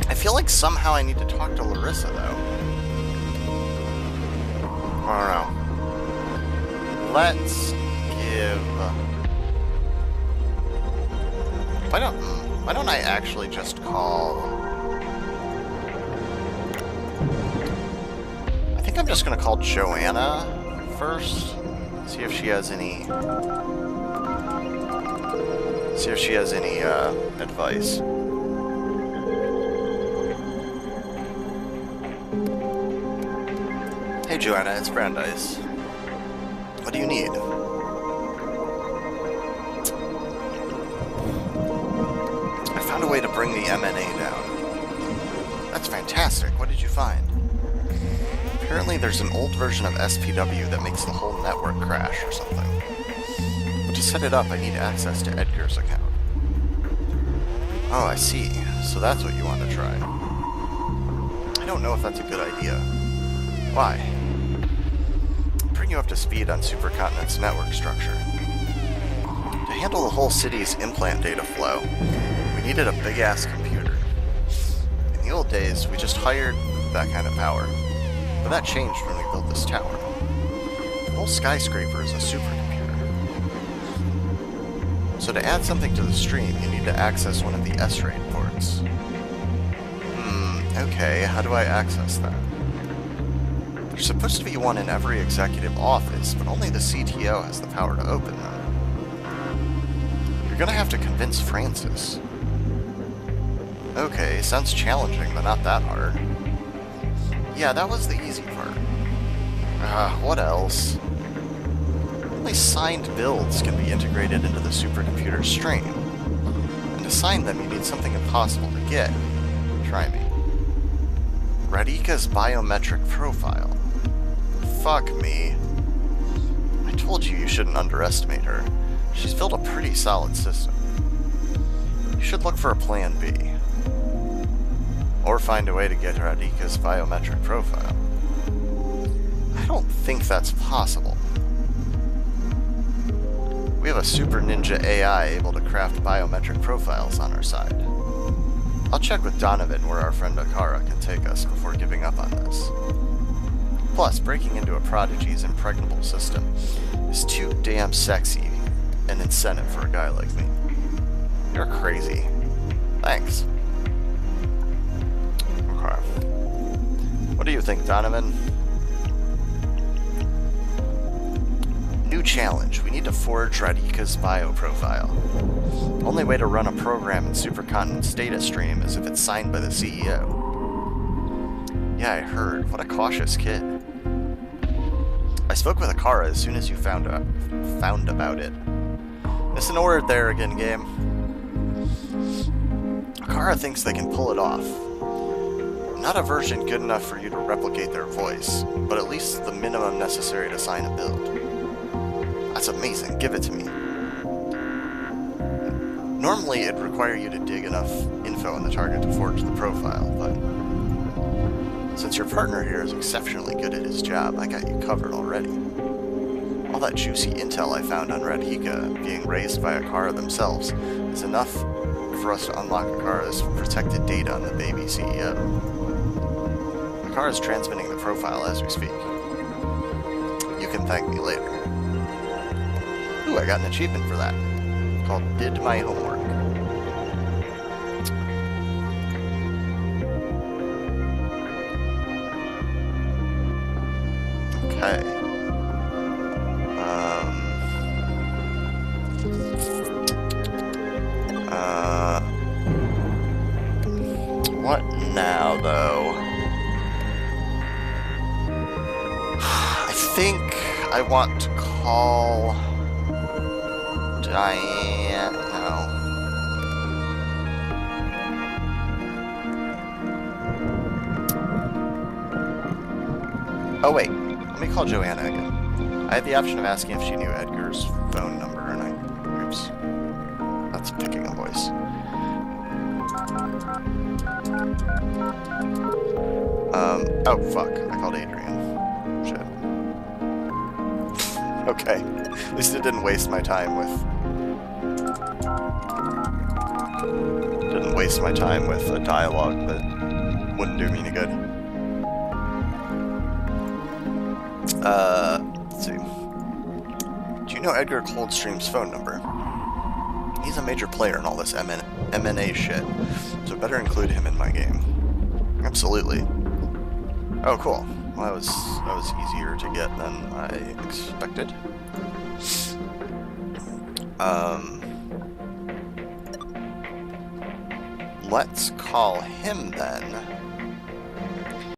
I feel like somehow I need to talk to Larissa, though. I don't know. Let's give... Why don't I actually just call... I think I'm just gonna call Joanna first. See if she has any... advice. Hey Joanna, it's Brandeis. What do you need? I found a way to bring the MNA down. That's fantastic. What did you find? Apparently there's an old version of SPW that makes the whole network crash or something. But to set it up, I need access to Edgar's account. Oh, I see. So that's what you want to try. I don't know if that's a good idea. Why? Bring you up to speed on Supercontinent's network structure. To handle the whole city's implant data flow, we needed a big-ass computer. In the old days, we just hired that kind of power. But that changed when we built this tower. The whole skyscraper is a supercomputer. So to add something to the stream, you need to access one of the S-RAID ports. Okay, how do I access that? There's supposed to be one in every executive office, but only the CTO has the power to open them. You're gonna have to convince Francis. Okay, sounds challenging, but not that hard. Yeah, that was the easy part. What else? Only signed builds can be integrated into the supercomputer stream. And to sign them, you need something impossible to get. Try me. Radhika's biometric profile. Fuck me. I told you you shouldn't underestimate her. She's built a pretty solid system. You should look for a plan B. Or find a way to get Radhika's biometric profile. I don't think that's possible. We have a super ninja AI able to craft biometric profiles on our side. I'll check with Donovan where our friend Akara can take us before giving up on this. Plus, breaking into a Prodigy's impregnable system is too damn sexy an incentive for a guy like me. You're crazy. Thanks. Okay. What do you think, Donovan? New challenge. We need to forge Radhika's bio profile. Only way to run a program in Supercontinent's data stream is if it's signed by the CEO. Yeah, I heard. What a cautious kid. I spoke with Akara as soon as you found about it. Missing a word there again, game. Akara thinks they can pull it off. Not a version good enough for you to replicate their voice, but at least the minimum necessary to sign a build. That's amazing. Give it to me. Normally, it'd require you to dig enough info on the target to forge the profile, but since your partner here is exceptionally good at his job, I got you covered already. All that juicy intel I found on Radhika being raised by Akara themselves is enough for us to unlock Akara's protected data on the baby CEO. Akara's transmitting the profile as we speak. You can thank me later. Ooh, I got an achievement for that, called Did My Homework. Okay. What now, though? I think I want to call Diane. No. Oh, wait. Let me call Joanna again. I had the option of asking if she knew Edgar's phone number, and I... Oops. That's picking a voice. Oh, fuck. I called Adrian. Shit. Okay. At least it didn't waste my time with... Didn't waste my time with a dialogue that wouldn't do me any good. Let's see. Do you know Edgar Coldstream's phone number? He's a major player in all this M&A shit, so better include him in my game. Absolutely. Oh, cool. Well, that was easier to get than I expected. Let's call him then.